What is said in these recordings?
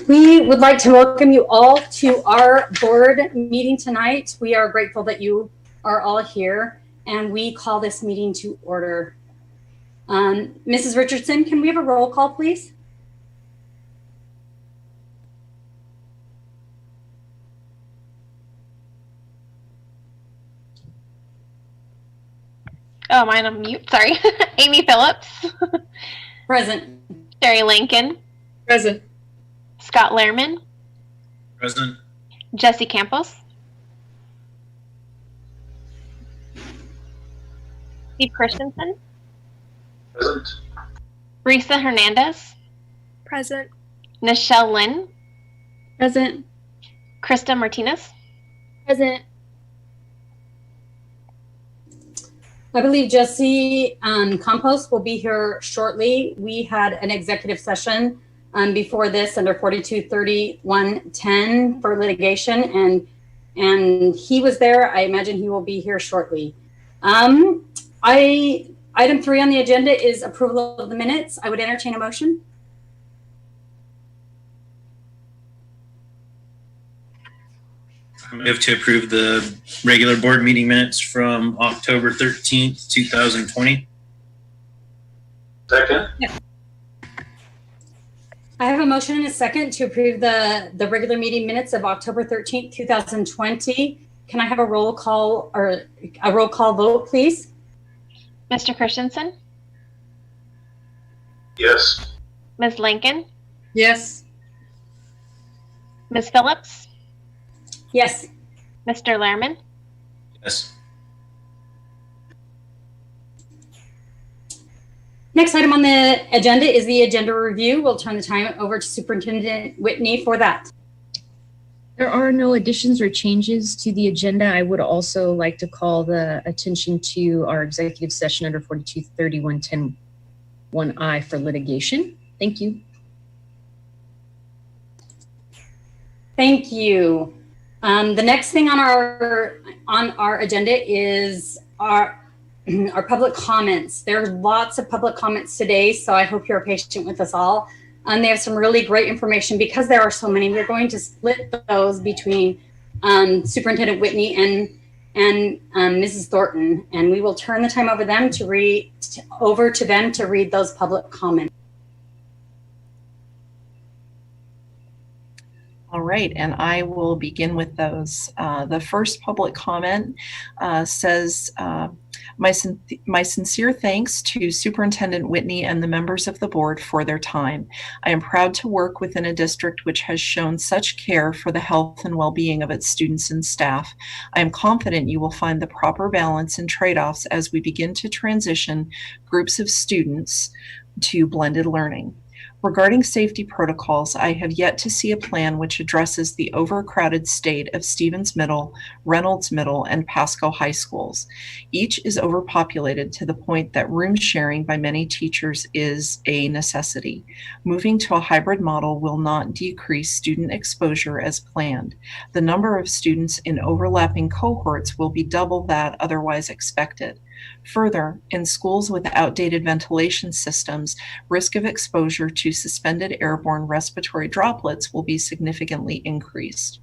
We would like to welcome you all to our board meeting tonight. We are grateful that you are all here, and we call this meeting to order. Mrs. Richardson, can we have a roll call, please? Oh, mine on mute, sorry. Amy Phillips. Present. Sherry Lincoln. Present. Scott Lehrman. Present. Jesse Campos. Steve Christensen. Present. Risa Hernandez. Present. Nichelle Lynn. Present. Krista Martinez. Present. I believe Jesse Campos will be here shortly. We had an executive session before this under 423110 for litigation, and he was there. I imagine he will be here shortly. Item 3 on the agenda is approval of the minutes. I would entertain a motion. I move to approve the regular board meeting minutes from October 13th, 2020. Second. I have a motion and a second to approve the regular meeting minutes of October 13th, 2020. Can I have a roll call or a roll call vote, please? Mr. Christensen. Yes. Ms. Lincoln. Yes. Ms. Phillips. Yes. Mr. Lehrman. Yes. Next item on the agenda is the agenda review. We'll turn the time over to Superintendent Whitney for that. There are no additions or changes to the agenda. I would also like to call the attention to our executive session under 423110(1)(I) for litigation. Thank you. Thank you. The next thing on our agenda is our public comments. There's lots of public comments today, so I hope you're patient with us all. They have some really great information. Because there are so many, we're going to split those between Superintendent Whitney and Mrs. Thornton, and we will turn the time over them to read those public comments. All right, and I will begin with those. The first public comment says, my sincere thanks to Superintendent Whitney and the members of the board for their time. I am proud to work within a district which has shown such care for the health and well-being of its students and staff. I am confident you will find the proper balance and trade-offs as we begin to transition groups of students to blended learning. Regarding safety protocols, I have yet to see a plan which addresses the overcrowded state of Stevens Middle, Reynolds Middle, and Pasco High Schools. Each is overpopulated to the point that room sharing by many teachers is a necessity. Moving to a hybrid model will not decrease student exposure as planned. The number of students in overlapping cohorts will be double that otherwise expected. Further, in schools with outdated ventilation systems, risk of exposure to suspended airborne respiratory droplets will be significantly increased.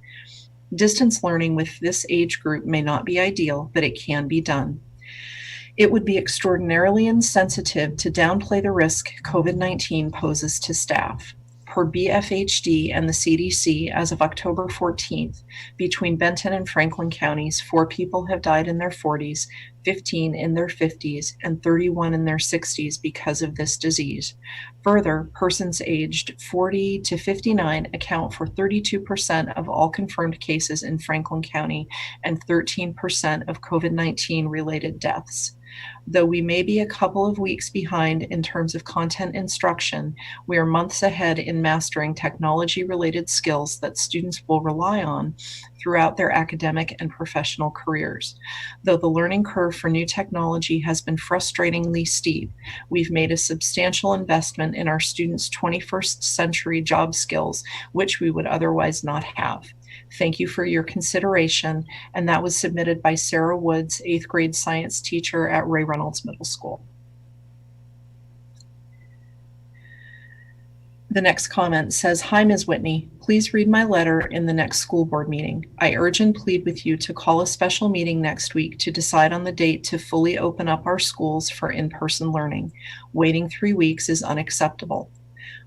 Distance learning with this age group may not be ideal, but it can be done. It would be extraordinarily insensitive to downplay the risk COVID-19 poses to staff. Per BFHD and the CDC, as of October 14th, between Benton and Franklin counties, 4 people have died in their 40s, 15 in their 50s, and 31 in their 60s because of this disease. Further, persons aged 40 to 59 account for 32% of all confirmed cases in Franklin County and 13% of COVID-19 related deaths. Though we may be a couple of weeks behind in terms of content instruction, we are months ahead in mastering technology-related skills that students will rely on throughout their academic and professional careers. Though the learning curve for new technology has been frustratingly steep, we've made a substantial investment in our students' 21st century job skills, which we would otherwise not have. Thank you for your consideration, and that was submitted by Sarah Woods, 8th grade science teacher at Ray Reynolds Middle School. The next comment says, "Hi, Ms. Whitney. Please read my letter in the next school board meeting. I urge and plead with you to call a special meeting next week to decide on the date to fully open up our schools for in-person learning. Waiting 3 weeks is unacceptable.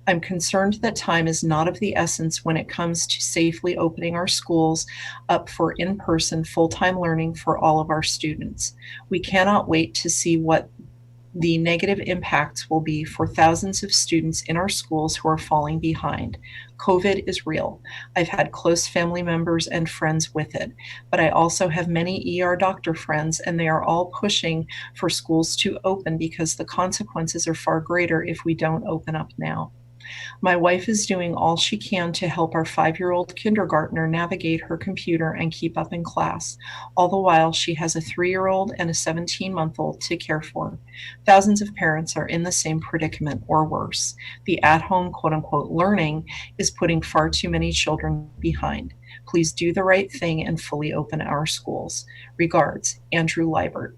I'm concerned that time is not of the essence when it comes to safely opening our schools up for in-person full-time learning for all of our students. We cannot wait to see what the negative impacts will be for thousands of students in our schools who are falling behind. COVID is real. I've had close family members and friends with it, but I also have many ER doctor friends, and they are all pushing for schools to open because the consequences are far greater if we don't open up now. My wife is doing all she can to help our 5-year-old kindergartner navigate her computer and keep up in class. All the while, she has a 3-year-old and a 17-month-old to care for. Thousands of parents are in the same predicament or worse. The at-home quote-unquote learning is putting far too many children behind. Please do the right thing and fully open our schools. Regards, Andrew Liebert."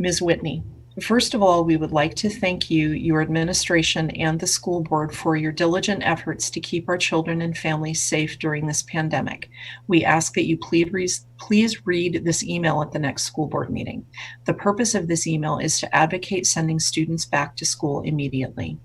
Ms. Whitney, first of all, we would like to thank you, your administration, and the school board for your diligent efforts to keep our children and families safe during this pandemic. We ask that you please read this email at the next school board meeting. The purpose of this email is to advocate sending students back to school immediately.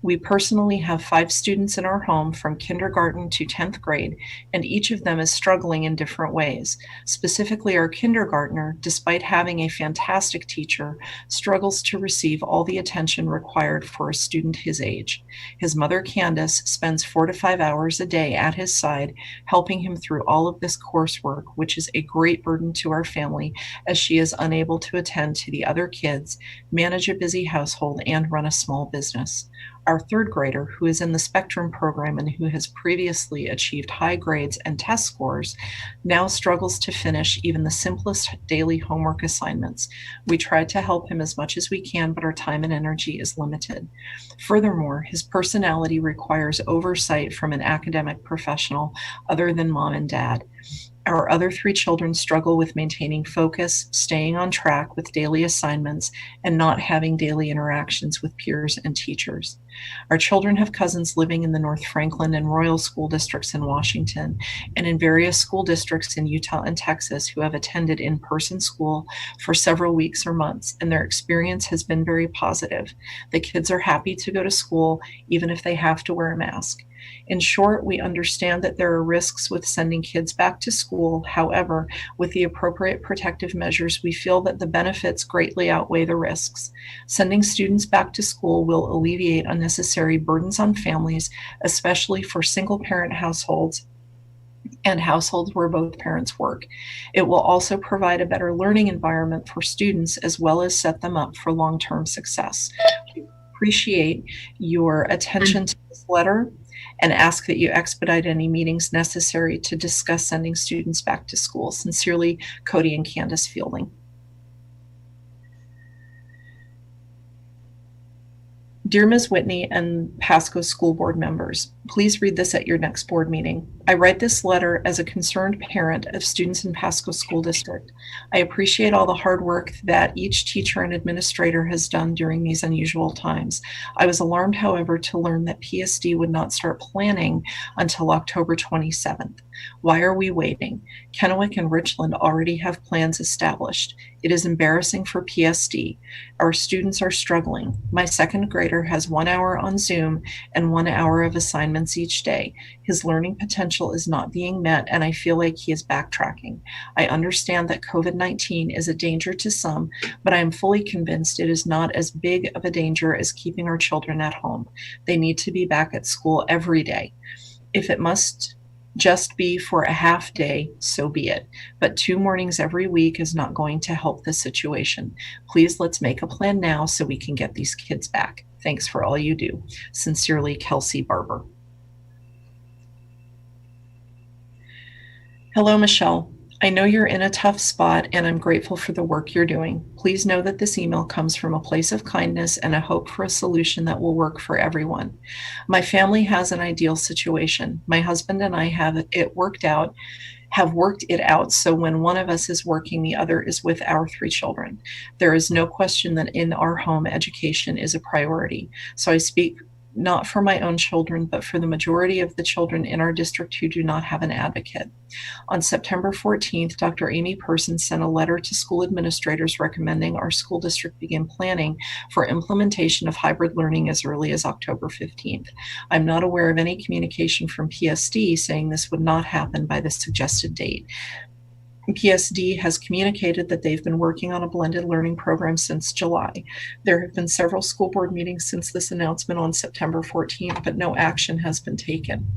We personally have 5 students in our home from kindergarten to 10th grade, and each of them is struggling in different ways. Specifically, our kindergartner, despite having a fantastic teacher, struggles to receive all the attention required for a student his age. His mother, Candace, spends 4 to 5 hours a day at his side, helping him through all of this coursework, which is a great burden to our family, as she is unable to attend to the other kids, manage a busy household, and run a small business. Our 3rd grader, who is in the Spectrum program and who has previously achieved high grades and test scores, now struggles to finish even the simplest daily homework assignments. We try to help him as much as we can, but our time and energy is limited. Furthermore, his personality requires oversight from an academic professional other than mom and dad. Our other 3 children struggle with maintaining focus, staying on track with daily assignments, and not having daily interactions with peers and teachers. Our children have cousins living in the North Franklin and Royal school districts in Washington, and in various school districts in Utah and Texas who have attended in-person school for several weeks or months, and their experience has been very positive. The kids are happy to go to school, even if they have to wear a mask. In short, we understand that there are risks with sending kids back to school. However, with the appropriate protective measures, we feel that the benefits greatly outweigh the risks. Sending students back to school will alleviate unnecessary burdens on families, especially for single-parent households and households where both parents work. It will also provide a better learning environment for students as well as set them up for long-term success. We appreciate your attention to this letter and ask that you expedite any meetings necessary to discuss sending students back to school. Sincerely, Cody and Candace Fielding. Dear Ms. Whitney and Pasco School Board members, please read this at your next board meeting. I write this letter as a concerned parent of students in Pasco School District. I appreciate all the hard work that each teacher and administrator has done during these unusual times. I was alarmed, however, to learn that PSD would not start planning until October 27th. Why are we waiting? Kennewick and Richland already have plans established. It is embarrassing for PSD. Our students are struggling. My 2nd grader has 1 hour on Zoom and 1 hour of assignments each day. His learning potential is not being met, and I feel like he is backtracking. I understand that COVID-19 is a danger to some, but I am fully convinced it is not as big of a danger as keeping our children at home. They need to be back at school every day. If it must just be for a half day, so be it. But 2 mornings every week is not going to help the situation. Please, let's make a plan now so we can get these kids back. Thanks for all you do. Sincerely, Kelsey Barber. Hello, Michelle. I know you're in a tough spot, and I'm grateful for the work you're doing. Please know that this email comes from a place of kindness and a hope for a solution that will work for everyone. My family has an ideal situation. My husband and I have it worked out have worked it out so when one of us is working, the other is with our 3 children. There is no question that in our home, education is a priority. So I speak not for my own children, but for the majority of the children in our district who do not have an advocate. On September 14th, Dr. Amy Person sent a letter to school administrators recommending our school district begin planning for implementation of hybrid learning as early as October 15th. I'm not aware of any communication from PSD saying this would not happen by the suggested date. PSD has communicated that they've been working on a blended learning program since July. There have been several school board meetings since this announcement on September 14th, but no action has been taken.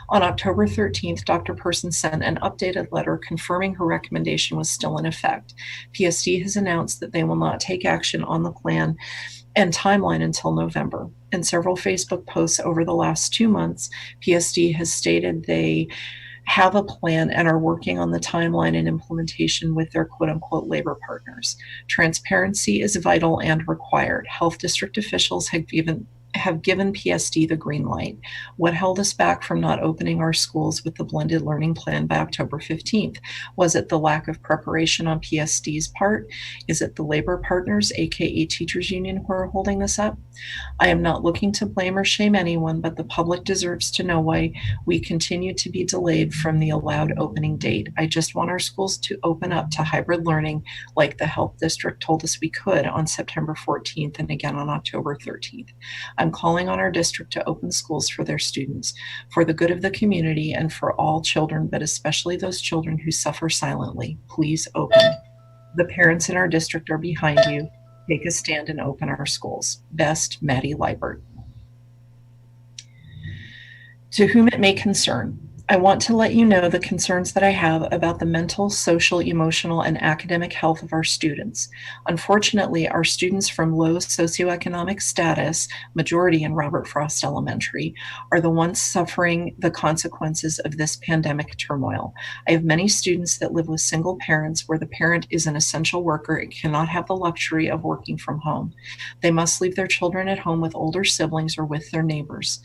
On October 13th, Dr. Person sent an updated letter confirming her recommendation was still in effect. PSD has announced that they will not take action on the plan and timeline until November. In several Facebook posts over the last 2 months, PSD has stated they have a plan and are working on the timeline and implementation with their quote-unquote labor partners. Transparency is vital and required. Health district officials have given PSD the green light. What held us back from not opening our schools with the blended learning plan by October 15th? Was it the lack of preparation on PSD's part? Is it the labor partners, aka teachers union, who are holding this up? I am not looking to blame or shame anyone, but the public deserves to know why we continue to be delayed from the allowed opening date. I just want our schools to open up to hybrid learning like the health district told us we could on September 14th and again on October 13th. I'm calling on our district to open schools for their students, for the good of the community and for all children, but especially those children who suffer silently. Please open. The parents in our district are behind you. Take a stand and open our schools. Best, Maddie Liebert. To whom it may concern, I want to let you know the concerns that I have about the mental, social, emotional, and academic health of our students. Unfortunately, our students from low socioeconomic status, majority in Robert Frost Elementary, are the ones suffering the consequences of this pandemic turmoil. I have many students that live with single parents where the parent is an essential worker and cannot have the luxury of working from home. They must leave their children at home with older siblings or with their neighbors.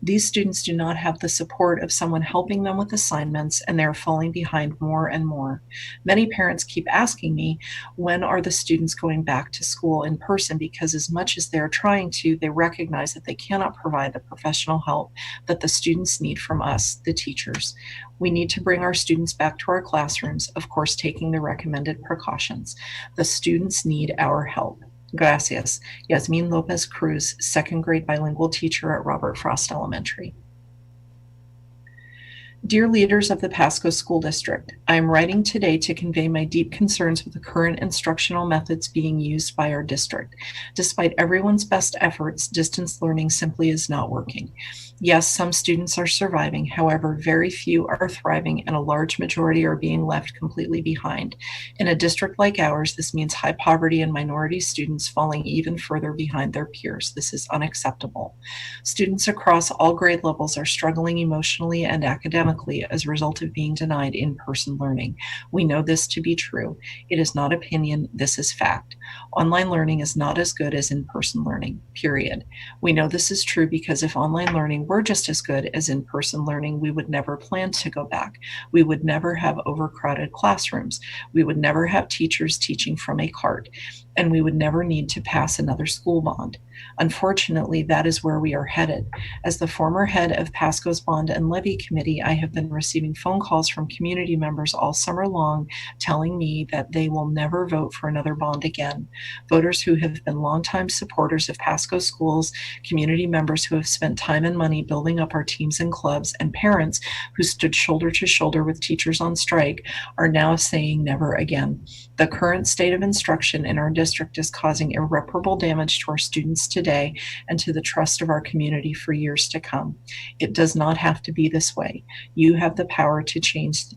These students do not have the support of someone helping them with assignments, and they're falling behind more and more. Many parents keep asking me, when are the students going back to school in person? Because as much as they're trying to, they recognize that they cannot provide the professional help that the students need from us, the teachers. We need to bring our students back to our classrooms, of course, taking the recommended precautions. The students need our help. Gracias. Yasmin Lopez Cruz, second grade bilingual teacher at Robert Frost Elementary. Dear leaders of the Pasco School District, I am writing today to convey my deep concerns with the current instructional methods being used by our district. Despite everyone's best efforts, distance learning simply is not working. Yes, some students are surviving. However, very few are thriving and a large majority are being left completely behind. In a district like ours, this means high poverty and minority students falling even further behind their peers. This is unacceptable. Students across all grade levels are struggling emotionally and academically as a result of being denied in-person learning. We know this to be true. It is not opinion, this is fact. Online learning is not as good as in-person learning, period. We know this is true because if online learning were just as good as in-person learning, we would never plan to go back. We would never have overcrowded classrooms. We would never have teachers teaching from a cart, and we would never need to pass another school bond. Unfortunately, that is where we are headed. As the former head of Pasco's Bond and Levy Committee, I have been receiving phone calls from community members all summer long telling me that they will never vote for another bond again. Voters who have been longtime supporters of Pasco schools, community members who have spent time and money building up our teams and clubs, and parents who stood shoulder to shoulder with teachers on strike are now saying never again. The current state of instruction in our district is causing irreparable damage to our students today and to the trust of our community for years to come. It does not have to be this way. You have the power to change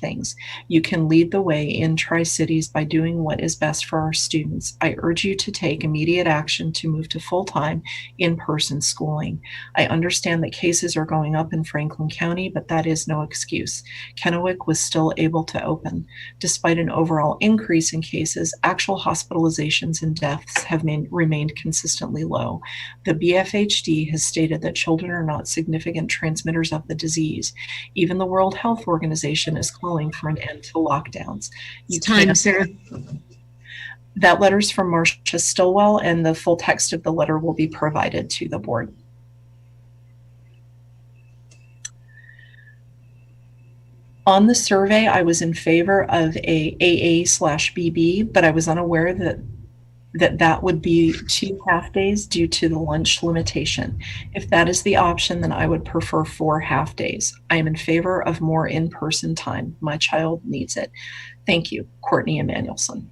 things. You can lead the way in Tri-Cities by doing what is best for our students. I urge you to take immediate action to move to full-time in-person schooling. I understand that cases are going up in Franklin County, but that is no excuse. Kennewick was still able to open. Despite an overall increase in cases, actual hospitalizations and deaths have remained consistently low. The BFHD has stated that children are not significant transmitters of the disease. Even the World Health Organization Education is calling for an end to lockdowns. You It's time, can't- Sarah. That letter's from Marcia Stillwell, and the full text of the letter will be provided to the board. On the survey, I was in favor of a AA/BB, but I was unaware that would be 2 half-days due to the lunch limitation. If that is the option, then I would prefer 4 half-days. I am in favor of more in-person time. My child needs it. Thank you, Courtney Emanuelson.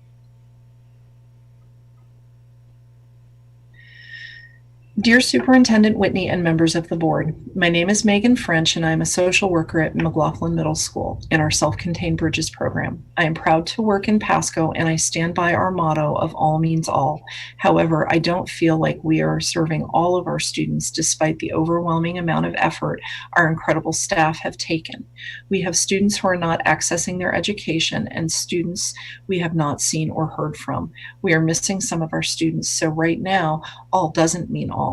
Dear Superintendent Whitney and members of the board, my name is Megan French and I am a social worker at McLaughlin Middle School in our Self-Contained Bridges program. I am proud to work in Pasco and I stand by our motto of all means all. However, I don't feel like we are serving all of our students despite the overwhelming amount of effort our incredible staff have taken. We have students who are not accessing their education and students we have not seen or heard from. We are missing some of our students, so right now, all doesn't mean all.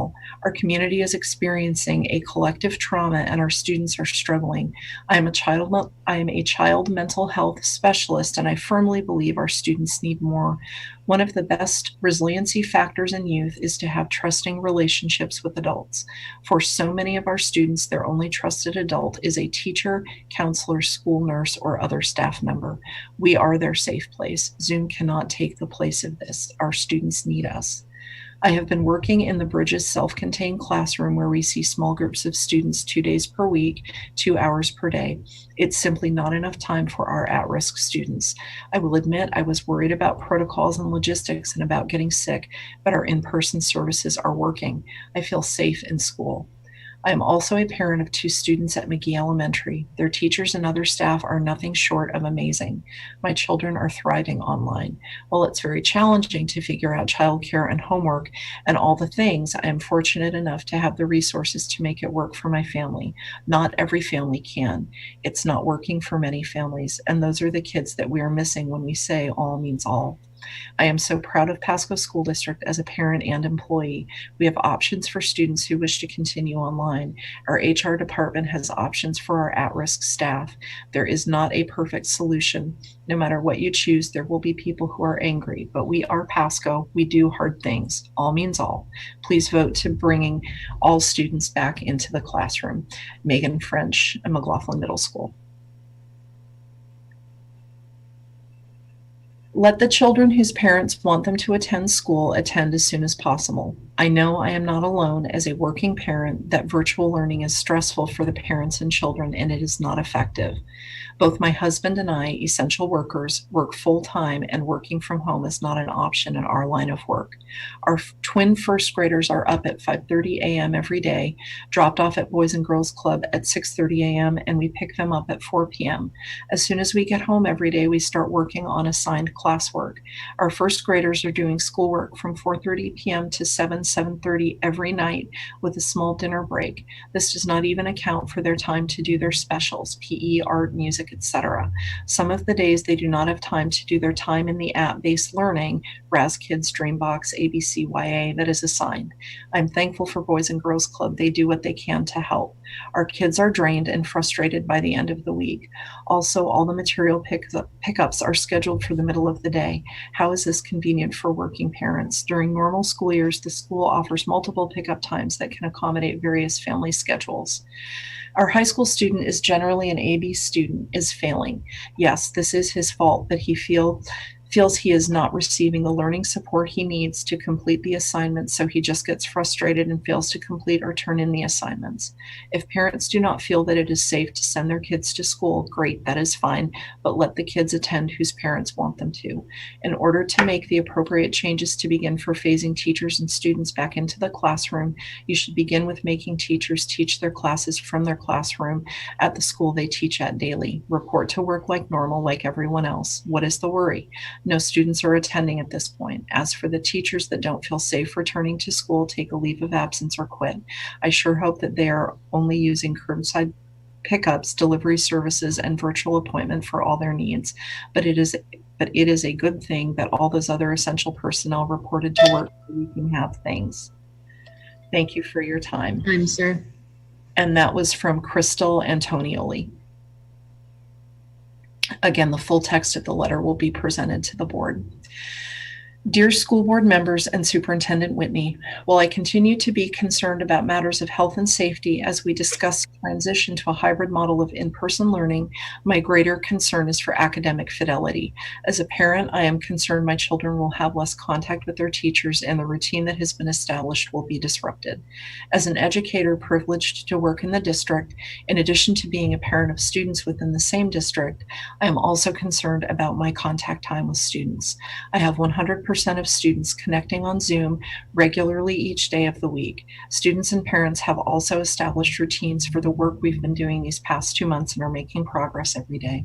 Our community is experiencing a collective trauma and our students are struggling. I am a child mental health specialist and I firmly believe our students need more. One of the best resiliency factors in youth is to have trusting relationships with adults. For so many of our students, their only trusted adult is a teacher, counselor, school nurse, or other staff member. We are their safe place. Zoom cannot take the place of this. Our students need us. I have been working in the Bridges self-contained classroom where we see small groups of students 2 days per week, 2 hours per day. It's simply not enough time for our at-risk students. I will admit I was worried about protocols and logistics and about getting sick, but our in-person services are working. I feel safe in school. I am also a parent of 2 students at McGee Elementary. Their teachers and other staff are nothing short of amazing. My children are thriving online. While it's very challenging to figure out childcare and homework and all the things, I am fortunate enough to have the resources to make it work for my family. Not every family can. It's not working for many families, and those are the kids that we are missing when we say all means all. I am so proud of Pasco School District as a parent and employee. We have options for students who wish to continue online. Our HR department has options for our at-risk staff. There is not a perfect solution. No matter what you choose, there will be people who are angry, but we are Pasco. We do hard things. All means all. Please vote to bringing all students back into the classroom. Megan French, McLaughlin Middle School. Let the children whose parents want them to attend school attend as soon as possible. I know I am not alone as a working parent that virtual learning is stressful for the parents and children and it is not effective. Both my husband and I, essential workers, work full-time and working from home is not an option in our line of work. Our twin first graders are up at 5:30 a.m. every day, dropped off at Boys and Girls Club at 6:30 a.m., and we pick them up at 4 p.m. As soon as we get home every day, we start working on assigned classwork. Our first graders are doing schoolwork from 4:30 p.m. to 7:30 every night with a small dinner break. This does not even account for their time to do their specials, PE, art, music, etc. Some of the days they do not have time to do their time in the app-based learning, Raz Kids, Dreambox, ABCYA, that is assigned. I'm thankful for Boys and Girls Club. They do what they can to help. Our kids are drained and frustrated by the end of the week. Also, all the material pickups are scheduled for the middle of the day. How is this convenient for working parents? During normal school years, the school offers multiple pickup times that can accommodate various family schedules. Our high school student is generally an AB student, is failing. Yes, this is his fault, but he feels he is not receiving the learning support he needs to complete the assignments, so he just gets frustrated and fails to complete or turn in the assignments. If parents do not feel that it is safe to send their kids to school, great, that is fine, but let the kids attend whose parents want them to. In order to make the appropriate changes to begin for phasing teachers and students back into the classroom, you should begin with making teachers teach their classes from their classroom at the school they teach at daily. Report to work like normal, like everyone else. What is the worry? No students are attending at this point. As for the teachers that don't feel safe returning to school, take a leave of absence or quit. I sure hope that they are only using curbside pickups, delivery services, and virtual appointment for all their needs. But it is a good thing that all those other essential personnel reported to work so we can have things. Thank you for your time. Sir. And that was from Crystal Antonioli. Again, the full text of the letter will be presented to the board. Dear school board members and Superintendent Whitney, while I continue to be concerned about matters of health and safety as we discuss transition to a hybrid model of in-person learning, my greater concern is for academic fidelity. As a parent, I am concerned my children will have less contact with their teachers and the routine that has been established will be disrupted. As an educator privileged to work in the district, in addition to being a parent of students within the same district, I am also concerned about my contact time with students. I have 100% of students connecting on Zoom regularly each day of the week. Students and parents have also established routines for the work we've been doing these past 2 months and are making progress every day.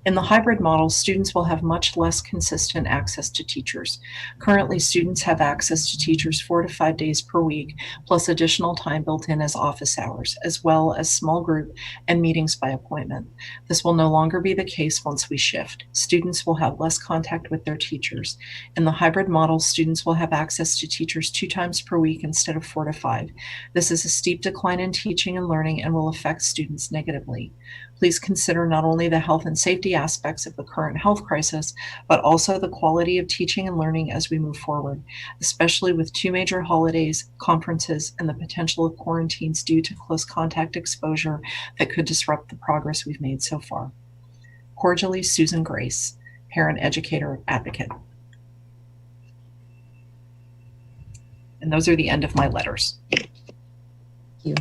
In the hybrid model, students will have much less consistent access to teachers. Currently, students have access to teachers 4 to 5 days per week, plus additional time built in as office hours, as well as small group and meetings by appointment. This will no longer be the case once we shift. Students will have less contact with their teachers. In the hybrid model, students will have access to teachers 2 times per week instead of 4 to 5. This is a steep decline in teaching and learning and will affect students negatively. Please consider not only the health and safety aspects of the current health crisis, but also the quality of teaching and learning as we move forward, especially with 2 major holidays, conferences, and the potential of quarantines due to close contact exposure that could disrupt the progress we've made so far. Cordially, Susan Grace, Parent Educator Advocate. And those are the end of my letters. Thank you.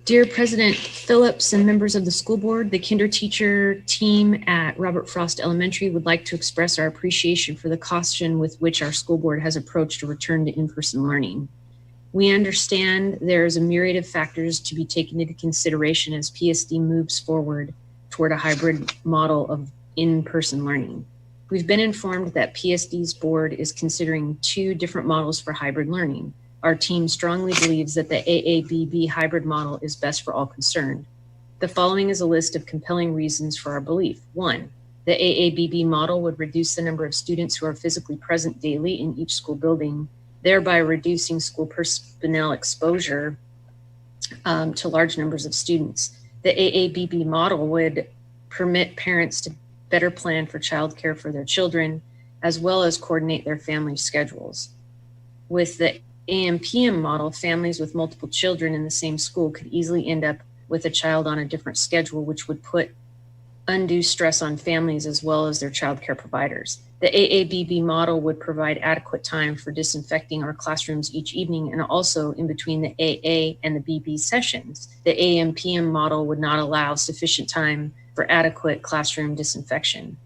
Dear President Phillips and members of the school board, the kinder teacher team at Robert Frost Elementary would like to express our appreciation for the caution with which our school board has approached a return to in-person learning. We understand there is a myriad of factors to be taken into consideration as PSD moves forward toward a hybrid model of in-person learning. We've been informed that PSD's board is considering 2 different models for hybrid learning. Our team strongly believes that the AABB hybrid model is best for all concerned. The following is a list of compelling reasons for our belief. 1, the AABB model would reduce the number of students who are physically present daily in each school building, thereby reducing school personnel exposure to large numbers of students. The AABB model would permit parents to better plan for childcare for their children, as well as coordinate their family schedules. With the AM/PM model, families with multiple children in the same school could easily end up with a child on a different schedule, which would put undue stress on families as well as their childcare providers. The AABB model would provide adequate time for disinfecting our classrooms each evening and also in between the AA and the BB sessions. The AM/PM model would not allow sufficient time for adequate classroom disinfection.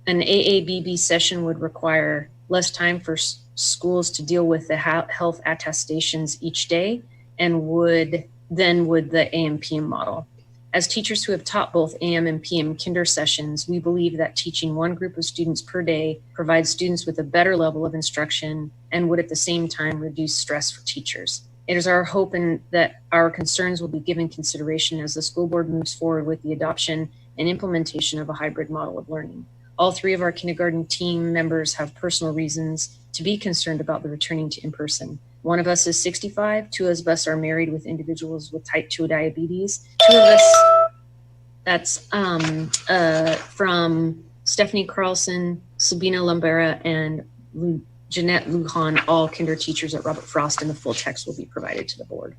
An AABB session would require less time for schools to deal with the health attestations each day and would the AM/PM model. As teachers who have taught both AM and PM kinder sessions, we believe that teaching one group of students per day provides students with a better level of instruction and would at the same time reduce stress for teachers. It is our hope that our concerns will be given consideration as the school board moves forward with the adoption and implementation of a hybrid model of learning. All 3 of our kindergarten team members have personal reasons to be concerned about the returning to in-person. One of us is 65, 2 of us are married with individuals with type 2 diabetes. 2 of us, that's from Stephanie Carlson, Sabina Lambera, and Jeanette Lujan, all kinder teachers at Robert Frost, and the full text will be provided to the board.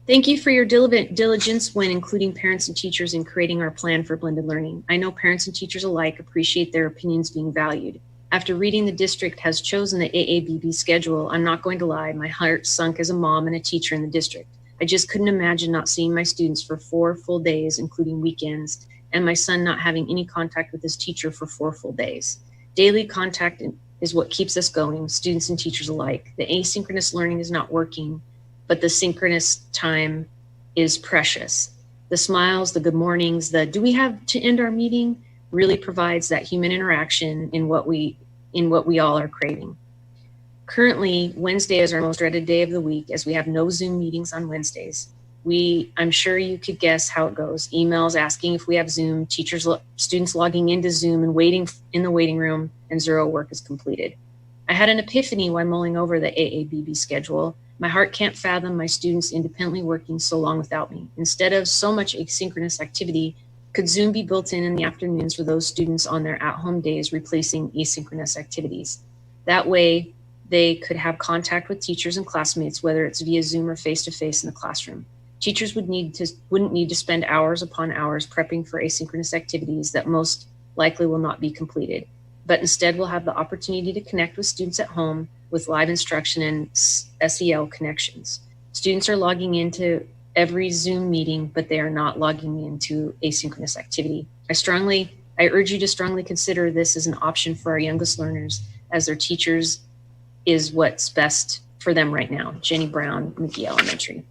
Thank you for your diligence when including parents and teachers in creating our plan for blended learning. I know parents and teachers alike appreciate their opinions being valued. After reading the district has chosen the AABB schedule, I'm not going to lie, my heart sunk as a mom and a teacher in the district. I just couldn't imagine not seeing my students for 4 full days, including weekends, and my son not having any contact with his teacher for 4 full days. Daily contact is what keeps us going, students and teachers alike. The asynchronous learning is not working, but the synchronous time is precious. The smiles, the good mornings, the do we have to end our meeting really provides that human interaction in what we all are craving. Currently, Wednesday is our most dreaded day of the week as we have no Zoom meetings on Wednesdays. I'm sure you could guess how it goes. Emails asking if we have Zoom, students logging into Zoom and waiting in the waiting room, and zero work is completed. I had an epiphany while mulling over the AABB schedule. My heart can't fathom my students independently working so long without me. Instead of so much asynchronous activity, could Zoom be built in the afternoons for those students on their at-home days, replacing asynchronous activities? That way, they could have contact with teachers and classmates, whether it's via Zoom or face-to-face in the classroom. Teachers wouldn't need to spend hours upon hours prepping for asynchronous activities that most likely will not be completed, but instead will have the opportunity to connect with students at home with live instruction and SEL connections. Students are logging into every Zoom meeting, but they are not logging into asynchronous activity. I urge you to strongly consider this as an option for our youngest learners, as their teachers is what's best for them right now. Jenny Brown, McGee Elementary.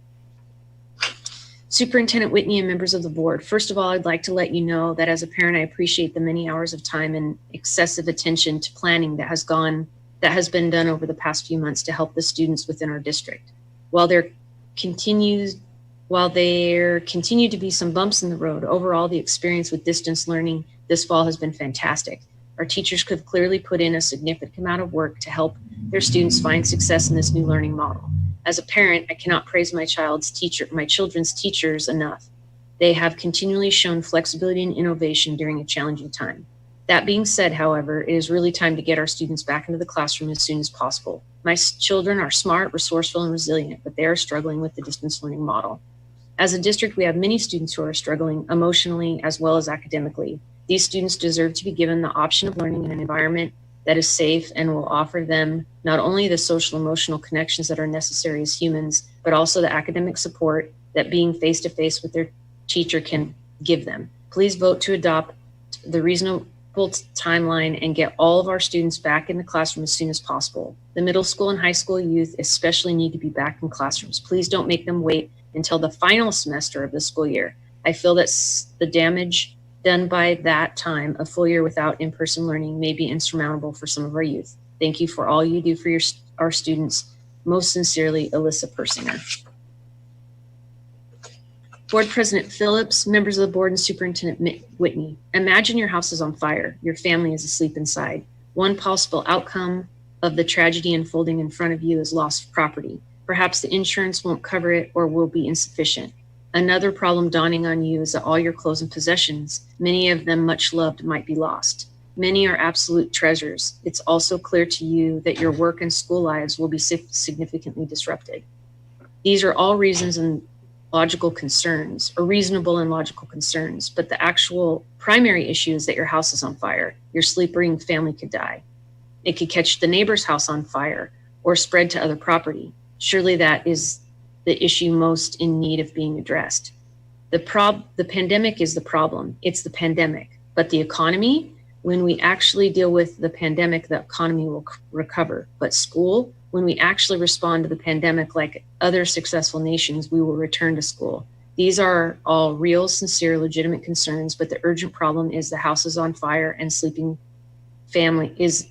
Superintendent Whitney and members of the board. First of all, I'd like to let you know that as a parent, I appreciate the many hours of time and excessive attention to planning that has been done over the past few months to help the students within our district. While there continue to be some bumps in the road, overall, the experience with distance learning this fall has been fantastic. Our teachers could clearly put in a significant amount of work to help their students find success in this new learning model. As a parent, I cannot praise my children's teachers enough. They have continually shown flexibility and innovation during a challenging time. That being said, however, it is really time to get our students back into the classroom as soon as possible. My children are smart, resourceful, and resilient, but they are struggling with the distance learning model. As a district, we have many students who are struggling emotionally as well as academically. These students deserve to be given the option of learning in an environment that is safe and will offer them not only the social emotional connections that are necessary as humans, but also the academic support that being face-to-face with their teacher can give them. Please vote to adopt the reasonable timeline and get all of our students back in the classroom as soon as possible. The middle school and high school youth especially need to be back in classrooms. Please don't make them wait until the final semester of the school year. I feel that the damage done by that time, a full year without in-person learning, may be insurmountable for some of our youth. Thank you for all you do for our students. Most sincerely, Alyssa Persinger. Board President Phillips, members of the board, and Superintendent Whitney. Imagine your house is on fire. Your family is asleep inside. One possible outcome of the tragedy unfolding in front of you is loss of property. Perhaps the insurance won't cover it or will be insufficient. Another problem dawning on you is that all your clothes and possessions, many of them much loved, might be lost. Many are absolute treasures. It's also clear to you that your work and school lives will be significantly disrupted. These are all reasons and logical concerns, or reasonable and logical concerns, but the actual primary issue is that your house is on fire. Your sleeping family could die. It could catch the neighbor's house on fire or spread to other property. Surely that is the issue most in need of being addressed. The pandemic is the problem. It's the pandemic. But the economy, when we actually deal with the pandemic, the economy will recover. But school, when we actually respond to the pandemic like other successful nations, we will return to school. These are all real, sincere, legitimate concerns, but the urgent problem is the house is on fire and sleeping family is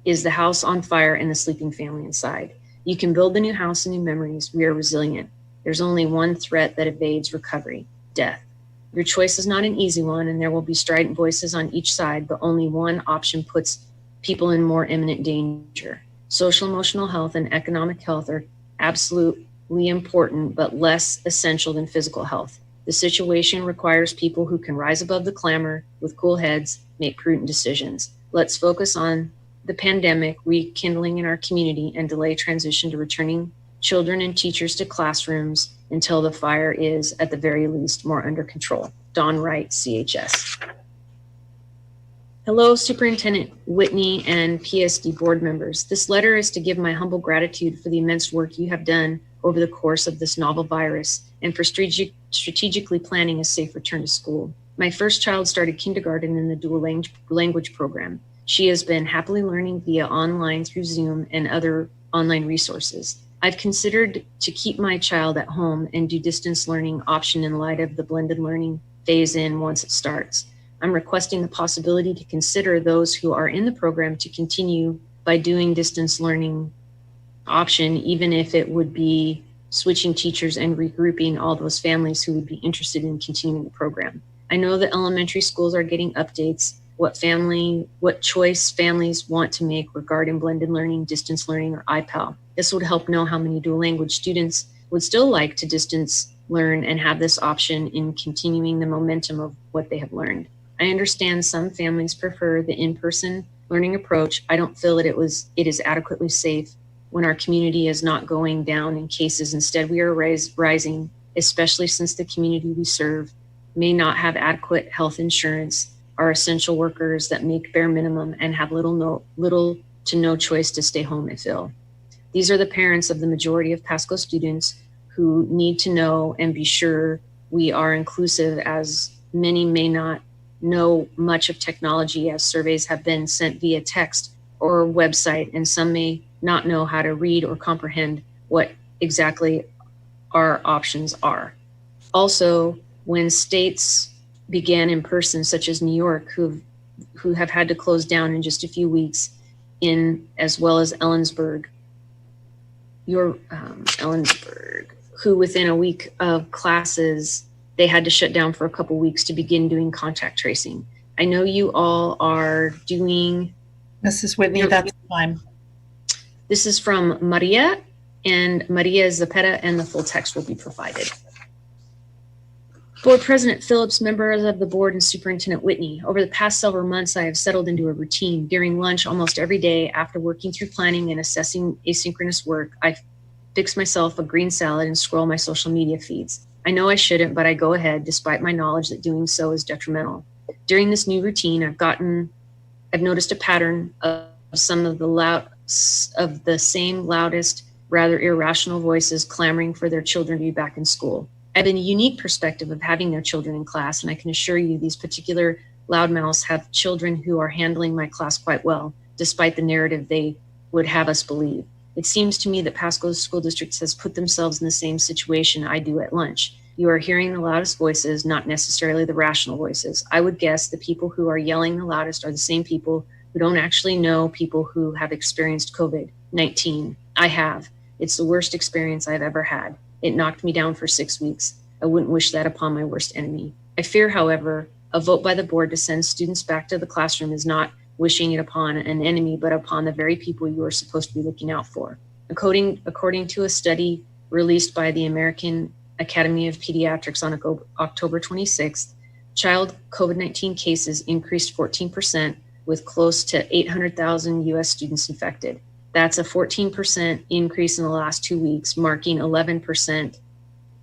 the house on fire and the sleeping family inside. You can build a new house and new memories. We are resilient. There's only one threat that evades recovery: death. Your choice is not an easy one, and there will be strident voices on each side, but only one option puts people in more imminent danger. Social emotional health and economic health are absolutely important, but less essential than physical health. The situation requires people who can rise above the clamor with cool heads, make prudent decisions. Let's focus on the pandemic, rekindling in our community, and delay transition to returning children and teachers to classrooms until the fire is, at the very least, more under control. Dawn Wright, CHS. Hello, Superintendent Whitney and PSD board members. This letter is to give my humble gratitude for the immense work you have done over the course of this novel virus and for strategically planning a safe return to school. My first child started kindergarten in the dual language program. She has been happily learning via online through Zoom and other online resources. I've considered to keep my child at home and do distance learning option in light of the blended learning phase in once it starts. I'm requesting the possibility to consider those who are in the program to continue by doing distance learning option, even if it would be switching teachers and regrouping all those families who would be interested in continuing the program. I know that elementary schools are getting updates what choice families want to make regarding blended learning, distance learning, or IPAL. This would help know how many dual language students would still like to distance learn and have this option in continuing the momentum of what they have learned. I understand some families prefer the in-person learning approach. I don't feel that it is adequately safe when our community is not going down in cases. Instead, we are rising, especially since the community we serve may not have adequate health insurance, are essential workers that make bare minimum and have little to no choice to stay home if ill. These are the parents of the majority of Pasco students who need to know and be sure we are inclusive, as many may not know much of technology, as surveys have been sent via text or website, and some may not know how to read or comprehend what exactly our options are. Also, when states began in person, such as New York, who have had to close down in just a few weeks, as well as Ellensburg, who within a week of classes, they had to shut down for a couple weeks to begin doing contact tracing. I know you all are doing... Mrs. Whitney, that's time. This is from Maria, and Maria Zapeta, and the full text will be provided. Board President Phillips, members of the board, and Superintendent Whitney, over the past several months, I have settled into a routine. During lunch almost every day, after working through planning and assessing asynchronous work, I fix myself a green salad and scroll my social media feeds. I know I shouldn't, but I go ahead despite my knowledge that doing so is detrimental. During this new routine, I've noticed a pattern of some of the same loudest, rather irrational voices clamoring for their children to be back in school. I have a unique perspective of having their children in class, and I can assure you these particular loudmouths have children who are handling my class quite well, despite the narrative they would have us believe. It seems to me that Pasco School District has put themselves in the same situation I do at lunch. You are hearing the loudest voices, not necessarily the rational voices. I would guess the people who are yelling the loudest are the same people who don't actually know people who have experienced COVID-19. I have. It's the worst experience I've ever had. It knocked me down for 6 weeks. I wouldn't wish that upon my worst enemy. I fear, however, a vote by the board to send students back to the classroom is not wishing it upon an enemy, but upon the very people you are supposed to be looking out for. According to a study released by the American Academy of Pediatrics on October 26th, child COVID-19 cases increased 14%, with close to 800,000 US students infected. That's a 14% increase in the last 2 weeks, marking 11%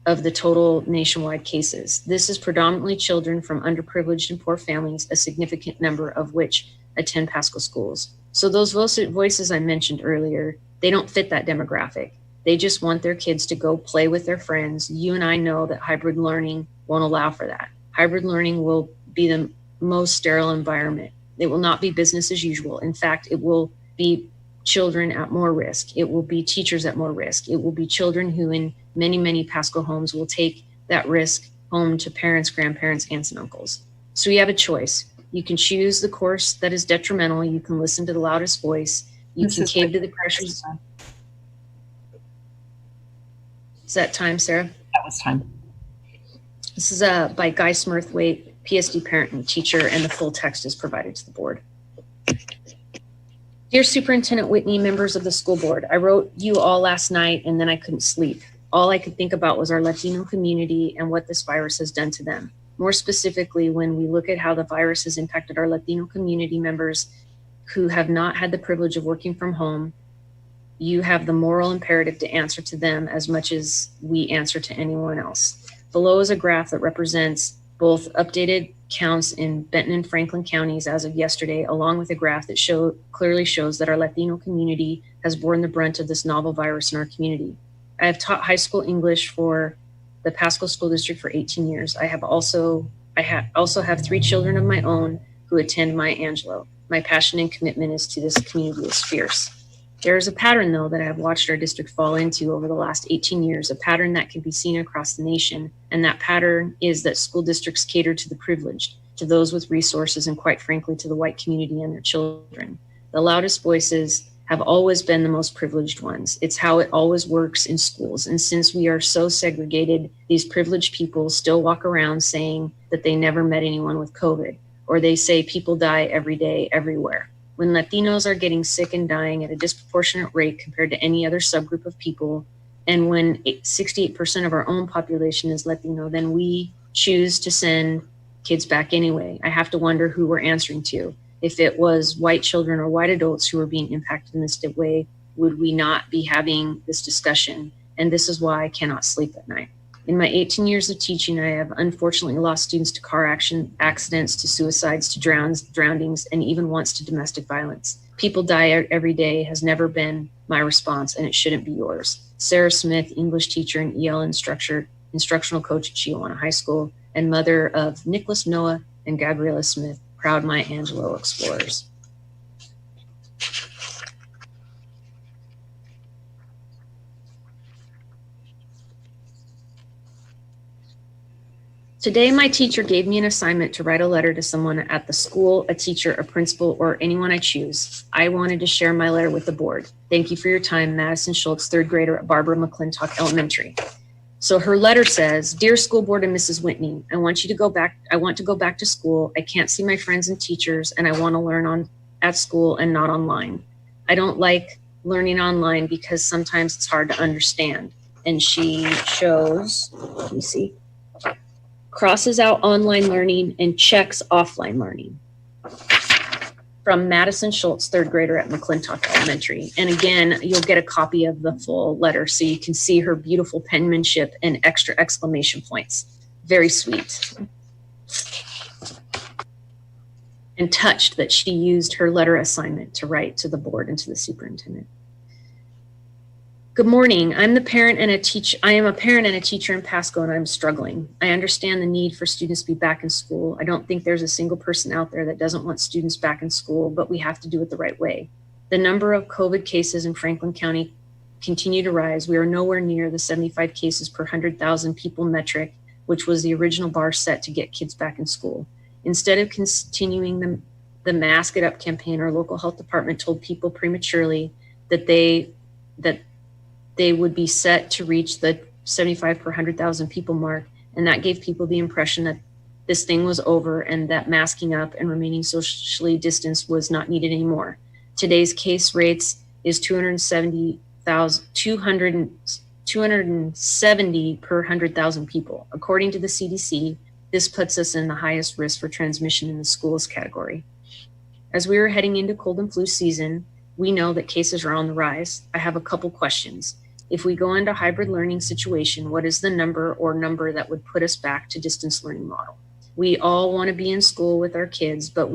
of the total nationwide cases. This is predominantly children from underprivileged and poor families, a significant number of which attend Pasco schools. So those voices I mentioned earlier, they don't fit that demographic. They just want their kids to go play with their friends. You and I know that hybrid learning won't allow for that. Hybrid learning will be the most sterile environment. It will not be business as usual. In fact, it will be children at more risk. It will be teachers at more risk. It will be children who in many, many Pasco homes will take that risk home to parents, grandparents, aunts, and uncles. So you have a choice. You can choose the course that is detrimental. You can listen to the loudest voice. You can cave to the pressures. Is that time, Sarah? That was time. This is by Guy Smurthwaite, PSD parent and teacher, and the full text is provided to the board. Dear Superintendent Whitney, members of the school board, I wrote you all last night and then I couldn't sleep. All I could think about was our Latino community and what this virus has done to them. More specifically, when we look at how the virus has impacted our Latino community members who have not had the privilege of working from home, you have the moral imperative to answer to them as much as we answer to anyone else. Below is a graph that represents both updated counts in Benton and Franklin counties as of yesterday, along with a graph that clearly shows that our Latino community has borne the brunt of this novel virus in our community. I have taught high school English for the Pasco School District for 18 years. I also have 3 children of my own who attend my Angelo. My passion and commitment to this community is fierce. There is a pattern, though, that I have watched our district fall into over the last 18 years, a pattern that can be seen across the nation. And that pattern is that school districts cater to the privileged, to those with resources, and quite frankly, to the white community and their children. The loudest voices have always been the most privileged ones. It's how it always works in schools. And since we are so segregated, these privileged people still walk around saying that they never met anyone with COVID, or they say people die every day, everywhere. When Latinos are getting sick and dying at a disproportionate rate compared to any other subgroup of people, and when 68% of our own population is Latino, then we choose to send kids back anyway. I have to wonder who we're answering to. If it was white children or white adults who were being impacted in this way, would we not be having this discussion? And this is why I cannot sleep at night. In my 18 years of teaching, I have unfortunately lost students to car accidents, to suicides, to drownings, and even once to domestic violence. People die every day has never been my response, and it shouldn't be yours. Sarah Smith, English teacher and EL instructional coach at Chiawana High School, and mother of Nicholas Noah and Gabriella Smith, proud Maya Angelou explorers. Today, my teacher gave me an assignment to write a letter to someone at the school, a teacher, a principal, or anyone I choose. I wanted to share my letter with the board. Thank you for your time, Madison Schultz, third grader at Barbara McClintock Elementary. So her letter says, Dear School Board and Mrs. Whitney, I want to go back to school. I can't see my friends and teachers, and I want to learn at school and not online. I don't like learning online because sometimes it's hard to understand. And she shows, let me see, crosses out online learning and checks offline learning. From Madison Schultz, third grader at McClintock Elementary. And again, you'll get a copy of the full letter so you can see her beautiful penmanship and extra exclamation points. Very sweet. And touched that she used her letter assignment to write to the board and to the superintendent. Good morning. I am a parent and a teacher in Pasco, and I'm struggling. I understand the need for students to be back in school. I don't think there's a single person out there that doesn't want students back in school, but we have to do it the right way. The number of COVID cases in Franklin County continue to rise. We are nowhere near the 75 cases per 100,000 people metric, which was the original bar set to get kids back in school. Instead of continuing the Mask It Up campaign, our local health department told people prematurely that they would be set to reach the 75 per 100,000 people mark. And that gave people the impression that this thing was over and that masking up and remaining socially distanced was not needed anymore. Today's case rates is 270 per 100,000 people. According to the CDC, this puts us in the highest risk for transmission in the schools category. As we are heading into cold and flu season, we know that cases are on the rise. I have a couple questions. If we go into a hybrid learning situation, what is the number that would put us back to distance learning model? We all want to be in school with our kids, but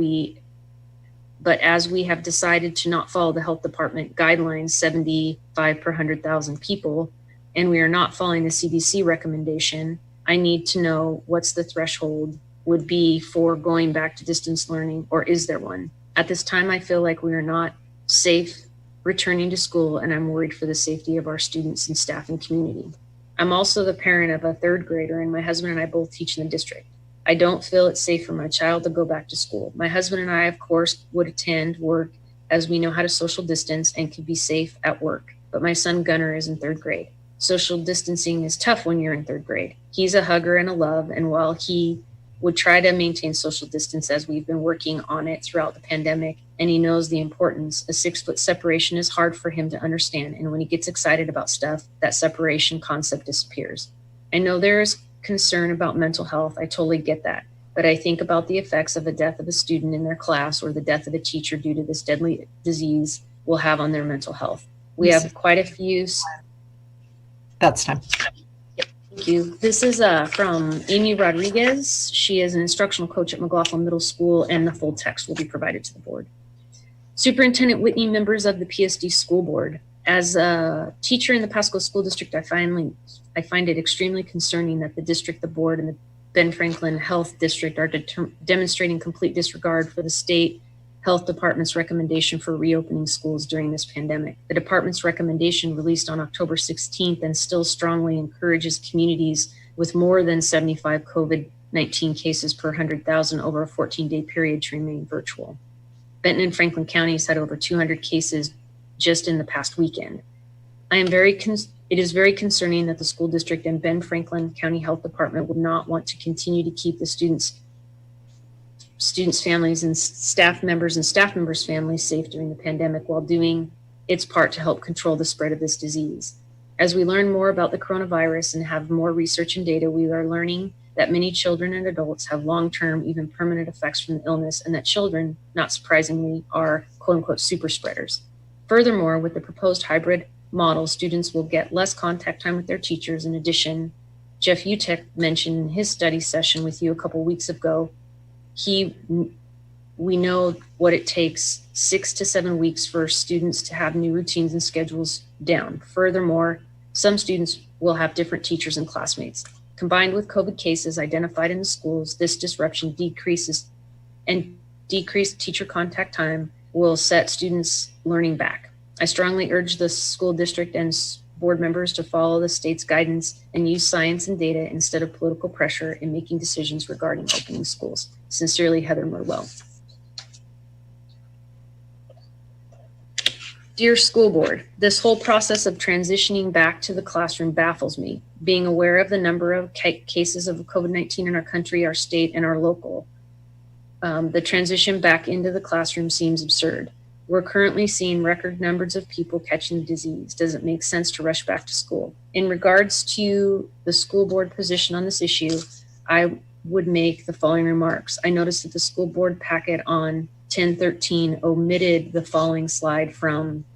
as we have decided to not follow the health department guidelines, 75 per 100,000 people, and we are not following the CDC recommendation, I need to know what's the threshold would be for going back to distance learning, or is there one? At this time, I feel like we are not safe returning to school, and I'm worried for the safety of our students and staff and community. I'm also the parent of a third grader, and my husband and I both teach in the district. I don't feel it's safe for my child to go back to school. My husband and I, of course, would attend work as we know how to social distance and can be safe at work. But my son Gunnar is in third grade. Social distancing is tough when you're in third grade. He's a hugger and a love, and while he would try to maintain social distance as we've been working on it throughout the pandemic, and he knows the importance, a 6-foot separation is hard for him to understand. And when he gets excited about stuff, that separation concept disappears. I know there is concern about mental health. I totally get that. But I think about the effects of the death of a student in their class or the death of a teacher due to this deadly disease will have on their mental health. We have quite a few. That's time. Thank you. This is from Amy Rodriguez. She is an instructional coach at McLaughlin Middle School, and the full text will be provided to the board. Superintendent Whitney, members of the PSD School Board. As a teacher in the Pasco School District, I find it extremely concerning that the district, the board, and the Ben Franklin Health District are demonstrating complete disregard for the state health department's recommendation for reopening schools during this pandemic. The department's recommendation, released on October 16th, and still strongly encourages communities with more than 75 COVID-19 cases per 100,000 over a 14-day period to remain virtual. Benton and Franklin counties had over 200 cases just in the past weekend. It is very concerning that the school district and Ben Franklin County Health Department would not want to continue to keep the students students' families and staff members' families safe during the pandemic while doing its part to help control the spread of this disease. As we learn more about the coronavirus and have more research and data, we are learning that many children and adults have long-term, even permanent effects from the illness, and that children, not surprisingly, are quote-unquote super spreaders. Furthermore, with the proposed hybrid model, students will get less contact time with their teachers. In addition, Jeff Utek mentioned in his study session with you a couple weeks ago, we know what it takes 6 to 7 weeks for students to have new routines and schedules down. Furthermore, some students will have different teachers and classmates. Combined with COVID cases identified in the schools, this disruption decreased teacher contact time will set students' learning back. I strongly urge the school district and board members to follow the state's guidance and use science and data instead of political pressure in making decisions regarding opening schools. Sincerely, Heather Merwell. Dear school board, this whole process of transitioning back to the classroom baffles me. Being aware of the number of cases of COVID-19 in our country, our state, and our local, the transition back into the classroom seems absurd. We're currently seeing record numbers of people catching the disease. Does it make sense to rush back to school? In regards to the school board position on this issue, I would make the following remarks. I noticed that the school board packet on 1013 omitted the following slide from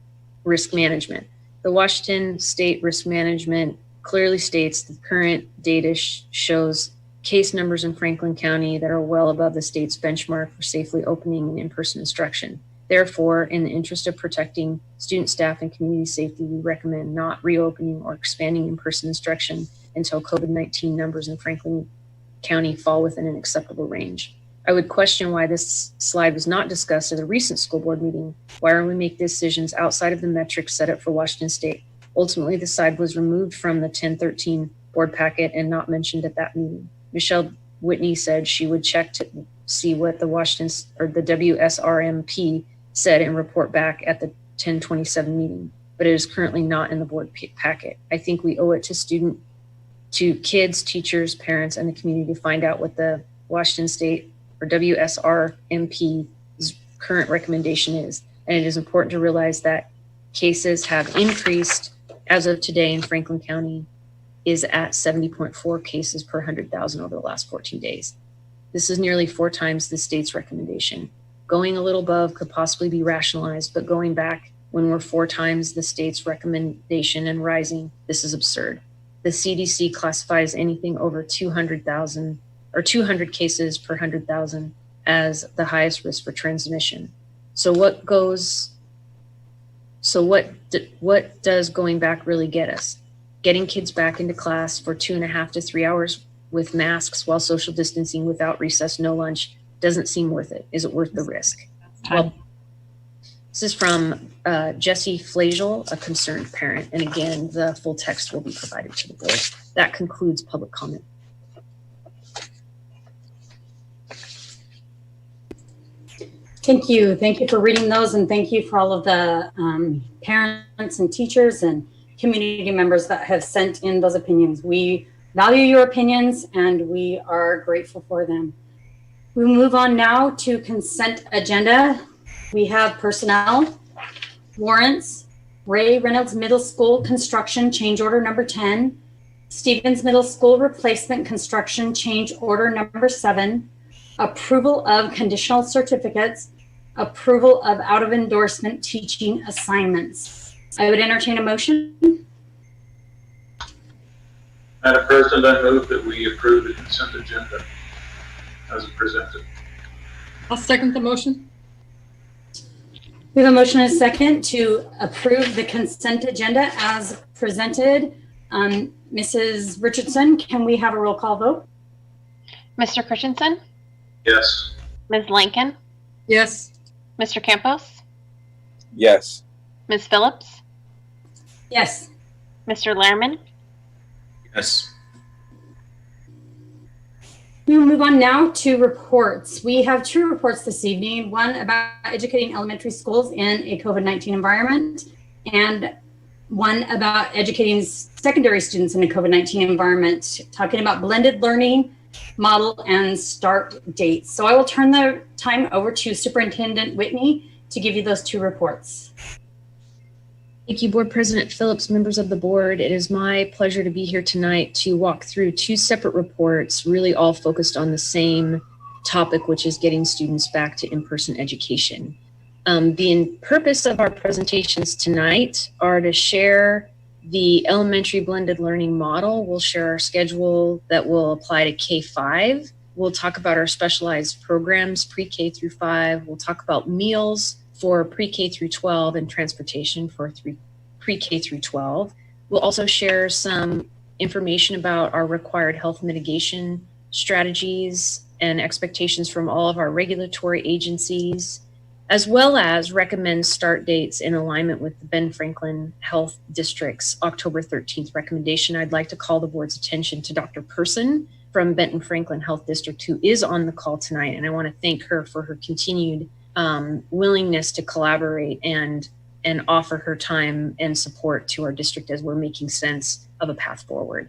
risk management. The Washington State Risk Management clearly states the current data shows case numbers in Franklin County that are well above the state's benchmark for safely opening and in-person instruction. Therefore, in the interest of protecting student, staff, and community safety, we recommend not reopening or expanding in-person instruction until COVID-19 numbers in Franklin County fall within an acceptable range. I would question why this slide was not discussed at a recent school board meeting. Why are we making decisions outside of the metrics set up for Washington State? Ultimately, the slide was removed from the 1013 board packet and not mentioned at that meeting. Michelle Whitney said she would check to see what the the WSRMP said and report back at the 1027 meeting, but it is currently not in the board packet. I think we owe it to kids, teachers, parents, and the community to find out what the Washington State or WSRMP's current recommendation is. And it is important to realize that cases have increased as of today in Franklin County is at 70.4 cases per 100,000 over the last 14 days. This is nearly 4 times the state's recommendation. Going a little above could possibly be rationalized, but going back when we're 4 times the state's recommendation and rising, this is absurd. The CDC classifies anything over 200,000 or 200 cases per 100,000 as the highest risk for transmission. So what does going back really get us? Getting kids back into class for 2.5 to 3 hours with masks while social distancing without recess, no lunch, doesn't seem worth it. Is it worth the risk? Well, this is from Jessie Flagel, a concerned parent. And again, the full text will be provided to the board. That concludes public comment. Thank you. Thank you for reading those, and thank you for all of the parents and teachers and community members that have sent in those opinions. We value your opinions and we are grateful for them. We move on now to consent agenda. We have personnel, warrants, Ray Reynolds Middle School construction change order number 10, Stevens Middle School replacement construction change order number 7, approval of conditional certificates, approval of out of endorsement teaching assignments. I would entertain a motion. Madam President, I move that we approve the consent agenda as presented. I'll second the motion. We have a motion and a second to approve the consent agenda as presented. Mrs. Richardson, can we have a roll call vote? Mr. Christensen, Yes. Ms. Lincoln, Yes. Mr. Campos, Yes. Ms. Phillips, Yes. Mr. Lehrman, Yes. We will move on now to reports. We have 2 reports this evening, one about educating elementary schools in a COVID-19 environment and one about educating secondary students in a COVID-19 environment, talking about blended learning model and start dates. So I will turn the time over to Superintendent Whitney to give you those two reports. Thank you, Board President Phillips, members of the board. It is my pleasure to be here tonight to walk through two separate reports, really all focused on the same topic, which is getting students back to in-person education. The purpose of our presentations tonight are to share the elementary blended learning model. We'll share our schedule that will apply to K-5. We'll talk about our specialized programs, pre-K through 5. We'll talk about meals for pre-K through 12 and transportation for pre-K through 12. We'll also share some information about our required health mitigation strategies and expectations from all of our regulatory agencies, as well as recommend start dates in alignment with the Ben Franklin Health District's October 13th recommendation. I'd like to call the board's attention to Dr. Person from Benton Franklin Health District, who is on the call tonight, and I want to thank her for her continued willingness to collaborate and offer her time and support to our district as we're making sense of a path forward.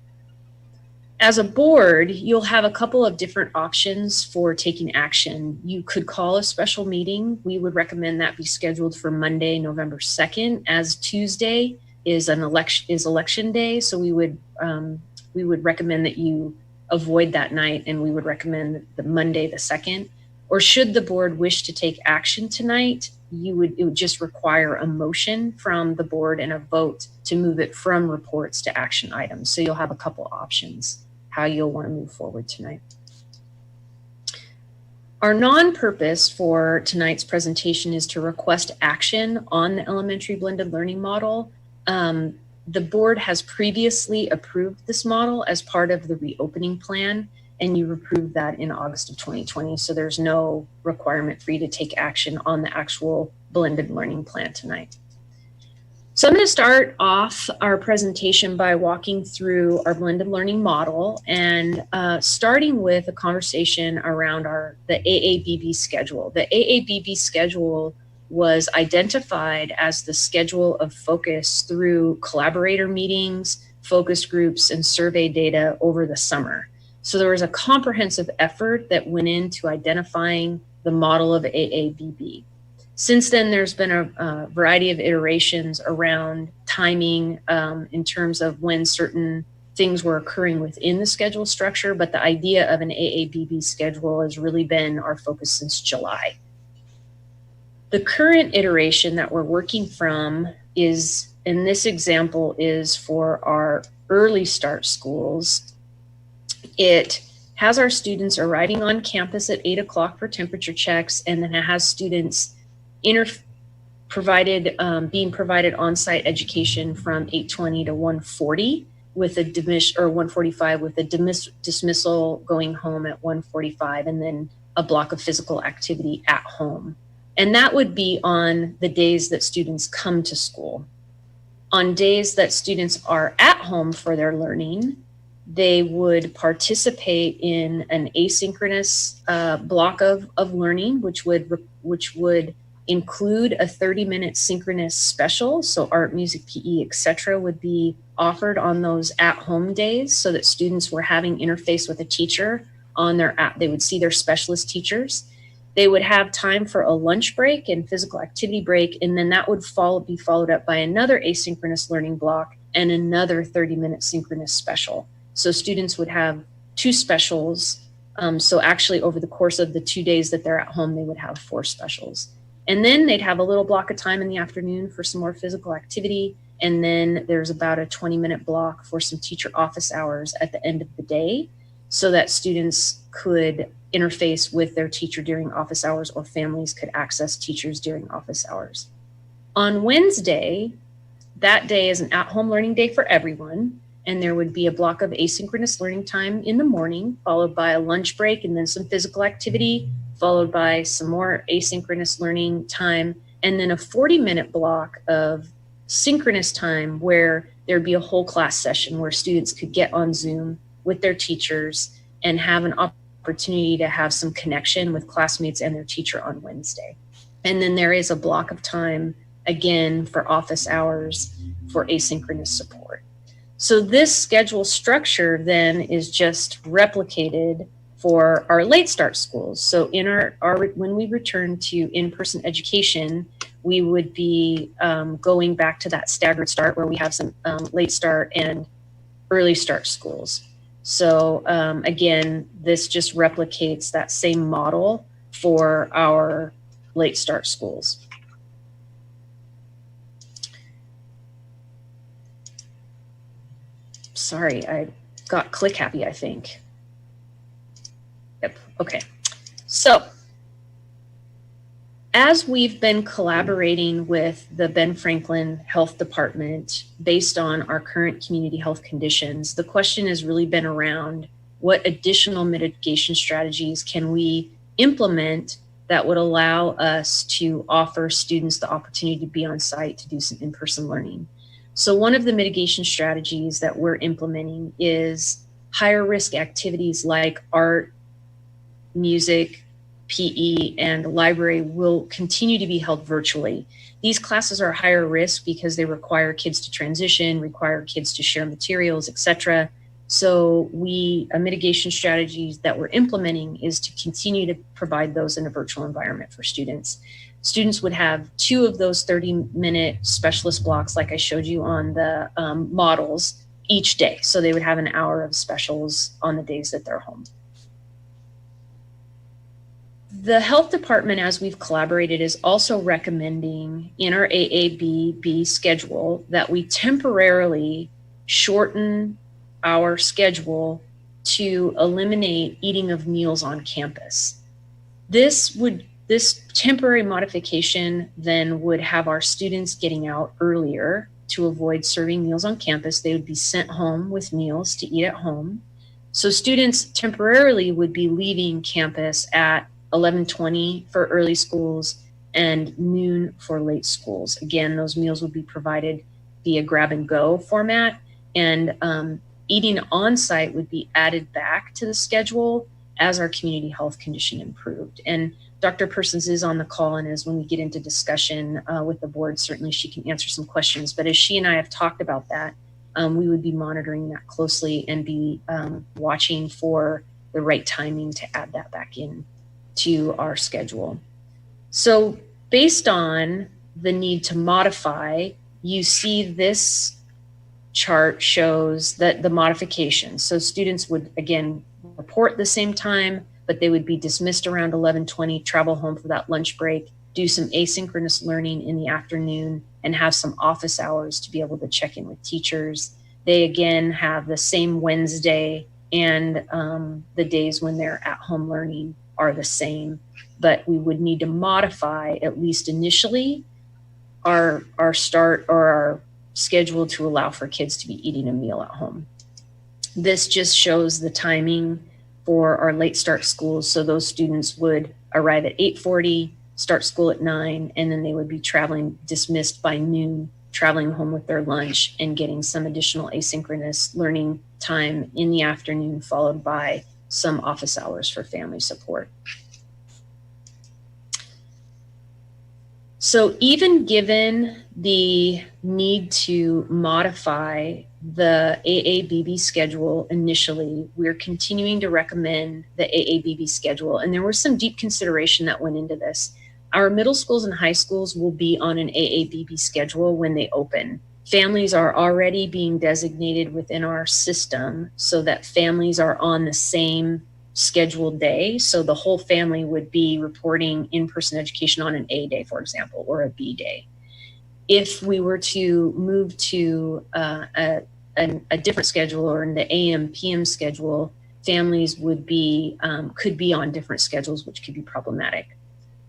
As a board, you'll have a couple of different options for taking action. You could call a special meeting. We would recommend that be scheduled for Monday, November 2nd, as Tuesday is election day. So we would recommend that you avoid that night, and we would recommend the Monday the 2nd. Or should the board wish to take action tonight, it would just require a motion from the board and a vote to move it from reports to action items. So you'll have a couple options how you'll want to move forward tonight. Our non-purpose for tonight's presentation is to request action on the elementary blended learning model. The board has previously approved this model as part of the reopening plan, and you approved that in August of 2020. So there's no requirement for you to take action on the actual blended learning plan tonight. So I'm going to start off our presentation by walking through our blended learning model and starting with a conversation around the AABB schedule. The AABB schedule was identified as the schedule of focus through collaborator meetings, focus groups, and survey data over the summer. So there was a comprehensive effort that went into identifying the model of AABB. Since then, there's been a variety of iterations around timing in terms of when certain things were occurring within the schedule structure, but the idea of an AABB schedule has really been our focus since July. The current iteration that we're working from is, in this example, is for our early start schools. It has our students arriving on campus at 8 o'clock for temperature checks, and then it has students being provided on-site education from 8:20 to 1:40 with a 1:45 with a dismissal going home at 1:45, and then a block of physical activity at home. And that would be on the days that students come to school. On days that students are at home for their learning, they would participate in an asynchronous block of learning, which would include a 30-minute synchronous special. So art, music, PE, etc. would be offered on those at-home days so that students were having interface with a teacher on their app. They would see their specialist teachers. They would have time for a lunch break and physical activity break, and then that would be followed up by another asynchronous learning block and another 30-minute synchronous special. So students would have two specials. So actually over the course of the 2 days that they're at home, they would have 4 specials. And then they'd have a little block of time in the afternoon for some more physical activity. And then there's about a 20-minute block for some teacher office hours at the end of the day so that students could interface with their teacher during office hours, or families could access teachers during office hours. On Wednesday, that day is an at-home learning day for everyone. And there would be a block of asynchronous learning time in the morning, followed by a lunch break and then some physical activity, followed by some more asynchronous learning time, and then a 40-minute block of synchronous time where there'd be a whole class session where students could get on Zoom with their teachers and have an opportunity to have some connection with classmates and their teacher on Wednesday. And then there is a block of time, again, for office hours for asynchronous support. So this schedule structure then is just replicated for our late start schools. So in our when we return to in-person education, we would be going back to that staggered start where we have some late start and early start schools. So again, this just replicates that same model for our late start schools. Sorry, I got click happy, I think. Yep, okay. So as we've been collaborating with the Ben Franklin Health Department based on our current community health conditions, the question has really been around what additional mitigation strategies can we implement that would allow us to offer students the opportunity to be on site to do some in-person learning. So one of the mitigation strategies that we're implementing is higher risk activities like art, music, PE, and library will continue to be held virtually. These classes are higher risk because they require kids to transition, require kids to share materials, etc. So a mitigation strategies that we're implementing is to continue to provide those in a virtual environment for students. Students would have 2 of those 30-minute specialist blocks like I showed you on the models each day. So they would have an hour of specials on the days that they're home. The health department, as we've collaborated, is also recommending in our AABB schedule that we temporarily shorten our schedule to eliminate eating of meals on campus. This temporary modification then would have our students getting out earlier to avoid serving meals on campus. They would be sent home with meals to eat at home. So students temporarily would be leaving campus at 11:20 for early schools and noon for late schools. Again, those meals would be provided via grab and go format, and eating on site would be added back to the schedule as our community health condition improved. And Dr. Persons is on the call, and as when we get into discussion with the board, certainly she can answer some questions. But as she and I have talked about that, we would be monitoring that closely and be watching for the right timing to add that back in to our schedule. So based on the need to modify, you see this chart shows that the modification. So students would again report the same time, but they would be dismissed around 11:20, travel home for that lunch break, do some asynchronous learning in the afternoon, and have some office hours to be able to check in with teachers. They again have the same Wednesday, and the days when they're at home learning are the same, but we would need to modify, at least initially, our start or our schedule to allow for kids to be eating a meal at home. This just shows the timing for our late start schools. So those students would arrive at 8:40, start school at 9, and then they would be dismissed by noon, traveling home with their lunch and getting some additional asynchronous learning time in the afternoon, followed by some office hours for family support. So even given the need to modify the AABB schedule initially, we're continuing to recommend the AABB schedule. And there was some deep consideration that went into this. Our middle schools and high schools will be on an AABB schedule when they open. Families are already being designated within our system so that families are on the same scheduled day. So the whole family would be reporting in-person education on an A day, for example, or a B day. If we were to move to a different schedule or in the AM PM schedule, families would be could be on different schedules, which could be problematic.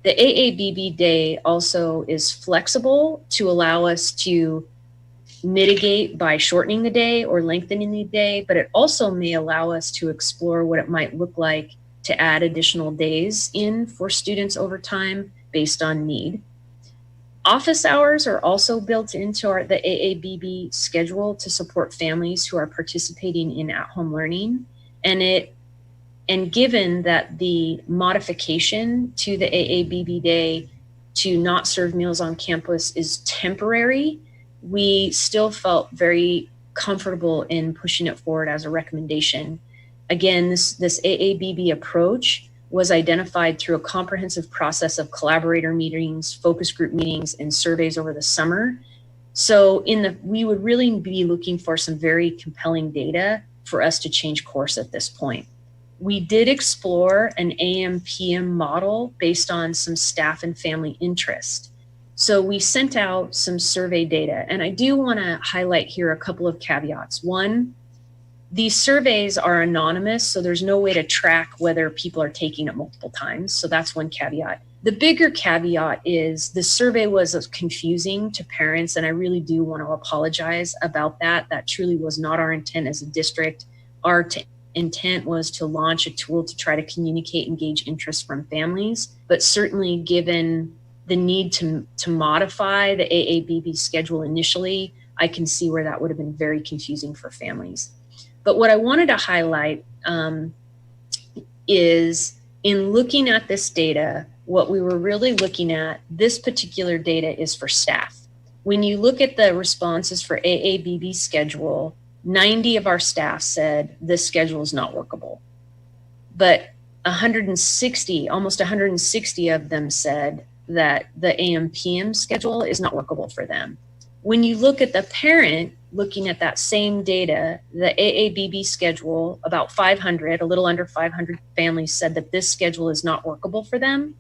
The AABB day also is flexible to allow us to mitigate by shortening the day or lengthening the day, but it also may allow us to explore what it might look like to add additional days in for students over time based on need. Office hours are also built into the AABB schedule to support families who are participating in at-home learning. And given that the modification to the AABB day to not serve meals on campus is temporary, we still felt very comfortable in pushing it forward as a recommendation. Again, this AABB approach was identified through a comprehensive process of collaborator meetings, focus group meetings, and surveys over the summer. So we would really be looking for some very compelling data for us to change course at this point. We did explore an AM/PM model based on some staff and family interest. So we sent out some survey data, and I do want to highlight here a couple of caveats. One, these surveys are anonymous, so there's no way to track whether people are taking it multiple times. So that's one caveat. The bigger caveat is the survey was confusing to parents, and I really do want to apologize about that. That truly was not our intent as a district. Our intent was to launch a tool to try to communicate and gauge interest from families, but certainly given the need to modify the AABB schedule initially, I can see where that would have been very confusing for families. But what I wanted to highlight is in looking at this data, what we were really looking at, this particular data is for staff. When you look at the responses for AABB schedule, 90 of our staff said this schedule is not workable. But 160, almost 160 of them said that the AM/PM schedule is not workable for them. When you look at the parent, looking at that same data, the AABB schedule, about 500, a little under 500 families said that this schedule is not workable for them.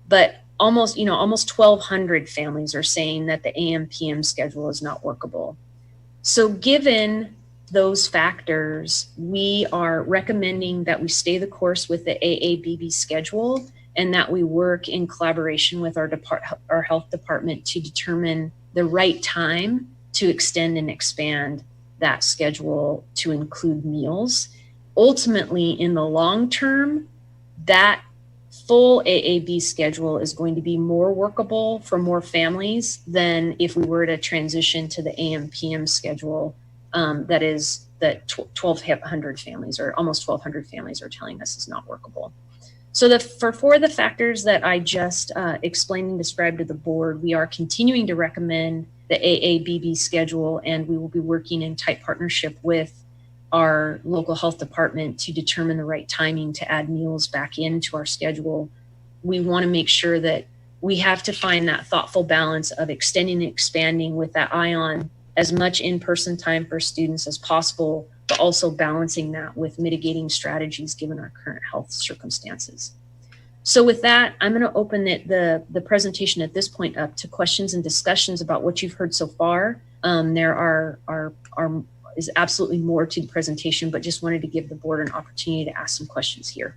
But almost 1,200 families are saying that the AM/PM schedule is not workable. So given those factors, we are recommending that we stay the course with the AABB schedule and that we work in collaboration with our health department to determine the right time to extend and expand that schedule to include meals. Ultimately, in the long term, that full AAB schedule is going to be more workable for more families than if we were to transition to the AM/PM schedule. That is that 1,200 families or almost 1,200 families are telling us is not workable. So for the factors that I just explained and described to the board, we are continuing to recommend the AABB schedule, and we will be working in tight partnership with our local health department to determine the right timing to add meals back into our schedule. We want to make sure that we have to find that thoughtful balance of extending and expanding with that eye on as much in-person time for students as possible, but also balancing that with mitigating strategies given our current health circumstances. So with that, I'm going to open the presentation at this point up to questions and discussions about what you've heard so far. There is absolutely more to the presentation, but just wanted to give the board an opportunity to ask some questions here.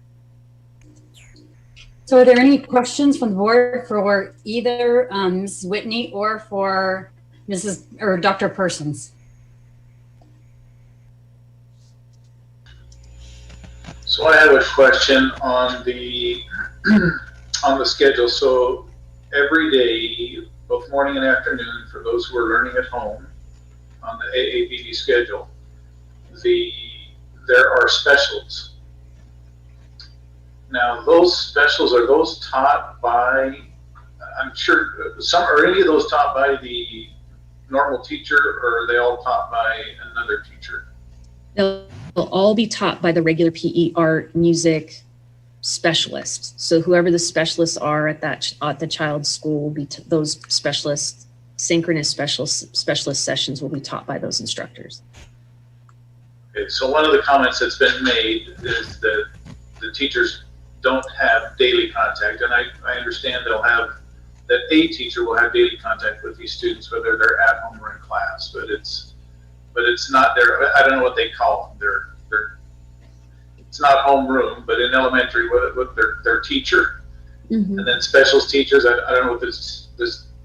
So are there any questions from the board for either Mrs. Whitney or for Dr. Persons? So I have a question on the on the schedule. So every day, both morning and afternoon, for those who are learning at home on the AABB schedule, there are specials. Now, those specials, are those taught by, I'm sure, are any of those taught by the normal teacher, or are they all taught by another teacher? They'll all be taught by the regular PE, art, music specialists. So whoever the specialists are at the child's school will be those specialists. Synchronous specialist sessions will be taught by those instructors. Okay, so one of the comments that's been made is that the teachers don't have daily contact, and I understand that a teacher will have daily contact with these students, whether they're at home or in class, but it's not their, I don't know what they call them, it's not homeroom, but in elementary, what their teacher, Mm-hmm. and then specials teachers, I don't know what this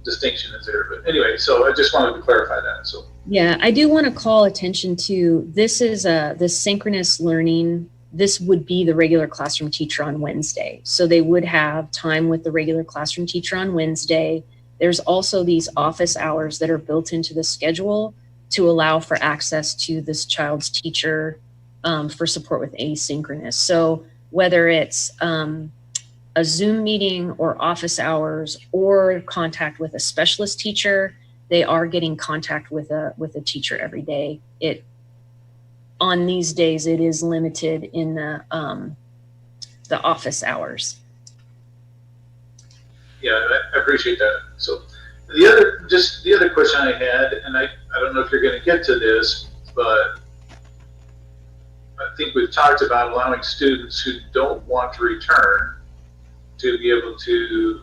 distinction is there, but anyway, so I just wanted to clarify that. So yeah, I do want to call attention to this synchronous learning. This would be the regular classroom teacher on Wednesday. So they would have time with the regular classroom teacher on Wednesday. There's also these office hours that are built into the schedule to allow for access to this child's teacher for support with asynchronous. So whether it's a Zoom meeting or office hours or contact with a specialist teacher, they are getting contact with a teacher every day. On these days, it is limited in the office hours. Yeah, I appreciate that. So the other question I had, and I don't know if you're going to get to this, but I think we've talked about allowing students who don't want to return to be able to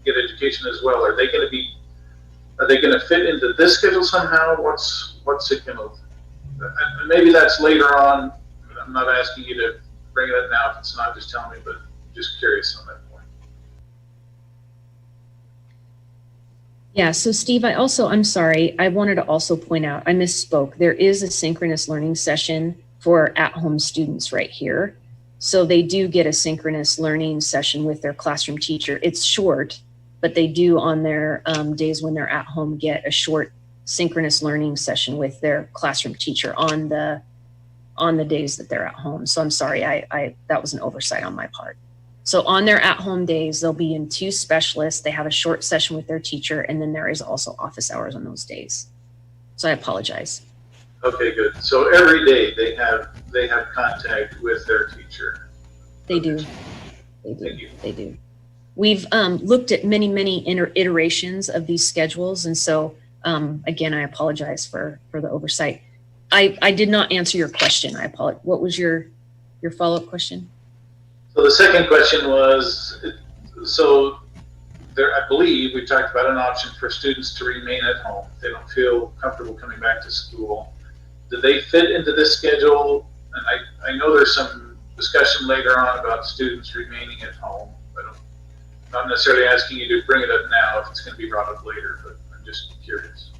get education as well. Are they going to fit into this schedule somehow? What's it going to, maybe that's later on. I'm not asking you to bring it up now if it's not, just tell me, but just curious on that point. Yeah, so Steve, I'm sorry, I wanted to also point out, I misspoke. There is a synchronous learning session for at-home students right here. So they do get a synchronous learning session with their classroom teacher. It's short, but they do on their days when they're at home get a short synchronous learning session with their classroom teacher on the days that they're at home. So I'm sorry, that was an oversight on my part. So on their at-home days, they'll be in 2 specialists. They have a short session with their teacher, and then there is also office hours on those days. So I apologize. Okay, good. So every day they have contact with their teacher. They do. They do. Thank you. They do. We've looked at many iterations of these schedules, and so again, I apologize for the oversight. I did not answer your question. I apologize. What was your follow-up question? So the second question was, so there, I believe we talked about an option for students to remain at home. They don't feel comfortable coming back to school. Do they fit into this schedule? And I know there's some discussion later on about students remaining at home, but I'm not necessarily asking you to bring it up now if it's going to be brought up later, but I'm just curious.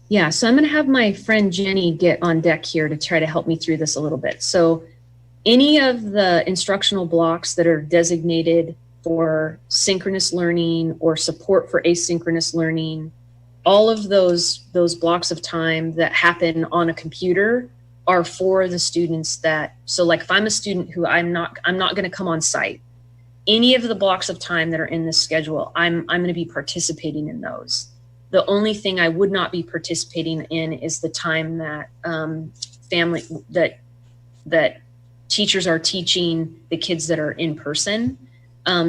Yeah, so I'm going to have my friend Jenny get on deck here to try to help me through this a little bit. So any of the instructional blocks that are designated for synchronous learning or support for asynchronous learning, all of those blocks of time that happen on a computer are for the students that, so like if I'm a student who I'm not going to come on site, any of the blocks of time that are in this schedule, I'm going to be participating in those. The only thing I would not be participating in is the time that that teachers are teaching the kids that are in person.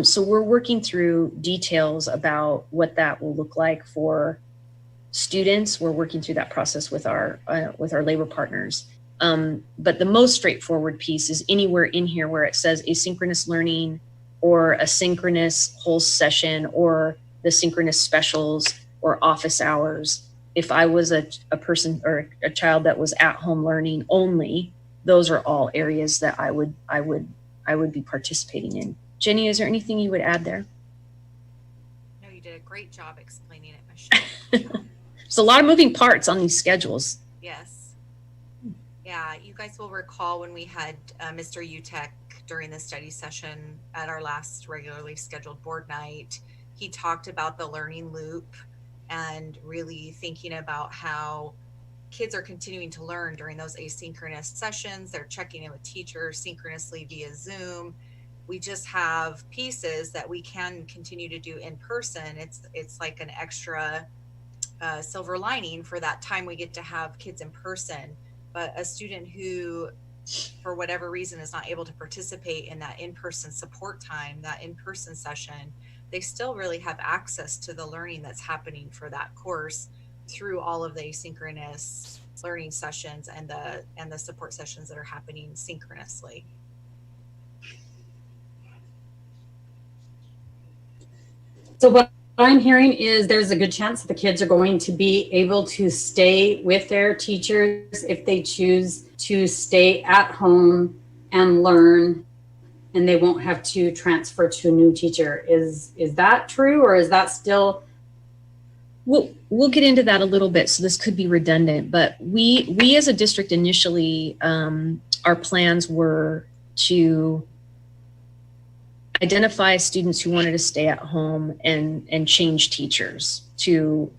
So we're working through details about what that will look like for students. We're working through that process with our labor partners. But the most straightforward piece is anywhere in here where it says asynchronous learning or a synchronous whole session or the synchronous specials or office hours. If I was a person or a child that was at home learning only, those are all areas that I would be participating in. Jenny, is there anything you would add there? No, you did a great job explaining it, Michelle. There's a lot of moving parts on these schedules. Yes. Yeah, you guys will recall when we had Mr. Utek during the study session at our last regularly scheduled board night. He talked about the learning loop and really thinking about how kids are continuing to learn during those asynchronous sessions. They're checking in with teachers synchronously via Zoom. We just have pieces that we can continue to do in person. It's like an extra silver lining for that time we get to have kids in person. But a student who, for whatever reason, is not able to participate in that in-person support time, that in-person session, they still really have access to the learning that's happening for that course through all of the asynchronous learning sessions and the support sessions that are happening synchronously. So what I'm hearing is there's a good chance that the kids are going to be able to stay with their teachers if they choose to stay at home and learn, and they won't have to transfer to a new teacher. Is that true, or is that still? We'll get into that a little bit, so this could be redundant, but we as a district initially, our plans were to identify students who wanted to stay at home and change teachers to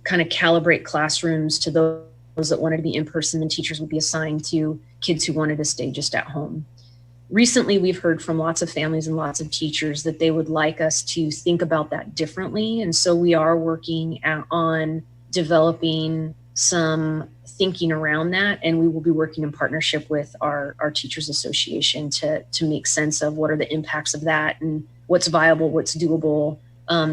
kind of calibrate classrooms to those that wanted to be in person, and teachers would be assigned to kids who wanted to stay just at home. recently we've heard from lots of families and lots of teachers that they would like us to think about that differently. And so we are working on developing some thinking around that, and we will be working in partnership with our Teachers Association to make sense of what are the impacts of that and what's viable, what's doable.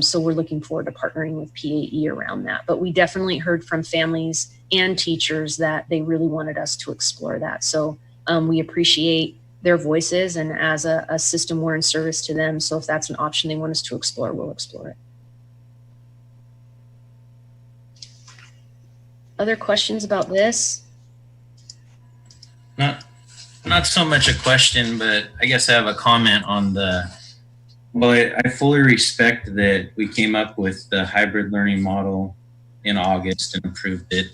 So we're looking forward to partnering with PAE around that. But we definitely heard from families and teachers that they really wanted us to explore that. So we appreciate their voices, and as a system, we're in service to them. So if that's an option they want us to explore, we'll explore it. Other questions about this? Not so much a question, but I guess I have a comment on I fully respect that we came up with the hybrid learning model in August and approved it.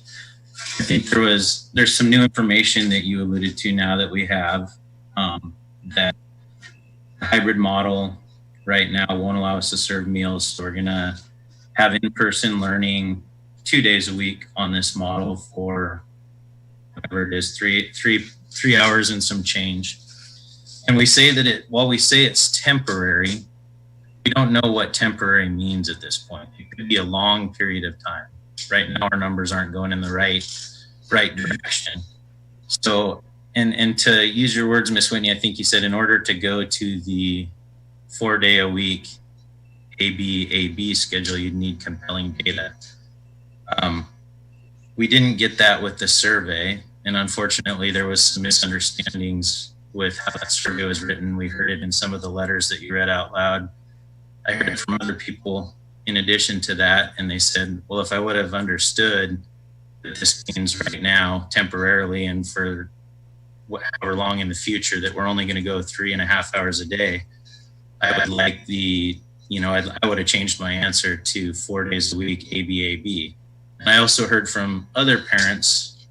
I think there's some new information that you alluded to now that we have, that the hybrid model right now won't allow us to serve meals. So we're gonna have in-person learning 2 days a week on this model for whatever it is, three hours and some change. And we say that while we say it's temporary, we don't know what temporary means at this point. It could be a long period of time. Right now, our numbers aren't going in the right direction. So, and to use your words, Ms. Whitney, I think you said in order to go to the 4 day a week AB schedule, you'd need compelling data. We didn't get that with the survey, and unfortunately there was some misunderstandings with how that survey was written. We heard it in some of the letters that you read out loud. I heard it from other people in addition to that, and they said, well, if I would have understood that this means right now, temporarily, and for however long in the future, that we're only going to go 3.5 hours a day, I would like I would have changed my answer to 4 days a week, AB. And I also heard from other parents,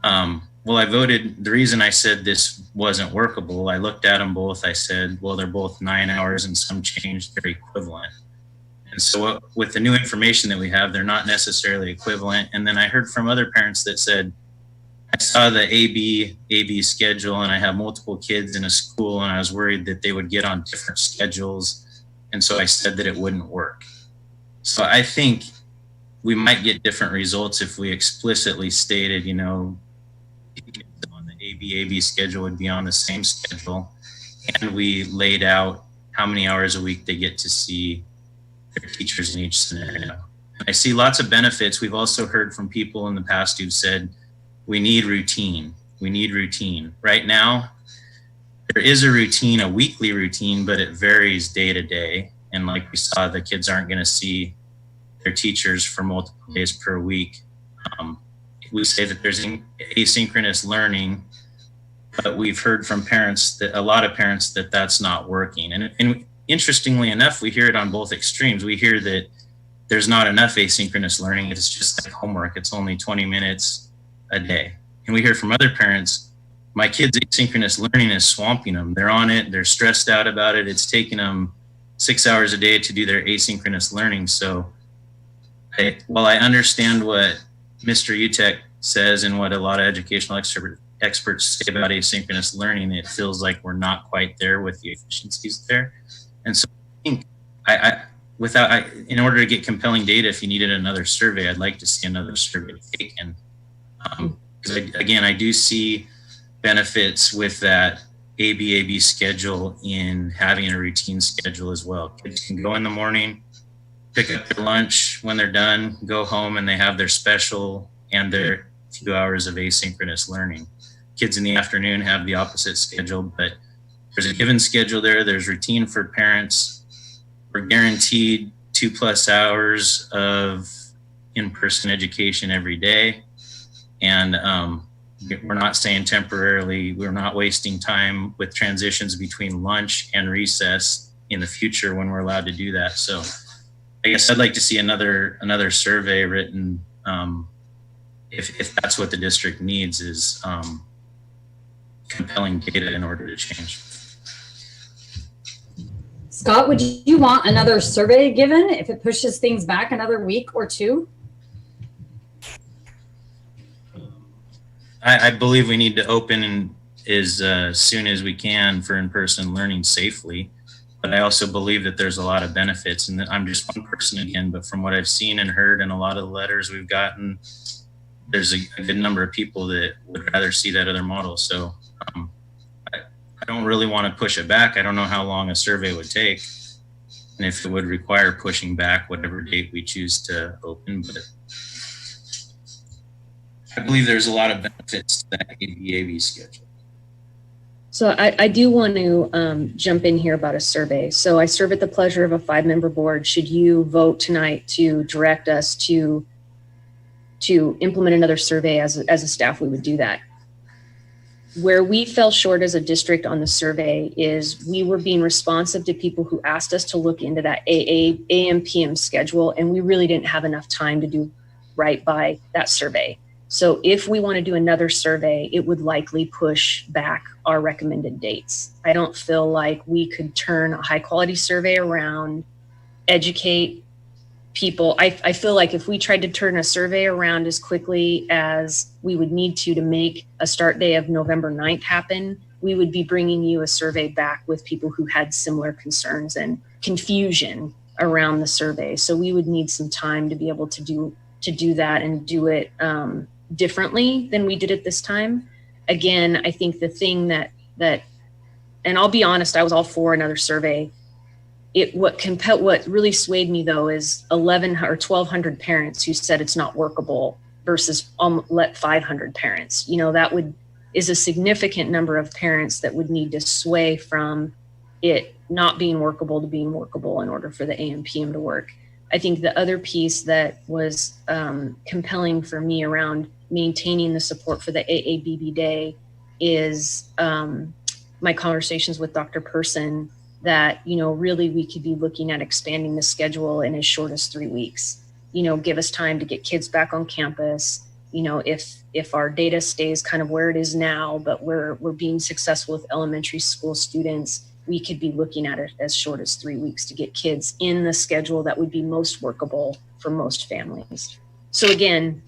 the reason I said this wasn't workable, I looked at them both, I said, well, they're both 9 hours and some change, they're equivalent. And so with the new information that we have, they're not necessarily equivalent. And then I heard from other parents that said, I saw the AB schedule and I have multiple kids in a school and I was worried that they would get on different schedules. And so I said that it wouldn't work. So I think we might get different results if we explicitly stated, on the AB schedule would be on the same schedule. And we laid out how many hours a week they get to see their teachers in each scenario. And I see lots of benefits. We've also heard from people in the past who've said, we need routine. We need routine. Right now, there is a routine, a weekly routine, but it varies day to day. And like we saw, the kids aren't going to see their teachers for multiple days per week. We say that there's asynchronous learning, but we've heard from a lot of parents that that's not working. And interestingly enough, we hear it on both extremes. We hear that there's not enough asynchronous learning. It's just like homework. It's only 20 minutes a day. And we hear from other parents, my kids' asynchronous learning is swamping them. They're on it. They're stressed out about it. It's taking them 6 hours a day to do their asynchronous learning. So while I understand what Mr. Utek says and what a lot of educational experts say about asynchronous learning, it feels like we're not quite there with the efficiencies there. And so I think in order to get compelling data, if you needed another survey, I'd like to see another survey taken. Because I do see benefits with that AB schedule in having a routine schedule as well. Kids can go in the morning, pick up their lunch when they're done, go home, and they have their special and their few hours of asynchronous learning. Kids in the afternoon have the opposite schedule, but there's a given schedule there. There's routine for parents. We're guaranteed 2+ hours of in-person education every day. And we're not saying temporarily, we're not wasting time with transitions between lunch and recess in the future when we're allowed to do that. So I guess I'd like to see another survey written, if that's what the district needs, is compelling data in order to change. Scott, would you want another survey given if it pushes things back another week or two? I believe we need to open as soon as we can for in-person learning safely. But I also believe that there's a lot of benefits, and I'm just one person again, but from what I've seen and heard and a lot of the letters we've gotten, there's a good number of people that would rather see that other model. So I don't really want to push it back. I don't know how long a survey would take, and if it would require pushing back whatever date we choose to open, but I believe there's a lot of benefits to that ABAB schedule. So I do want to jump in here about a survey. So I serve at the pleasure of a 5-member board. Should you vote tonight to direct us to implement another survey as a staff, we would do that. Where we fell short as a district on the survey is we were being responsive to people who asked us to look into that AM PM schedule, and we really didn't have enough time to do right by that survey. So if we want to do another survey, it would likely push back our recommended dates. I don't feel like we could turn a high quality survey around, educate people. I feel like if we tried to turn a survey around as quickly as we would need to make a start day of November 9th happen, we would be bringing you a survey back with people who had similar concerns and confusion around the survey. So we would need some time to be able to do that and do it differently than we did it this time. Again, I think the thing that, and I'll be honest, I was all for another survey. What really swayed me though is 1,100 or 1,200 parents who said it's not workable versus 500 parents. You know, that is a significant number of parents that would need to sway from it not being workable to being workable in order for the AM PM to work. I think the other piece that was compelling for me around maintaining the support for the AABB day is my conversations with Dr. Person that, you know, really we could be looking at expanding the schedule in as short as 3 weeks. You know, give us time to get kids back on campus. You know, if our data stays kind of where it is now, but we're being successful with elementary school students, we could be looking at it as short as 3 weeks to get kids in the schedule that would be most workable for most families. So again,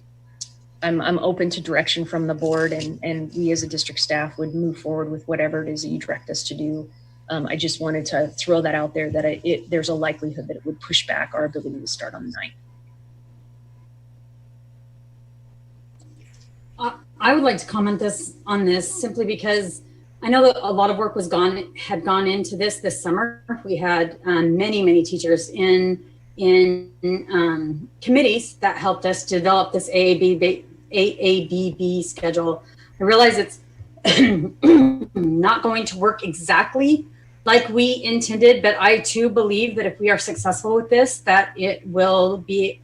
I'm open to direction from the board, and we as a district staff would move forward with whatever it is that you direct us to do. I just wanted to throw that out there that there's a likelihood that it would push back our ability to start on the 9th. I would like to comment on this simply because I know that a lot of work had gone into this summer. We had many teachers in committees that helped us develop this AABB schedule. I realize it's not going to work exactly like we intended, but I too believe that if we are successful with this, that we will be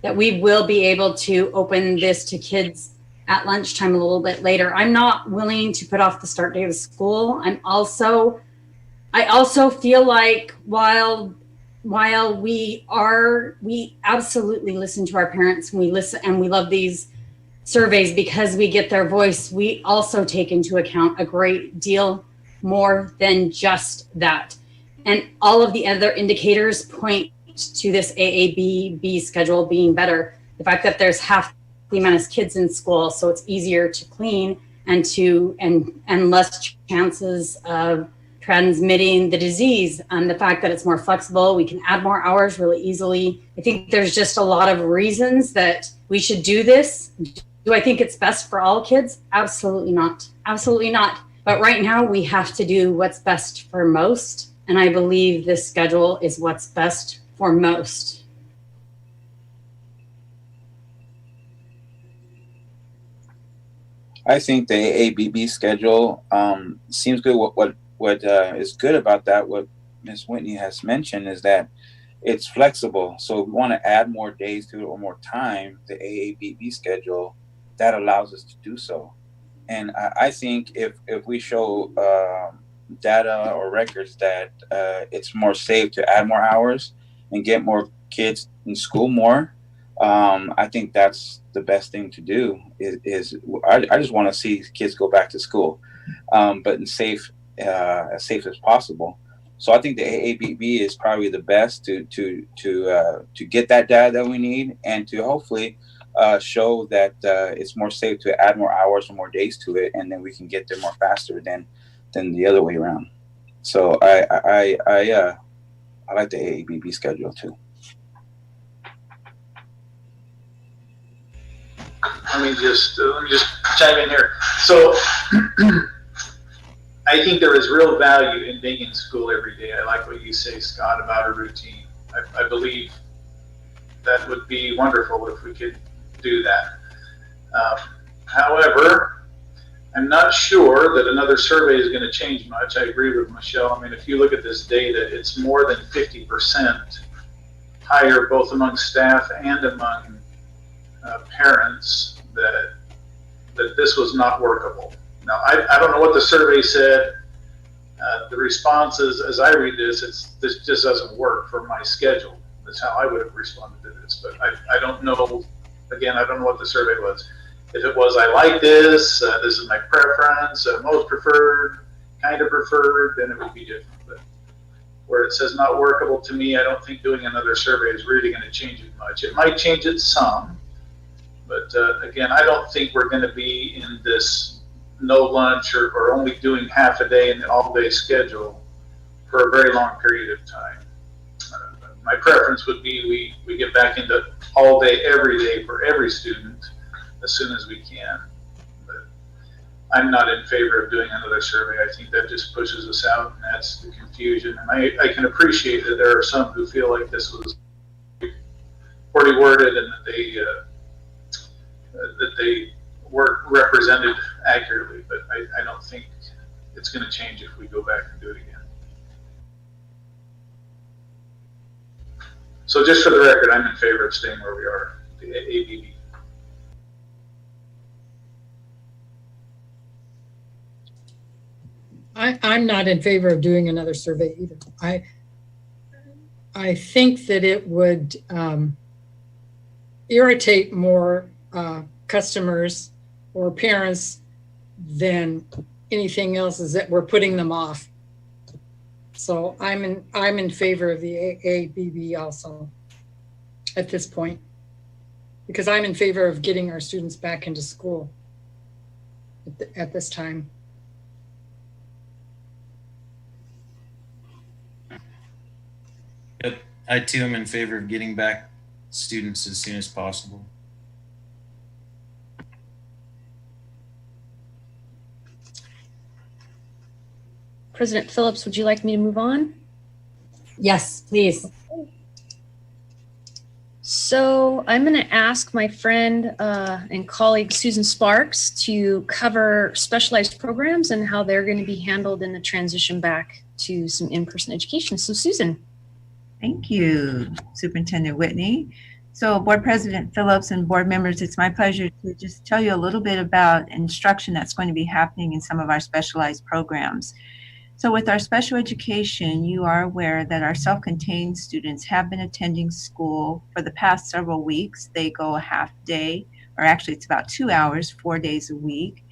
able to open this to kids at lunchtime a little bit later. I'm not willing to put off the start date of school. I also feel like while we absolutely listen to our parents and we love these surveys because we get their voice, we also take into account a great deal more than just that. And all of the other indicators point to this AABB schedule being better. The fact that there's half the amount of kids in school, so it's easier to clean and less chances of transmitting the disease. And the fact that it's more flexible, we can add more hours really easily. I think there's just a lot of reasons that we should do this. Do I think it's best for all kids? Absolutely not. Absolutely not. But right now we have to do what's best for most. And I believe this schedule is what's best for most. I think the AABB schedule seems good. What is good about that, what Ms. Whitney has mentioned, is that it's flexible. So if we want to add more days to it or more time, the AABB schedule, that allows us to do so. And I think if we show data or records that it's more safe to add more hours and get more kids in school more, I think that's the best thing to do. I just want to see kids go back to school, but as safe as possible. So I think the AABB is probably the best to get that data that we need, and to hopefully show that it's more safe to add more hours or more days to it, and then we can get there more faster than the other way around. So I like the AABB schedule too. Let me just chime in here. So I think there is real value in being in school every day. I like what you say, Scott, about a routine. I believe that would be wonderful if we could do that. However, I'm not sure that another survey is going to change much. I agree with Michelle. I mean, if you look at this data, it's more than 50% higher, both among staff and among parents, that this was not workable. Now, I don't know what the survey said. The responses, as I read this, this just doesn't work for my schedule. That's how I would have responded to this. But I don't know. Again, I don't know what the survey was. If it was, I like this, this is my preference, most preferred, kind of preferred, then it would be different. But where it says not workable, to me, I don't think doing another survey is really going to change it much. It might change it some, but again, I don't think we're going to be in this no lunch or only doing half a day in an all-day schedule for a very long period of time. My preference would be we get back into all day, every day for every student as soon as we can. But I'm not in favor of doing another survey. I think that just pushes us out and adds to the confusion. And I can appreciate that there are some who feel like this was poorly worded and that they weren't represented accurately, but I don't think it's going to change if we go back and do it again. So just for the record, I'm in favor of staying where we are, the ABB. I'm not in favor of doing another survey either. I think that it would irritate more customers or parents than anything else, is that we're putting them off. So I'm in favor of the AABB also at this point, because I'm in favor of getting our students back into school at this time. Yep, I too am in favor of getting back students as soon as possible. President Phillips, would you like me to move on? Yes, please. So I'm going to ask my friend and colleague Susan Sparks to cover specialized programs and how they're going to be handled in the transition back to some in-person education. So Susan. Thank you, Superintendent Whitney. So Board President Phillips and board members, it's my pleasure to just tell you a little bit about instruction that's going to be happening in some of our specialized programs. So with our special education, you are aware that our self-contained students have been attending school for the past several weeks. They go a half day, or actually it's about 2 hours, 4 days a week.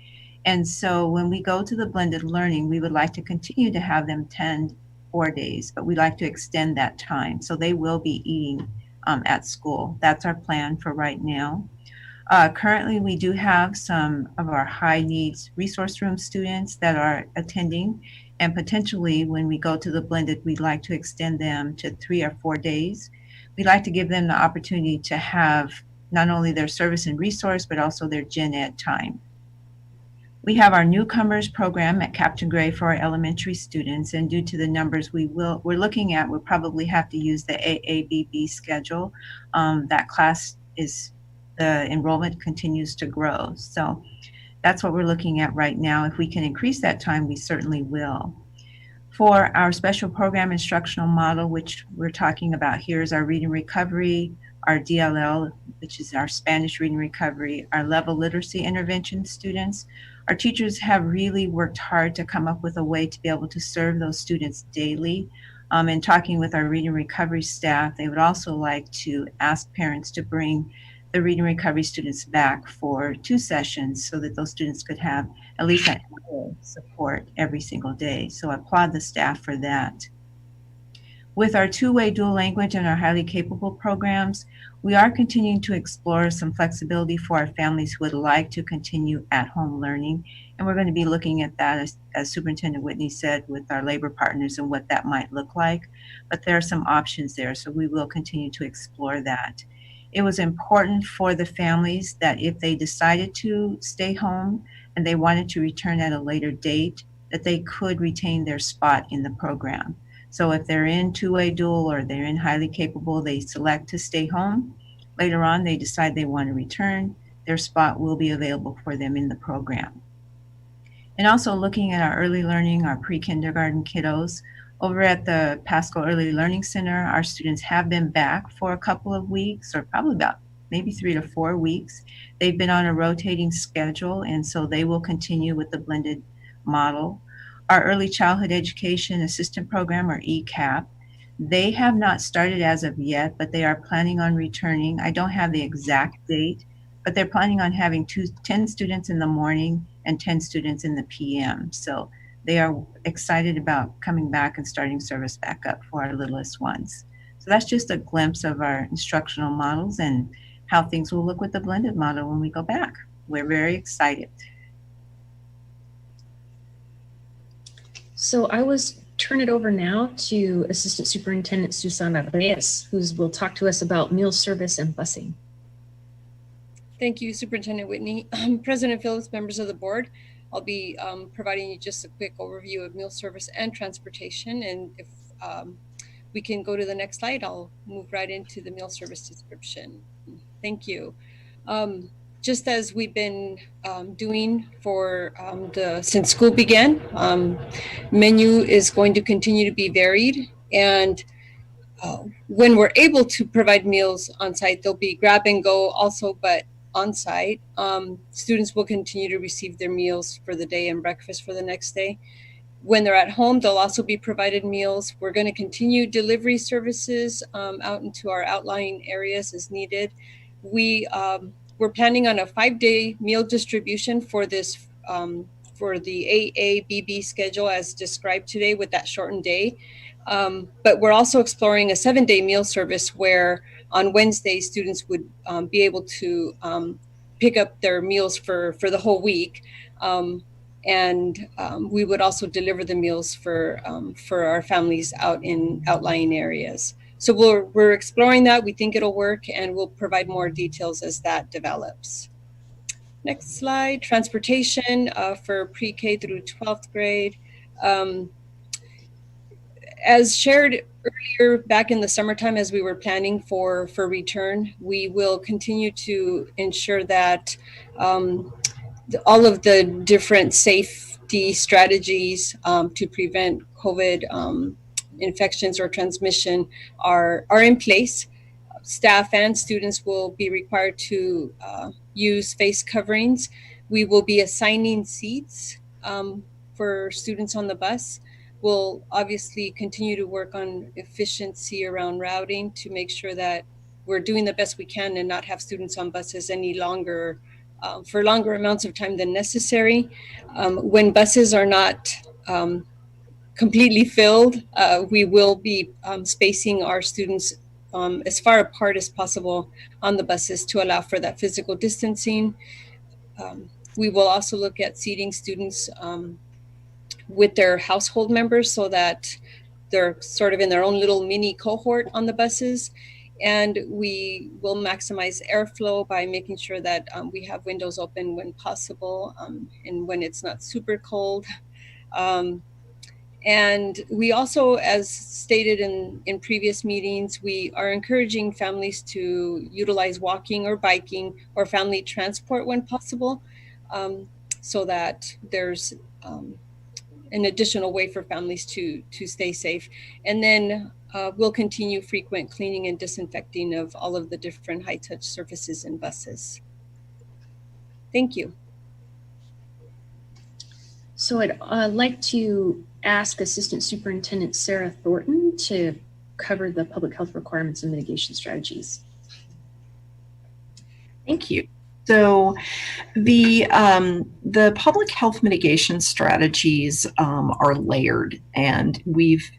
And so when we go to the blended learning, we would like to continue to have them attend 4 days, but we'd like to extend that time. So they will be eating at school. That's our plan for right now. Currently, we do have some of our high needs resource room students that are attending, and potentially when we go to the blended, we'd like to extend them to 3 or 4 days. We'd like to give them the opportunity to have not only their service and resource, but also their gen ed time. We have our newcomers program at Captain Gray for our elementary students, and due to the numbers we're looking at, we'll probably have to use the AABB schedule. That class the enrollment continues to grow. So that's what we're looking at right now. If we can increase that time, we certainly will. For our special program instructional model, which we're talking about here, is our reading recovery, our DLL, which is our Spanish reading recovery, our level literacy intervention students. Our teachers have really worked hard to come up with a way to be able to serve those students daily. And talking with our reading recovery staff, they would also like to ask parents to bring the reading recovery students back for 2 sessions so that those students could have at least that support every single day. So I applaud the staff for that. With our two-way dual language and our highly capable programs, we are continuing to explore some flexibility for our families who would like to continue at-home learning. And we're going to be looking at that, as Superintendent Whitney said, with our labor partners and what that might look like. But there are some options there, so we will continue to explore that. It was important for the families that if they decided to stay home and they wanted to return at a later date, that they could retain their spot in the program. So if they're in two-way dual or they're in highly capable, they select to stay home. Later on, they decide they want to return, their spot will be available for them in the program. And also looking at our early learning, our pre-kindergarten kiddos, over at the Pasco Early Learning Center, our students have been back for a couple of weeks, or probably about maybe 3 to 4 weeks. They've been on a rotating schedule, and so they will continue with the blended model. Our Early Childhood Education Assistant Program, or ECAP, they have not started as of yet, but they are planning on returning. I don't have the exact date, but they're planning on having 10 students in the morning and 10 students in the PM. So they are excited about coming back and starting service back up for our littlest ones. So that's just a glimpse of our instructional models and how things will look with the blended model when we go back. We're very excited. So I was turn it over now to Assistant Superintendent Susana Reyes, who will talk to us about meal service and busing. Thank you, Superintendent Whitney. President Phillips, members of the board, I'll be providing you just a quick overview of meal service and transportation. And if we can go to the next slide, I'll move right into the meal service description. Thank you. Just as we've been doing for since school began, menu is going to continue to be varied. And when we're able to provide meals on site, they'll be grab and go also, but on site. Students will continue to receive their meals for the day and breakfast for the next day. When they're at home, they'll also be provided meals. We're going to continue delivery services out into our outlying areas as needed. We're planning on a 5-day meal distribution for this for the AABB schedule as described today with that shortened day. But we're also exploring a 7-day meal service where on Wednesday students would be able to pick up their meals for the whole week. And we would also deliver the meals for our families out in outlying areas. So we're exploring that. We think it'll work, and we'll provide more details as that develops. Next slide, transportation for pre-K through 12th grade. As shared earlier back in the summertime as we were planning for return, we will continue to ensure that all of the different safety strategies to prevent COVID infections or transmission are in place. Staff and students will be required to use face coverings. We will be assigning seats for students on the bus. We'll obviously continue to work on efficiency around routing to make sure that we're doing the best we can and not have students on buses any longer for longer amounts of time than necessary. When buses are not completely filled, we will be spacing our students as far apart as possible on the buses to allow for that physical distancing. We will also look at seating students with their household members so that they're sort of in their own little mini cohort on the buses. And we will maximize airflow by making sure that we have windows open when possible and when it's not super cold. And we also, as stated in previous meetings, we are encouraging families to utilize walking or biking or family transport when possible, so that there's an additional way for families to stay safe. And then we'll continue frequent cleaning and disinfecting of all of the different high-touch surfaces in buses. Thank you. So I'd like to ask Assistant Superintendent Sarah Thornton to cover the public health requirements and mitigation strategies. Thank you. So the public health mitigation strategies are layered, and we've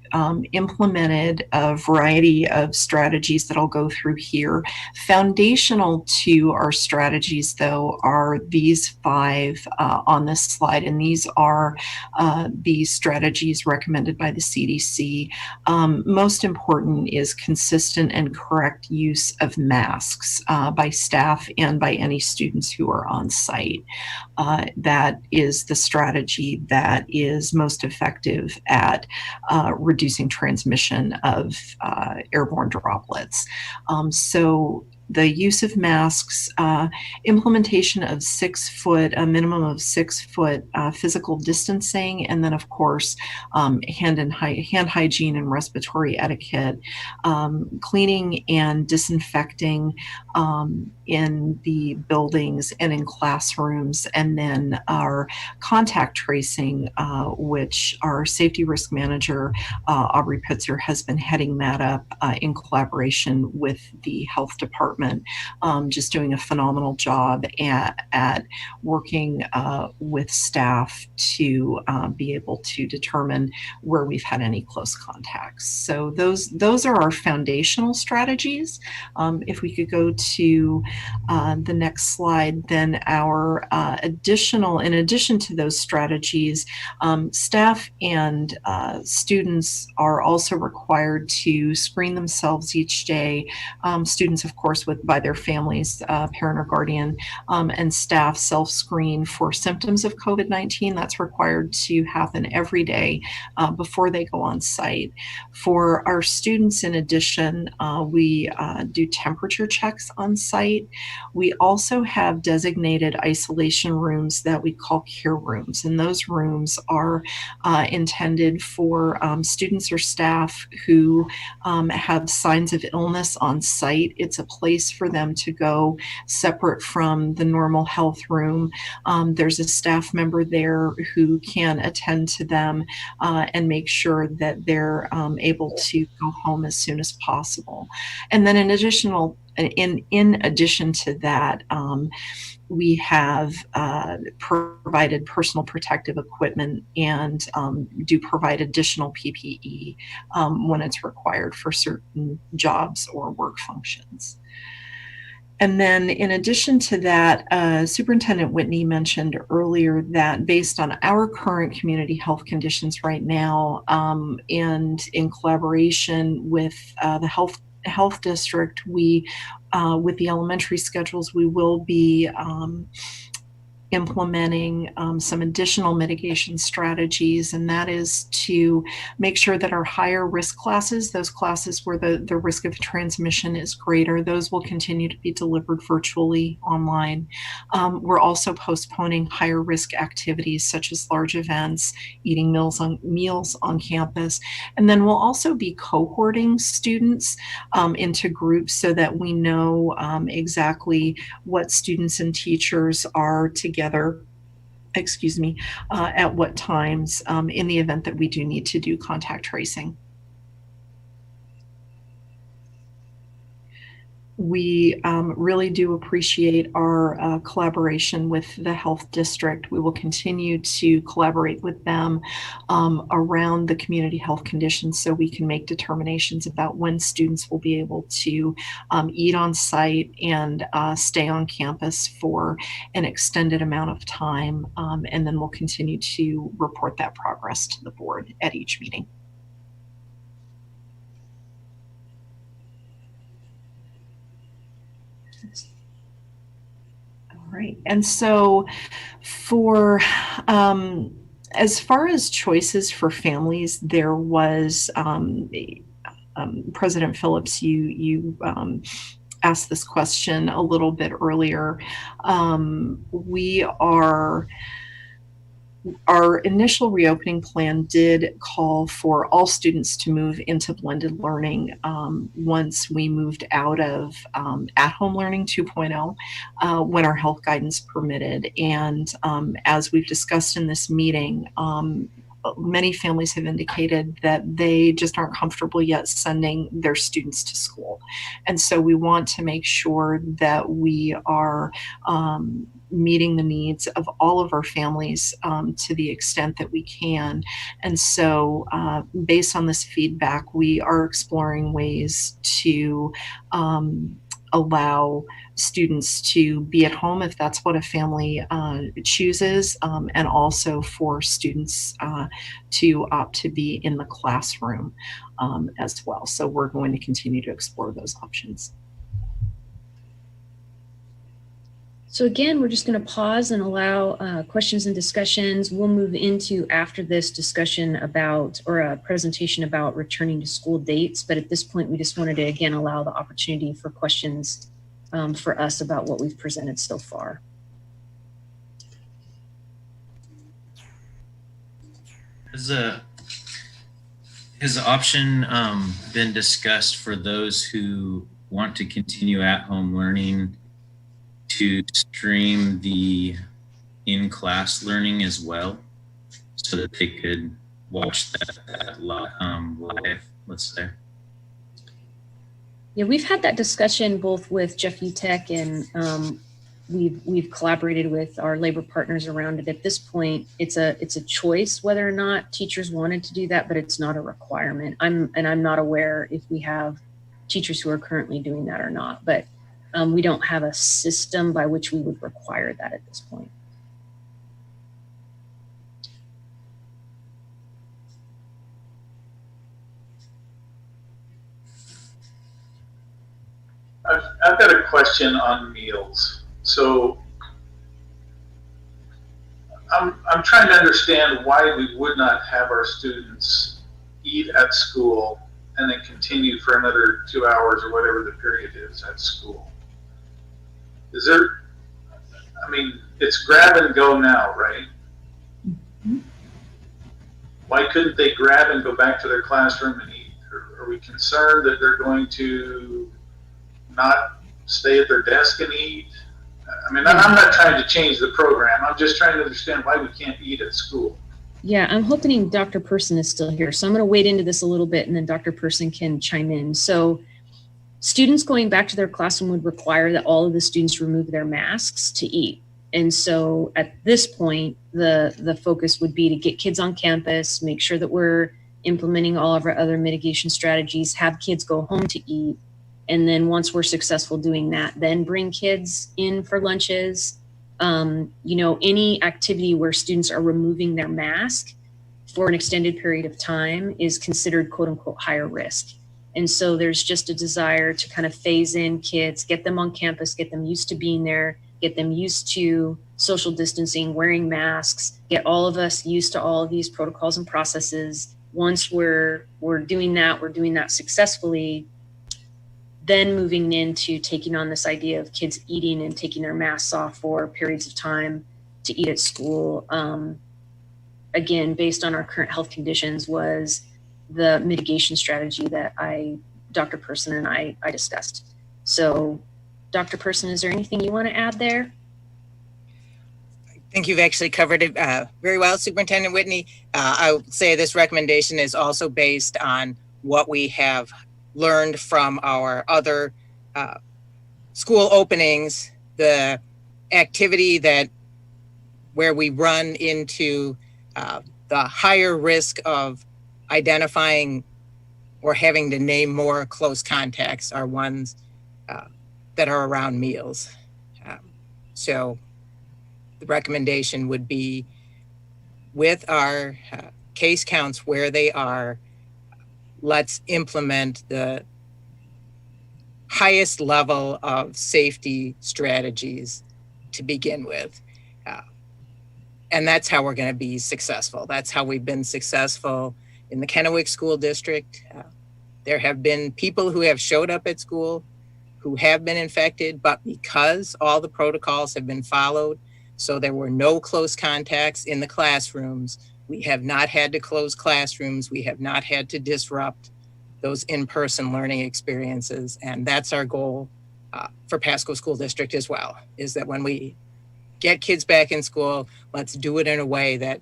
implemented a variety of strategies that I'll go through here. Foundational to our strategies, though, are these 5 on this slide, and these are the strategies recommended by the CDC. Most important is consistent and correct use of masks by staff and by any students who are on site. That is the strategy that is most effective at reducing transmission of airborne droplets. So the use of masks, implementation of a minimum of 6 foot physical distancing, and then of course hand hygiene and respiratory etiquette, cleaning and disinfecting in the buildings and in classrooms, and then our contact tracing, which our safety risk manager, Aubrey Pitzer, has been heading that up in collaboration with the health department, just doing a phenomenal job at working with staff to be able to determine where we've had any close contacts. So those are our foundational strategies. If we could go to the next slide, then our in addition to those strategies, staff and students are also required to screen themselves each day. Students, of course, by their families, parent or guardian, and staff self-screen for symptoms of COVID-19. That's required to happen every day before they go on site. For our students, in addition, we do temperature checks on site. We also have designated isolation rooms that we call care rooms, and those rooms are intended for students or staff who have signs of illness on site. It's a place for them to go separate from the normal health room. There's a staff member there who can attend to them and make sure that they're able to go home as soon as possible. And then in addition to that, we have provided personal protective equipment and do provide additional PPE when it's required for certain jobs or work functions. And then in addition to that, Superintendent Whitney mentioned earlier that based on our current community health conditions right now, and in collaboration with the health district, we with the elementary schedules, we will be implementing some additional mitigation strategies, and that is to make sure that our higher risk classes, those classes where the risk of transmission is greater, those will continue to be delivered virtually online. We're also postponing higher risk activities such as large events, eating meals on campus, and then we'll also be cohorting students into groups so that we know exactly what students and teachers are together at what times in the event that we do need to do contact tracing. We really do appreciate our collaboration with the health district. We will continue to collaborate with them around the community health conditions so we can make determinations about when students will be able to eat on site and stay on campus for an extended amount of time. And then we'll continue to report that progress to the board at each meeting. Right. And so for as far as choices for families, there was President Phillips, you asked this question a little bit earlier. Our initial reopening plan did call for all students to move into blended learning once we moved out of at-home learning 2.0 when our health guidance permitted. And as we've discussed in this meeting, many families have indicated that they just aren't comfortable yet sending their students to school. And so we want to make sure that we are meeting the needs of all of our families to the extent that we can. And so based on this feedback, we are exploring ways to allow students to be at home if that's what a family chooses, and also for students to opt to be in the classroom as well. So we're going to continue to explore those options. So again, we're just going to pause and allow questions and discussions. We'll move into after this discussion about, or a presentation about returning to school dates. But at this point, we just wanted to again allow the opportunity for questions for us about what we've presented so far. Has the option been discussed for those who want to continue at-home learning to stream the in-class learning as well, so that they could watch that live, let's say? Yeah, we've had that discussion both with Jeff Utek and we've collaborated with our labor partners around it. At this point, it's a choice whether or not teachers wanted to do that, but it's not a requirement. I'm not aware if we have teachers who are currently doing that or not, but we don't have a system by which we would require that at this point. I've got a question on meals. So I'm trying to understand why we would not have our students eat at school and then continue for another 2 hours or whatever the period is at school. Is there, I mean, it's grab and go now, right? Mm-hmm. Why couldn't they grab and go back to their classroom and eat? Are we concerned that they're going to not stay at their desk and eat? I mean, I'm not trying to change the program. I'm just trying to understand why we can't eat at school. Yeah, I'm hoping Dr. Person is still here. So I'm going to wade into this a little bit and then Dr. Person can chime in. So students going back to their classroom would require that all of the students remove their masks to eat. And so at this point, the focus would be to get kids on campus, make sure that we're implementing all of our other mitigation strategies, have kids go home to eat. And then once we're successful doing that, then bring kids in for lunches. You know, any activity where students are removing their mask for an extended period of time is considered quote unquote higher risk. And so there's just a desire to kind of phase in kids, get them on campus, get them used to being there, get them used to social distancing, wearing masks, get all of us used to all of these protocols and processes. Once we're doing that successfully, then moving into taking on this idea of kids eating and taking their masks off for periods of time to eat at school. Again, based on our current health conditions, was the mitigation strategy that Dr. Person and I discussed. So Dr. Person, is there anything you want to add there? I think you've actually covered it very well, Superintendent Whitney. I would say this recommendation is also based on what we have learned from our other school openings, the activity where we run into the higher risk of identifying or having to name more close contacts are ones that are around meals. So the recommendation would be, with our case counts where they are, let's implement the highest level of safety strategies to begin with. And that's how we're going to be successful. That's how we've been successful in the Kennewick School District. There have been people who have showed up at school who have been infected, but because all the protocols have been followed, so there were no close contacts in the classrooms, we have not had to close classrooms. We have not had to disrupt those in-person learning experiences. And that's our goal for Pasco School District as well, is that when we get kids back in school, let's do it in a way that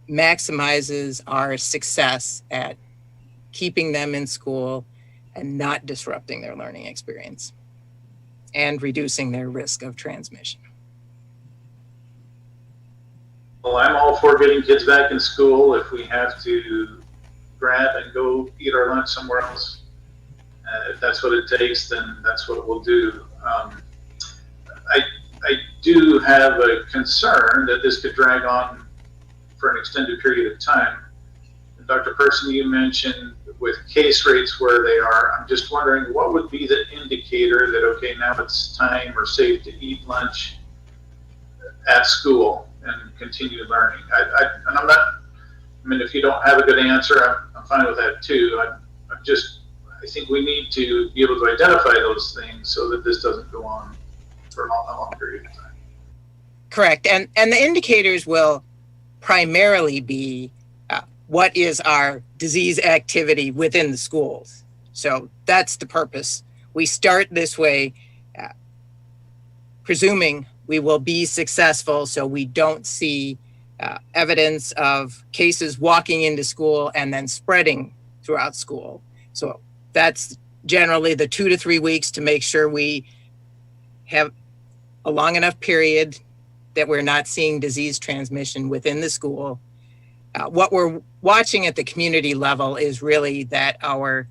maximizes our success at keeping them in school and not disrupting their learning experience and reducing their risk of transmission. Well, I'm all for getting kids back in school. If we have to grab and go eat our lunch somewhere else, if that's what it takes, then that's what we'll do. I do have a concern that this could drag on for an extended period of time. Dr. Person, you mentioned with case rates where they are, I'm just wondering what would be the indicator that, okay, now it's time or safe to eat lunch at school and continue learning. And I'm not, I mean, if you don't have a good answer, I'm fine with that too. I think we need to be able to identify those things so that this doesn't go on for a long period of time. Correct. And the indicators will primarily be what is our disease activity within the schools. So that's the purpose. We start this way, presuming we will be successful so we don't see evidence of cases walking into school and then spreading throughout school. So that's generally the 2 to 3 weeks to make sure we have a long enough period that we're not seeing disease transmission within the school. What we're watching at the community level is really that our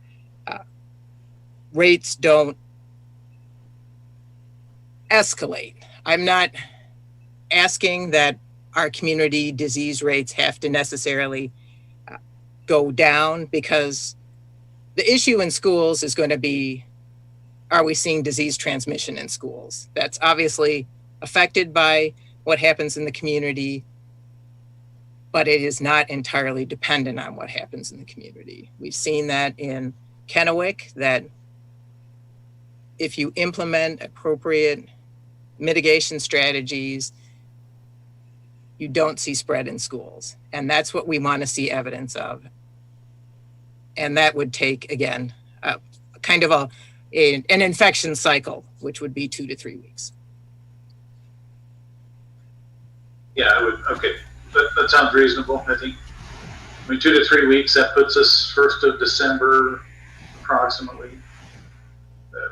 rates don't escalate. I'm not asking that our community disease rates have to necessarily go down, because the issue in schools is going to be, are we seeing disease transmission in schools? That's obviously affected by what happens in the community, but it is not entirely dependent on what happens in the community. We've seen that in Kennewick, that if you implement appropriate mitigation strategies, you don't see spread in schools. And that's what we want to see evidence of. And that would take, again, kind of an infection cycle, which would be 2 to 3 weeks. Yeah, I would, okay. That sounds reasonable, I think. I mean, 2 to 3 weeks, that puts us 1st of December, approximately,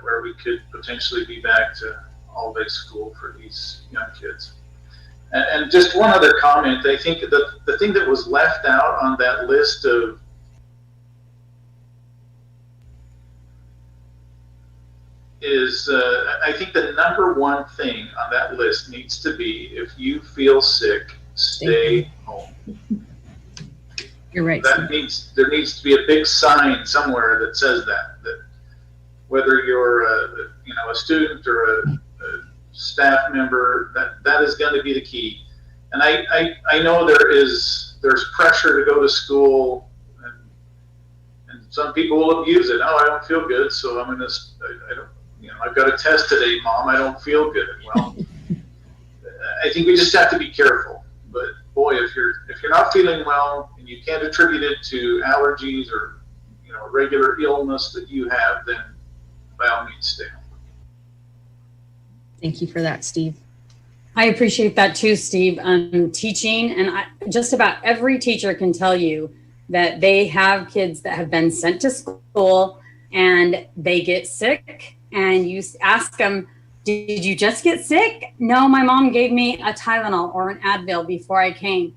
where we could potentially be back to all-day school for these young kids. And just one other comment, I think the thing that was left out on that list of is, I think the number one thing on that list needs to be, if you feel sick, stay home. You're right. There needs to be a big sign somewhere that says that whether you're a student or a staff member, that is going to be the key. And I know there's pressure to go to school, and some people will abuse it. Oh, I don't feel good, so I'm gonna, I've got a test today, Mom. I don't feel good. Well, I think we just have to be careful. But boy, if you're not feeling well and you can't attribute it to allergies or a regular illness that you have, then by all means stay home. Thank you for that, Steve. I appreciate that too, Steve. Teaching, and just about every teacher can tell you that they have kids that have been sent to school and they get sick, and you ask them, did you just get sick? No, my mom gave me a Tylenol or an Advil before I came.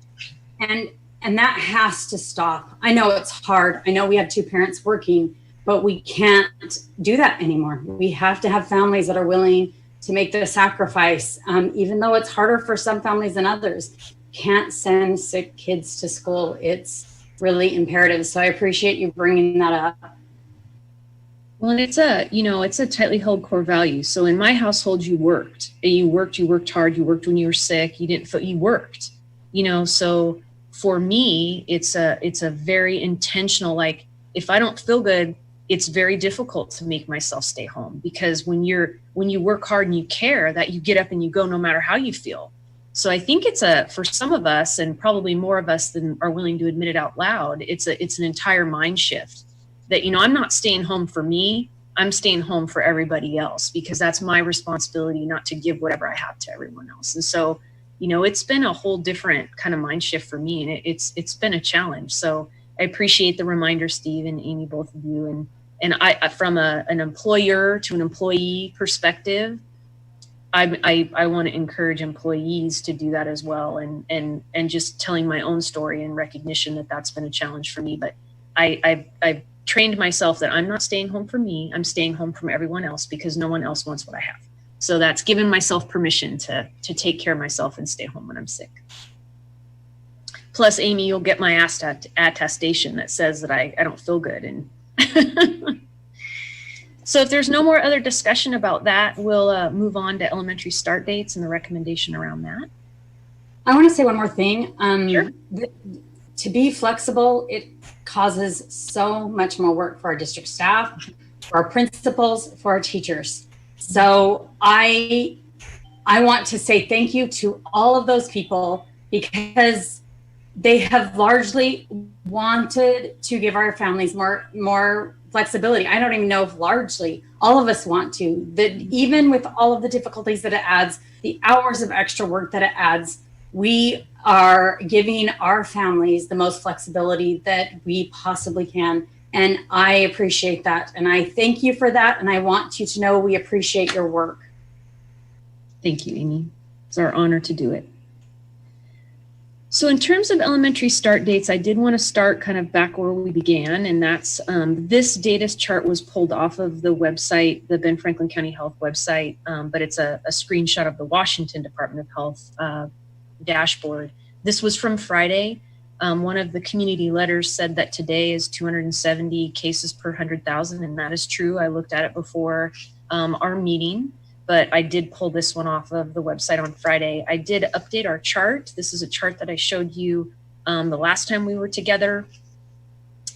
And that has to stop. I know it's hard. I know we have 2 parents working, but we can't do that anymore. We have to have families that are willing to make the sacrifice, even though it's harder for some families than others. Can't send sick kids to school. It's really imperative. So I appreciate you bringing that up. Well, and it's a tightly held core value. So in my household, you worked hard, you worked when you were sick, you worked, so for me, it's a very intentional, like, if I don't feel good, it's very difficult to make myself stay home, because when you work hard and you care, that you get up and you go no matter how you feel. So I think for some of us, and probably more of us than are willing to admit it out loud, it's an entire mind shift that, I'm not staying home for me, I'm staying home for everybody else, because that's my responsibility, not to give whatever I have to everyone else. And so you know, it's been a whole different kind of mind shift for me, and it's been a challenge. So I appreciate the reminder, Steve and Amy, both of you. And I from an employer to an employee perspective, I want to encourage employees to do that as well, and just telling my own story and recognition that that's been a challenge for me. But I've trained myself that I'm not staying home for me. I'm staying home from everyone else, because no one else wants what I have. So that's given myself permission to take care of myself and stay home when I'm sick. Plus, Amy, you'll get my attestation that says that I don't feel good. And so if there's no more other discussion about that, we'll move on to elementary start dates and the recommendation around that. I want to say one more thing. Sure. To be flexible, it causes so much more work for our district staff, for our principals, for our teachers. So I want to say thank you to all of those people, because they have largely wanted to give our families more flexibility. I don't even know if largely, all of us want to, that even with all of the difficulties that it adds, the hours of extra work that it adds, we are giving our families the most flexibility that we possibly can. And I appreciate that. And I thank you for that. And I want you to know we appreciate your work. Thank you, Amy. It's our honor to do it. So in terms of elementary start dates, I did want to start kind of back where we began, and that's this data chart was pulled off of the website, the Ben Franklin County Health website, but it's a screenshot of the Washington Department of Health dashboard. This was from Friday. One of the community letters said that today is 270 cases per 100,000, and that is true. I looked at it before our meeting, but I did pull this one off of the website on Friday. I did update our chart. This is a chart that I showed you the last time we were together.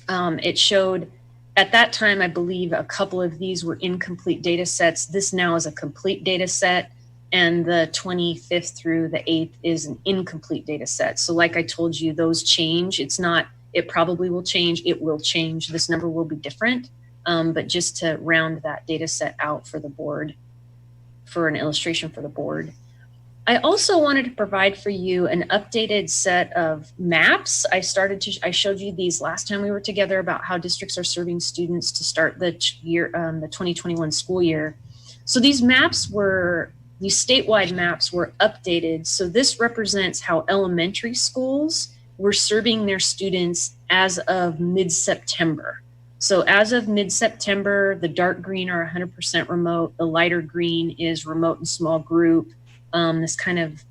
It showed, at that time, I believe a couple of these were incomplete data sets. This now is a complete data set, and the 25th through the 8th is an incomplete data set. So like I told you, those change. It's not, it probably will change. It will change. This number will be different, but just to round that data set out for the board, for an illustration for the board. I also wanted to provide for you an updated set of maps. I showed you these last time we were together about how districts are serving students to start the year, the 2021 school year. So these statewide maps were updated. So this represents how elementary schools were serving their students as of mid-September. So as of mid-September, the dark green are 100% remote. The lighter green is remote and small group. This kind of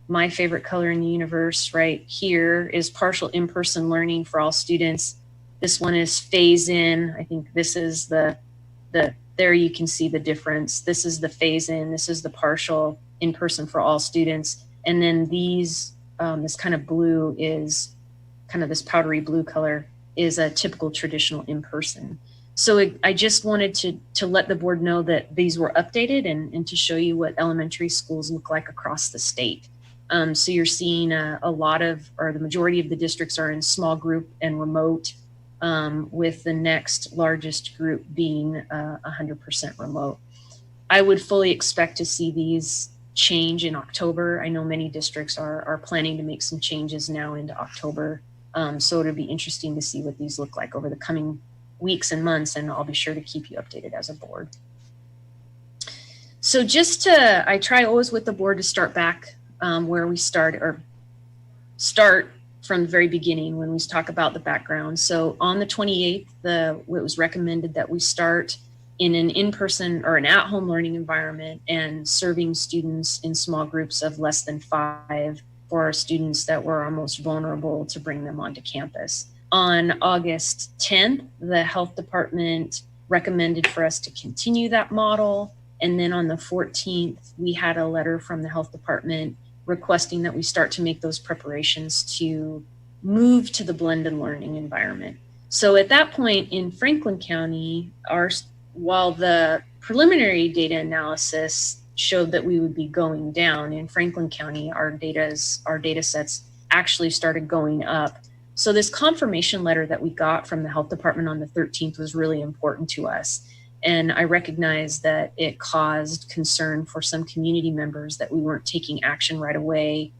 my favorite color in the universe right here is partial in-person learning for all students. This one is phase in. I think this is the there you can see the difference. This is the phase in. This is the partial in-person for all students. And then these, this kind of blue is kind of this powdery blue color is a typical traditional in-person. So I just wanted to let the board know that these were updated and to show you what elementary schools look like across the state. So you're seeing a lot of, or the majority of the districts are in small group and remote, with the next largest group being 100% remote. I would fully expect to see these change in October. I know many districts are planning to make some changes now into October. So it'll be interesting to see what these look like over the coming weeks and months, and I'll be sure to keep you updated as a board. So I try always with the board to start back where we start, or start from the very beginning when we talk about the background. So on the 28th, it was recommended that we start in an in-person or an at-home learning environment and serving students in small groups of less than 5 for our students that were our most vulnerable to bring them onto campus. On August 10th, the health department recommended for us to continue that model. And then on the 14th, we had a letter from the health department requesting that we start to make those preparations to move to the blended learning environment. So at that point in Franklin County, while the preliminary data analysis showed that we would be going down, in Franklin County, our data sets actually started going up. So this confirmation letter that we got from the health department on the 13th was really important to us. And I recognize that it caused concern for some community members that we weren't taking action right away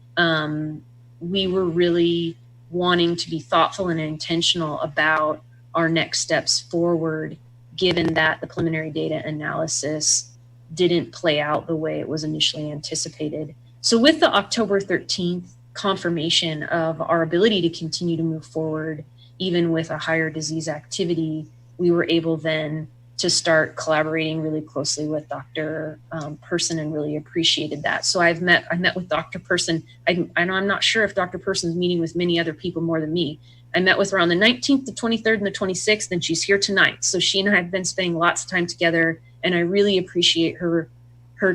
we were really wanting to be thoughtful and intentional about our next steps forward, given that the preliminary data analysis didn't play out the way it was initially anticipated. So with the October 13th confirmation of our ability to continue to move forward, even with a higher disease activity, we were able then to start collaborating really closely with Dr. Person, and really appreciated that. So I met with Dr. Person. I know I'm not sure if Dr. Person's meeting with many other people more than me. I met with her on the 19th, the 23rd, and the 26th, and she's here tonight. So she and I have been spending lots of time together, and I really appreciate her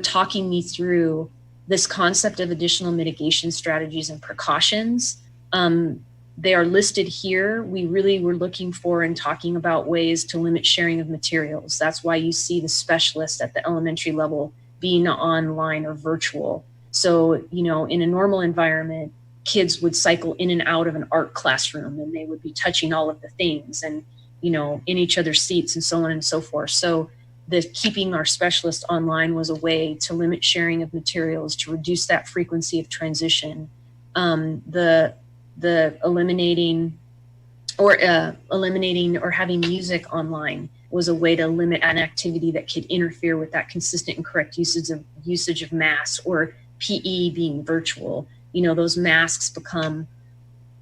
talking me through this concept of additional mitigation strategies and precautions. They are listed here. We really were looking for and talking about ways to limit sharing of materials. That's why you see the specialists at the elementary level being online or virtual. So, you know, in a normal environment, kids would cycle in and out of an art classroom, and they would be touching all of the things and, you know, in each other's seats and so on and so forth. So the keeping our specialists online was a way to limit sharing of materials, to reduce that frequency of transition. The eliminating or having music online was a way to limit an activity that could interfere with that consistent and correct usage of masks, or PE being virtual. You know, those masks become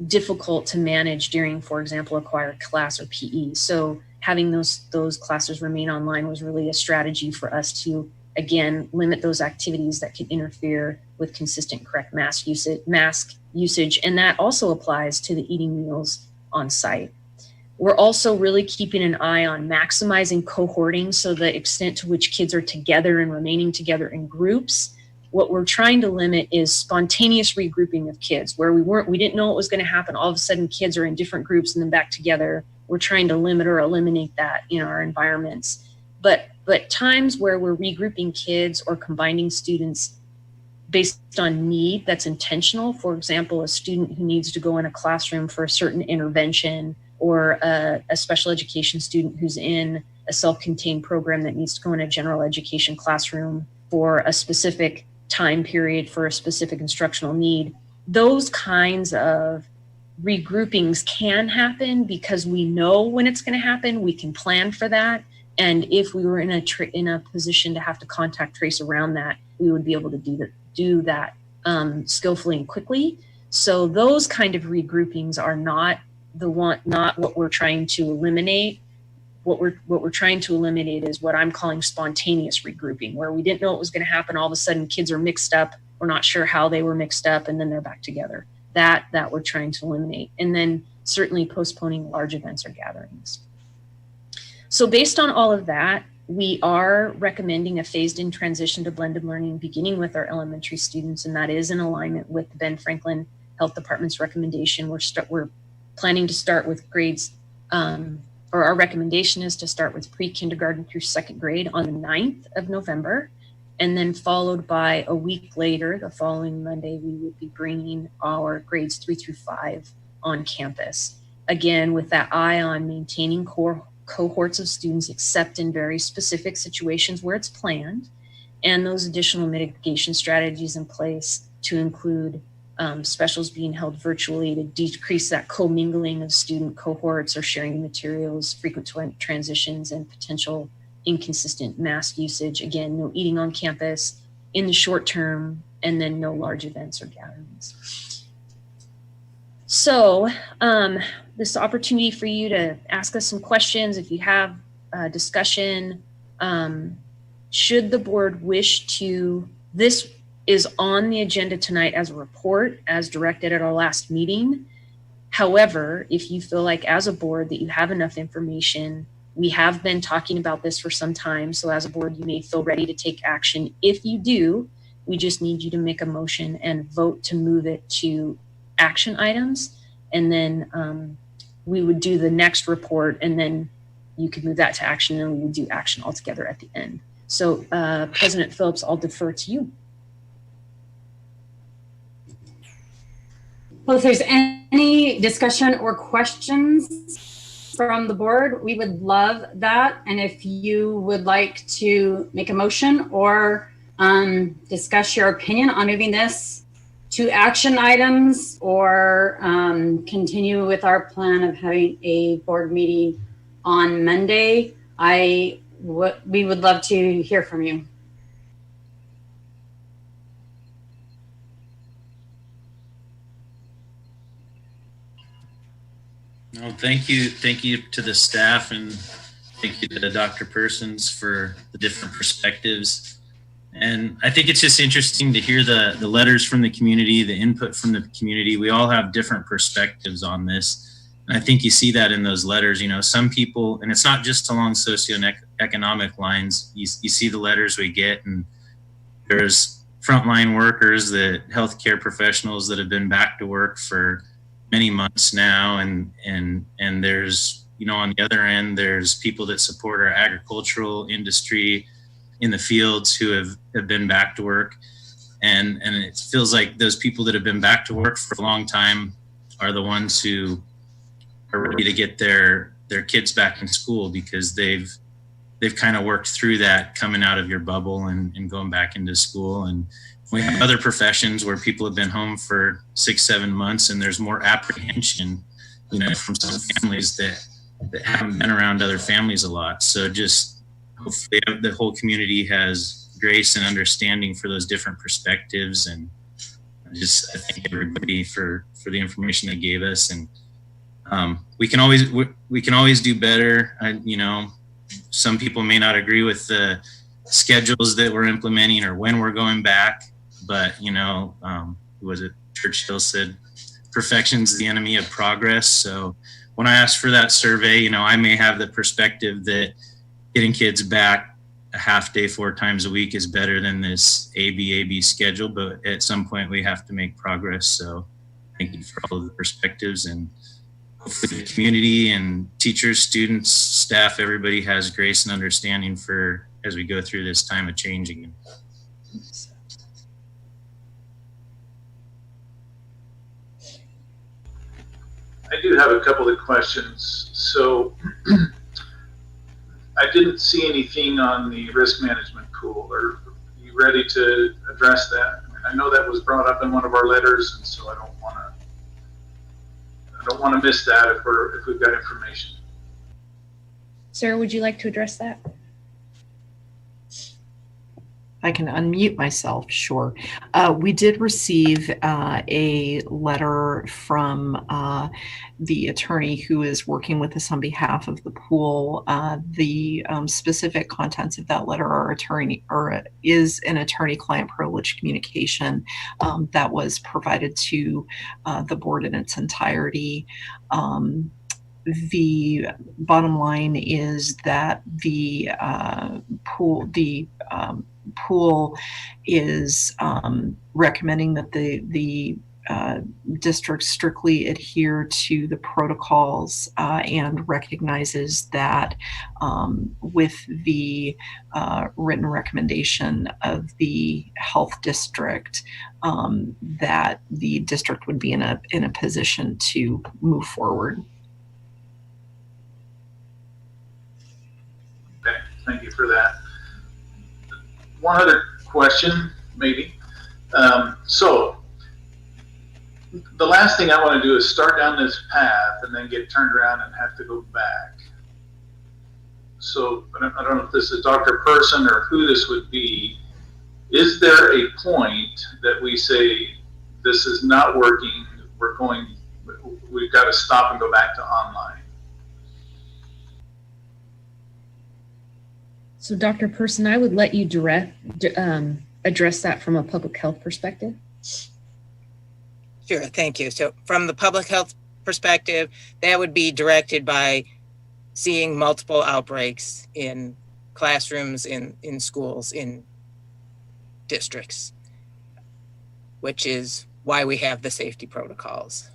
difficult to manage during, for example, a choir class or PE. So having those classes remain online was really a strategy for us to, again, limit those activities that could interfere with consistent, correct mask usage. And that also applies to the eating meals on site. We're also really keeping an eye on maximizing cohorting, so the extent to which kids are together and remaining together in groups. What we're trying to limit is spontaneous regrouping of kids, where we didn't know what was going to happen. All of a sudden kids are in different groups and then back together. We're trying to limit or eliminate that in our environments. But times where we're regrouping kids or combining students based on need that's intentional, for example, a student who needs to go in a classroom for a certain intervention, or a special education student who's in a self-contained program that needs to go in a general education classroom for a specific time period for a specific instructional need. Those kinds of regroupings can happen because we know when it's going to happen. We can plan for that. And if we were in a position to have to contact trace around that, we would be able to do that skillfully and quickly. So those kind of regroupings are not what we're trying to eliminate. What we're trying to eliminate is what I'm calling spontaneous regrouping, where we didn't know what was going to happen. All of a sudden, kids are mixed up. We're not sure how they were mixed up, and then they're back together. That we're trying to eliminate. And then certainly postponing large events or gatherings. So based on all of that, we are recommending a phased-in transition to blended learning, beginning with our elementary students, and that is in alignment with the Ben Franklin Health Department's recommendation. We're planning to start with grades, or our recommendation is to start with pre-kindergarten through second grade on the 9th of November, and then followed by a week later, the following Monday, we would be bringing our grades 3 through 5 on campus. Again, with that eye on maintaining core cohorts of students, except in very specific situations where it's planned, and those additional mitigation strategies in place to include specials being held virtually to decrease that commingling of student cohorts or sharing materials, frequent transitions, and potential inconsistent mask usage. Again, no eating on campus in the short term, and then no large events or gatherings. So this opportunity for you to ask us some questions if you have a discussion. Should the board wish to, this is on the agenda tonight as a report, as directed at our last meeting. However, if you feel like as a board that you have enough information, we have been talking about this for some time. So as a board, you may feel ready to take action. If you do, we just need you to make a motion and vote to move it to action items. And then we would do the next report, and then you could move that to action, and we would do action altogether at the end. So President Phillips, I'll defer to you. Well, if there's any discussion or questions from the board, we would love that. And if you would like to make a motion or discuss your opinion on moving this to action items or continue with our plan of having a board meeting on Monday, we would love to hear from you. No, thank you to the staff, and thank you to Dr. Persons for the different perspectives. And I think it's just interesting to hear the letters from the community, the input from the community. We all have different perspectives on this. And I think you see that in those letters. You know, some people, and it's not just along socioeconomic lines, you see the letters we get, and there's frontline workers, the healthcare professionals that have been back to work for many months now, and there's, you know, on the other end, there's people that support our agricultural industry in the fields who have been back to work, and it feels like those people that have been back to work for a long time are the ones who are ready to get their kids back in school, because they've kind of worked through that coming out of your bubble and going back into school. And we have other professions where people have been home for 6-7 months, and there's more apprehension, you know, from some families that haven't been around other families a lot. So just hopefully the whole community has grace and understanding for those different perspectives. And I thank everybody for the information they gave us. And we can always do better. You know, some people may not agree with the schedules that we're implementing or when we're going back, but you know, was it Churchill said, perfection's the enemy of progress. So when I asked for that survey, you know, I may have the perspective that getting kids back a half day 4 times a week is better than this AB schedule, but at some point we have to make progress. So thank you for all of the perspectives, and hopefully the community and teachers, students, staff, everybody has grace and understanding for as we go through this time of changing. I do have a couple of questions. So I didn't see anything on the risk management pool. Are you ready to address that? I know that was brought up in one of our letters, and so I don't want to miss that if we've got information. Sarah, would you like to address that? I can unmute myself, sure. We did receive a letter from the attorney who is working with us on behalf of the pool. The specific contents of that letter is an attorney-client privilege communication that was provided to the board in its entirety. The bottom line is that the pool is recommending that the district strictly adhere to the protocols and recognizes that with the written recommendation of the health district, that the district would be in a position to move forward. Okay, thank you for that. One other question, maybe. So the last thing I want to do is start down this path and then get turned around and have to go back. So I don't know if this is Dr. Person or who this would be. Is there a point that we say this is not working, we've got to stop and go back to online? So Dr. Person, I would let you address that from a public health perspective. Sure, thank you. So from the public health perspective, that would be directed by seeing multiple outbreaks in classrooms, in schools, in districts, which is why we have the safety protocols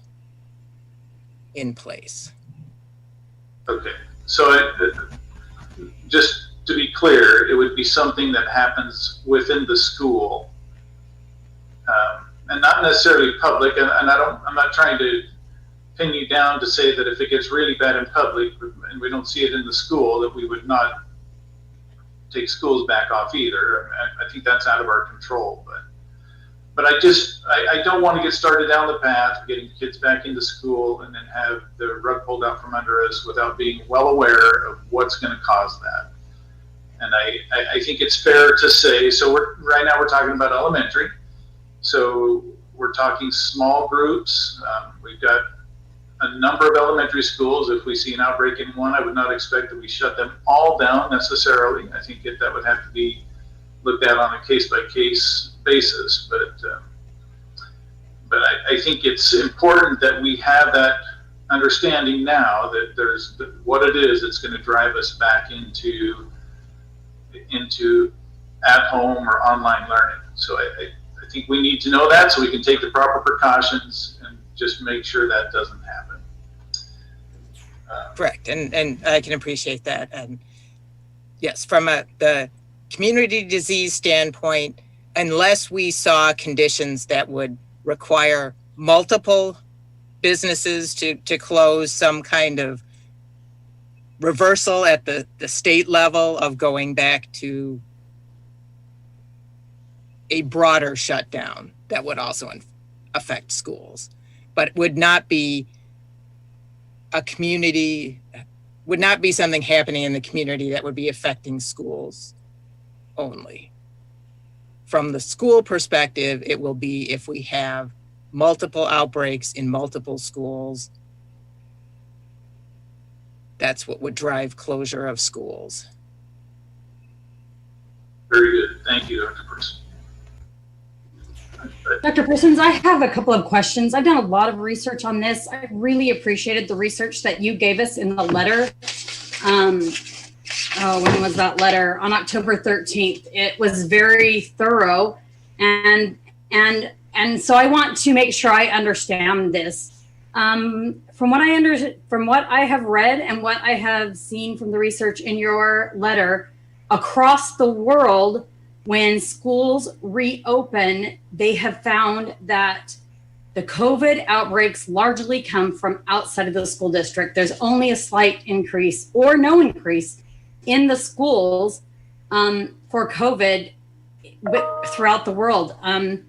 in place. Okay, so just to be clear, it would be something that happens within the school, and not necessarily public. And I'm not trying to pin you down to say that if it gets really bad in public and we don't see it in the school, that we would not take schools back off either. I think that's out of our control. but I don't want to get started down the path of getting kids back into school and then have the rug pulled out from under us without being well aware of what's going to cause that. And I think it's fair to say, so right now we're talking about elementary. So we're talking small groups. We've got a number of elementary schools. If we see an outbreak in one, I would not expect that we shut them all down necessarily. I think that would have to be looked at on a case-by-case basis. But I think it's important that we have that understanding now that there's what it is that's going to drive us back into at-home or online learning. So I think we need to know that so we can take the proper precautions and just make sure that doesn't happen. Correct, and I can appreciate that. And yes, from the community disease standpoint, unless we saw conditions that would require multiple businesses to close, some kind of reversal at the state level of going back to a broader shutdown that would also affect schools, but would not be would not be something happening in the community that would be affecting schools only. From the school perspective, it will be if we have multiple outbreaks in multiple schools. That's what would drive closure of schools. Very good. Thank you, Dr. Person. Dr. Persons, I have a couple of questions. I've done a lot of research on this. I really appreciated the research that you gave us in the letter. When was that letter? On October 13th. It was very thorough, and so I want to make sure I understand this. From what I have read and what I have seen from the research in your letter, across the world, when schools reopen, they have found that the COVID outbreaks largely come from outside of the school district. There's only a slight increase or no increase in the schools for COVID throughout the world. And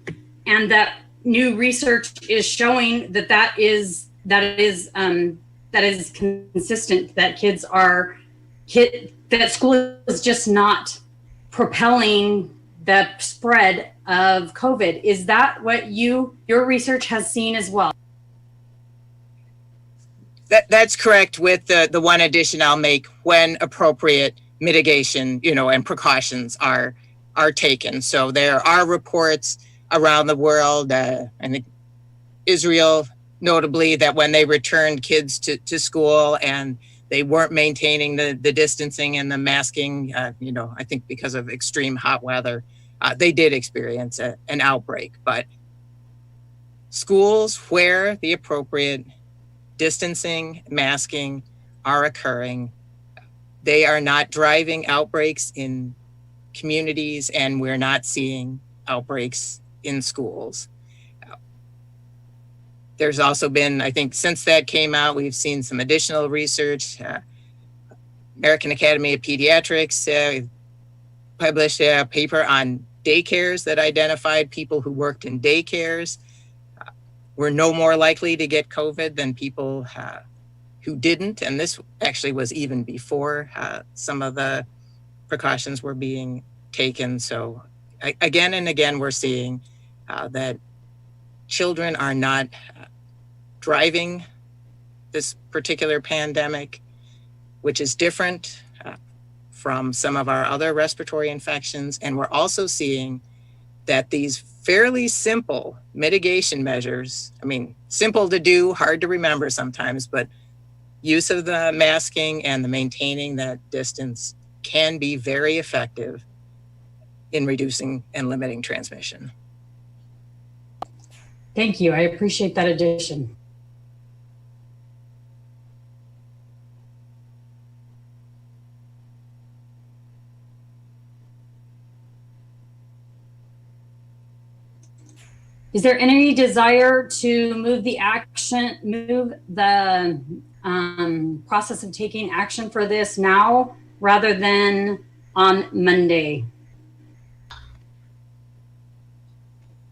that new research is showing that is consistent, that school is just not propelling the spread of COVID. Is that what your research has seen as well? That's correct, with the one addition I'll make: when appropriate, mitigation, and precautions are taken. So there are reports around the world, I think Israel notably, that when they returned kids to school and they weren't maintaining the distancing and the masking, I think because of extreme hot weather, they did experience an outbreak. But schools where the appropriate distancing, masking are occurring, they are not driving outbreaks in communities, and we're not seeing outbreaks in schools. There's also been, I think since that came out, we've seen some additional research. American Academy of Pediatrics published a paper on daycares that identified people who worked in daycares were no more likely to get COVID than people who didn't. And this actually was even before some of the precautions were being taken. So again and again, we're seeing that children are not driving this particular pandemic, which is different from some of our other respiratory infections. And we're also seeing that these fairly simple mitigation measures, simple to do, hard to remember sometimes, but use of the masking and the maintaining that distance can be very effective in reducing and limiting transmission. Thank you. I appreciate that addition. Is there any desire to move the process of taking action for this now rather than on Monday?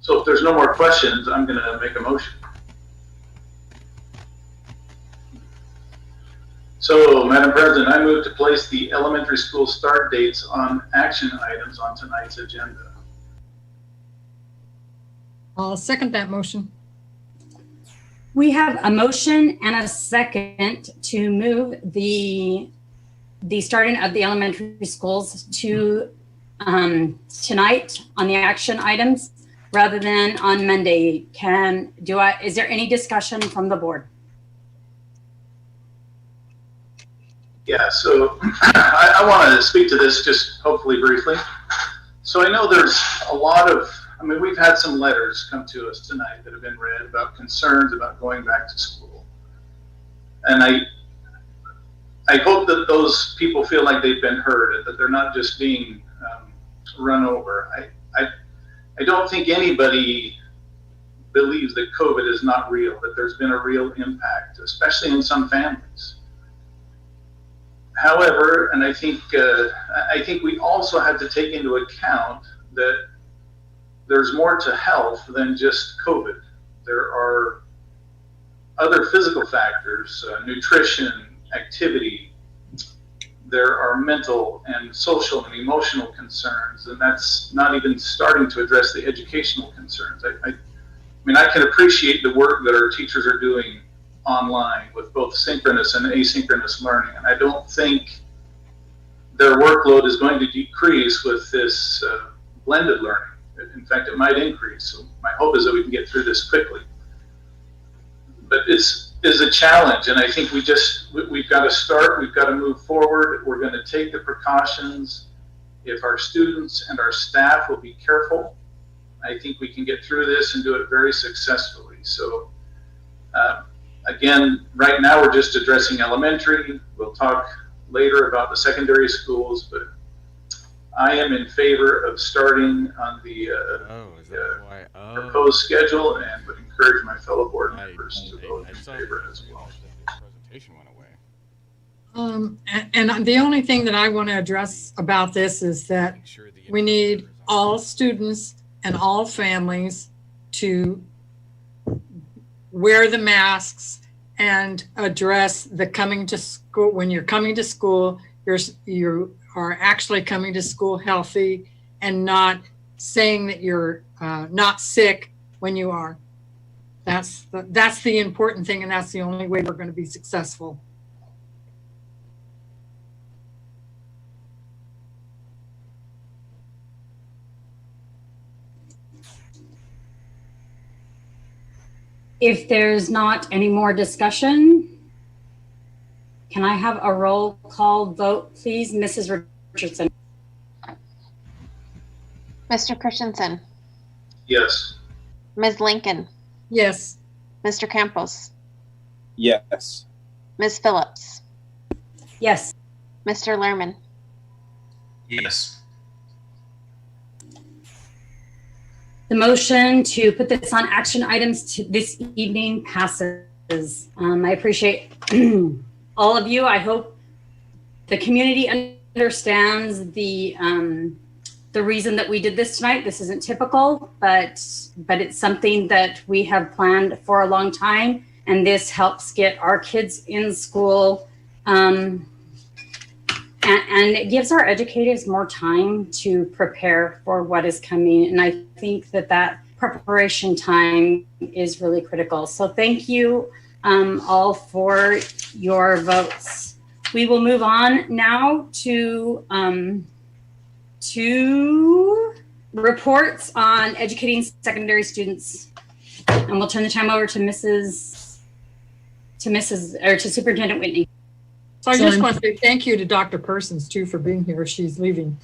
So if there's no more questions, I'm going to make a motion. So, Madam President, I move to place the elementary school start dates on action items on tonight's agenda. I'll second that motion. We have a motion and a second to move the starting of the elementary schools to tonight on the action items rather than on Monday. Is there any discussion from the board? Yeah, so I want to speak to this just hopefully briefly. So I know there's a lot of, we've had some letters come to us tonight that have been read about concerns about going back to school. And I hope that those people feel like they've been heard and that they're not just being run over. I don't think anybody believes that COVID is not real, that there's been a real impact, especially in some families. However, and I think we also have to take into account that there's more to health than just COVID. There are other physical factors, nutrition, activity. There are mental and social and emotional concerns, and that's not even starting to address the educational concerns. I can appreciate the work that our teachers are doing online with both synchronous and asynchronous learning, and I don't think their workload is going to decrease with this blended learning. In fact, it might increase. So my hope is that we can get through this quickly. But it's a challenge, and I think we've got to start. We've got to move forward. We're going to take the precautions. If our students and our staff will be careful, I think we can get through this and do it very successfully. So again, right now we're just addressing elementary. We'll talk later about the secondary schools, but I am in favor of starting on the proposed schedule and would encourage my fellow board members to vote in favor as well. And the only thing that I want to address about this is that we need all students and all families to wear the masks and address the coming to school. When you're coming to school, you are actually coming to school healthy and not saying that you're not sick when you are. That's the important thing, and that's the only way we're going to be successful. If there's not any more discussion, can I have a roll call vote, please? Mrs. Richardson. Mr. Christensen, Yes. Ms. Lincoln, Yes. Mr. Campos, Yes. Ms. Phillips, Yes. Mr. Lehrman, Yes. The motion to put this on action items this evening passes. I appreciate all of you. I hope the community understands the reason that we did this tonight. This isn't typical, but it's something that we have planned for a long time, and this helps get our kids in school. And it gives our educators more time to prepare for what is coming. And I think that preparation time is really critical. So thank you all for your votes. We will move on now to reports on educating secondary students. And we'll turn the time over to Superintendent Whitney. So I just want to say thank you to Dr. Persons too for being here. She's leaving.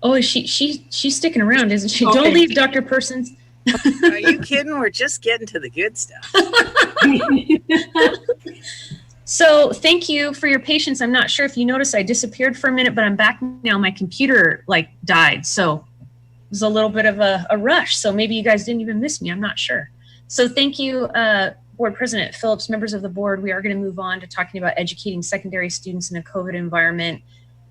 Oh, she's sticking around, isn't she? Okay. Don't leave, Dr. Persons. Are you kidding? We're just getting to the good stuff. So thank you for your patience. I'm not sure if you noticed I disappeared for a minute, but I'm back now. My computer died. So it was a little bit of a rush. So maybe you guys didn't even miss me. I'm not sure. So thank you, Board President Phillips, members of the board. We are going to move on to talking about educating secondary students in a COVID environment.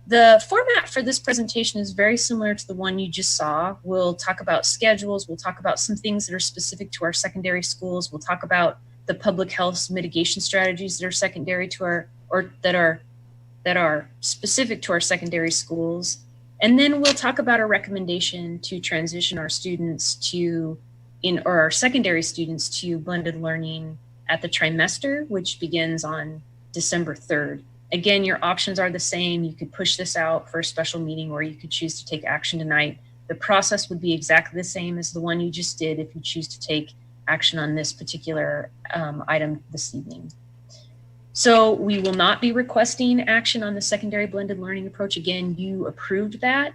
The format for this presentation is very similar to the one you just saw. We'll talk about schedules. We'll talk about some things that are specific to our secondary schools. We'll talk about the public health mitigation strategies that are secondary to our, or that are specific to our secondary schools. And then we'll talk about a recommendation to transition our students to, or our secondary students to blended learning at the trimester, which begins on December 3rd. Again, your options are the same. You could push this out for a special meeting, or you could choose to take action tonight. The process would be exactly the same as the one you just did if you choose to take action on this particular item this evening. So we will not be requesting action on the secondary blended learning approach. Again, you approved that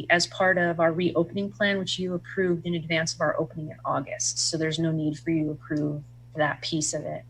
as part of our reopening plan, which you approved in advance of our opening in August. So there's no need for you to approve that piece of it.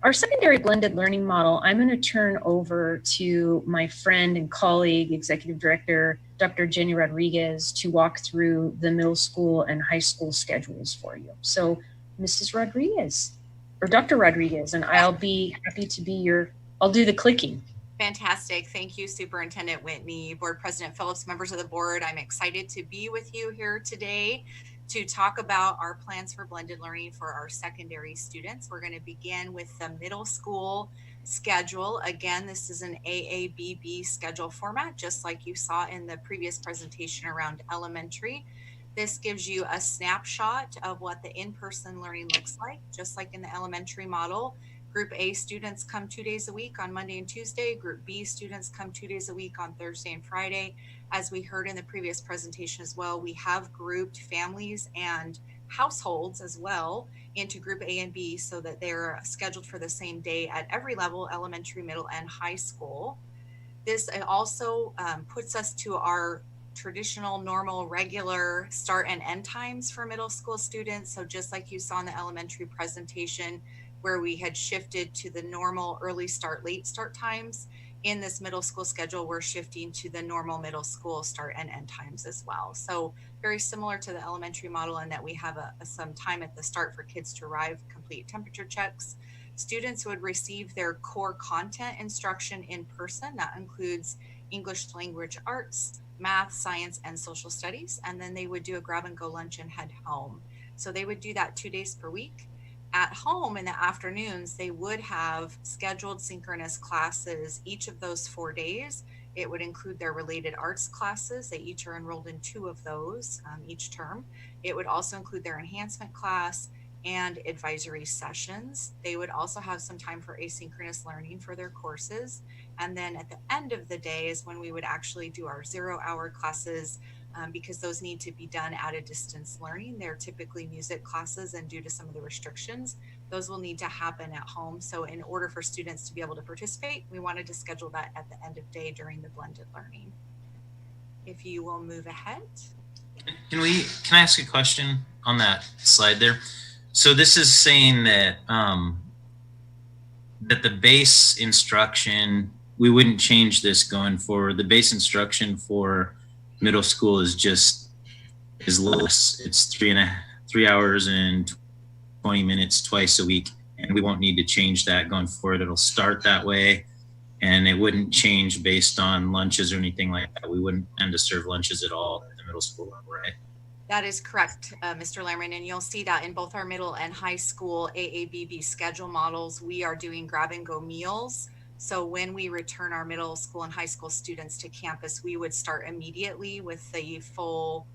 Our secondary blended learning model, I'm going to turn over to my friend and colleague, Executive Director, Dr. Jenny Rodriguez, to walk through the middle school and high school schedules for you. So Mrs. Rodriguez, or Dr. Rodriguez, and I'll be happy to be I'll do the clicking. Fantastic. Thank you, Superintendent Whitney, Board President Phillips, members of the board. I'm excited to be with you here today to talk about our plans for blended learning for our secondary students. We're going to begin with the middle school schedule. Again, this is an AABB schedule format, just like you saw in the previous presentation around elementary. This gives you a snapshot of what the in-person learning looks like, just like in the elementary model. Group A students come 2 days a week on Monday and Tuesday. Group B students come 2 days a week on Thursday and Friday. As we heard in the previous presentation as well, we have grouped families and households as well into Group A and B so that they're scheduled for the same day at every level, elementary, middle, and high school. This also puts us to our traditional, normal, regular start and end times for middle school students. So just like you saw in the elementary presentation, where we had shifted to the normal early start, late start times, in this middle school schedule, we're shifting to the normal middle school start and end times as well. So very similar to the elementary model in that we have some time at the start for kids to arrive, complete temperature checks. Students would receive their core content instruction in person. That includes English language arts, math, science, and social studies. And then they would do a grab and go lunch and head home. So they would do that 2 days per week. At home in the afternoons, they would have scheduled synchronous classes each of those 4 days. It would include their related arts classes. They each are enrolled in 2 of those each term. It would also include their enhancement class and advisory sessions. They would also have some time for asynchronous learning for their courses. And then at the end of the day is when we would actually do our 0-hour classes, because those need to be done at a distance learning. They're typically music classes, and due to some of the restrictions, those will need to happen at home. So in order for students to be able to participate, we wanted to schedule that at the end of day during the blended learning. If you will move ahead. Can I ask a question on that slide there? So this is saying that that the base instruction, we wouldn't change this going forward. The base instruction for middle school is less. It's 3 hours and 20 minutes twice a week, and we won't need to change that going forward. It'll start that way, and it wouldn't change based on lunches or anything like that. We wouldn't tend to serve lunches at all at the middle school level, right? That is correct, Mr. Lerman, and you'll see that in both our middle and high school AABB schedule models, we are doing grab and go meals. So when we return our middle school and high school students to campus, we would start immediately with the full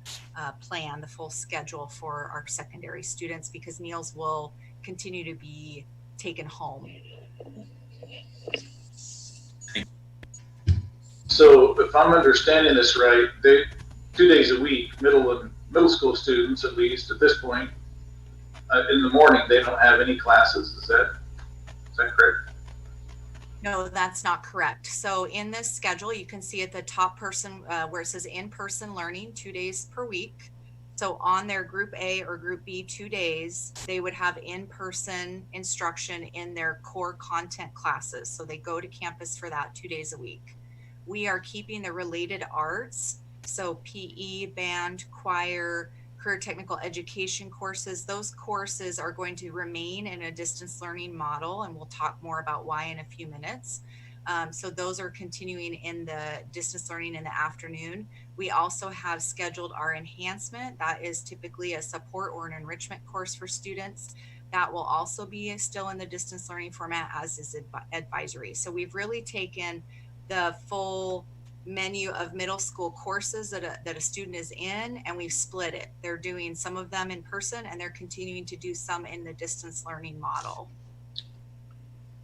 plan, the full schedule for our secondary students, because meals will continue to be taken home. So if I'm understanding this right, 2 days a week, middle school students, at least at this point, in the morning, they don't have any classes. Is that correct? No, that's not correct. So in this schedule, you can see at the top person where it says in-person learning 2 days per week. So on their Group A or Group B 2 days, they would have in-person instruction in their core content classes. So they go to campus for that 2 days a week. We are keeping the related arts, so PE, band, choir, career technical education courses. Those courses are going to remain in a distance learning model, and we'll talk more about why in a few minutes. So those are continuing in the distance learning in the afternoon. We also have scheduled our enhancement. That is typically a support or an enrichment course for students. That will also be still in the distance learning format, as is advisory. So we've really taken the full menu of middle school courses that a student is in, and we've split it. They're doing some of them in person, and they're continuing to do some in the distance learning model.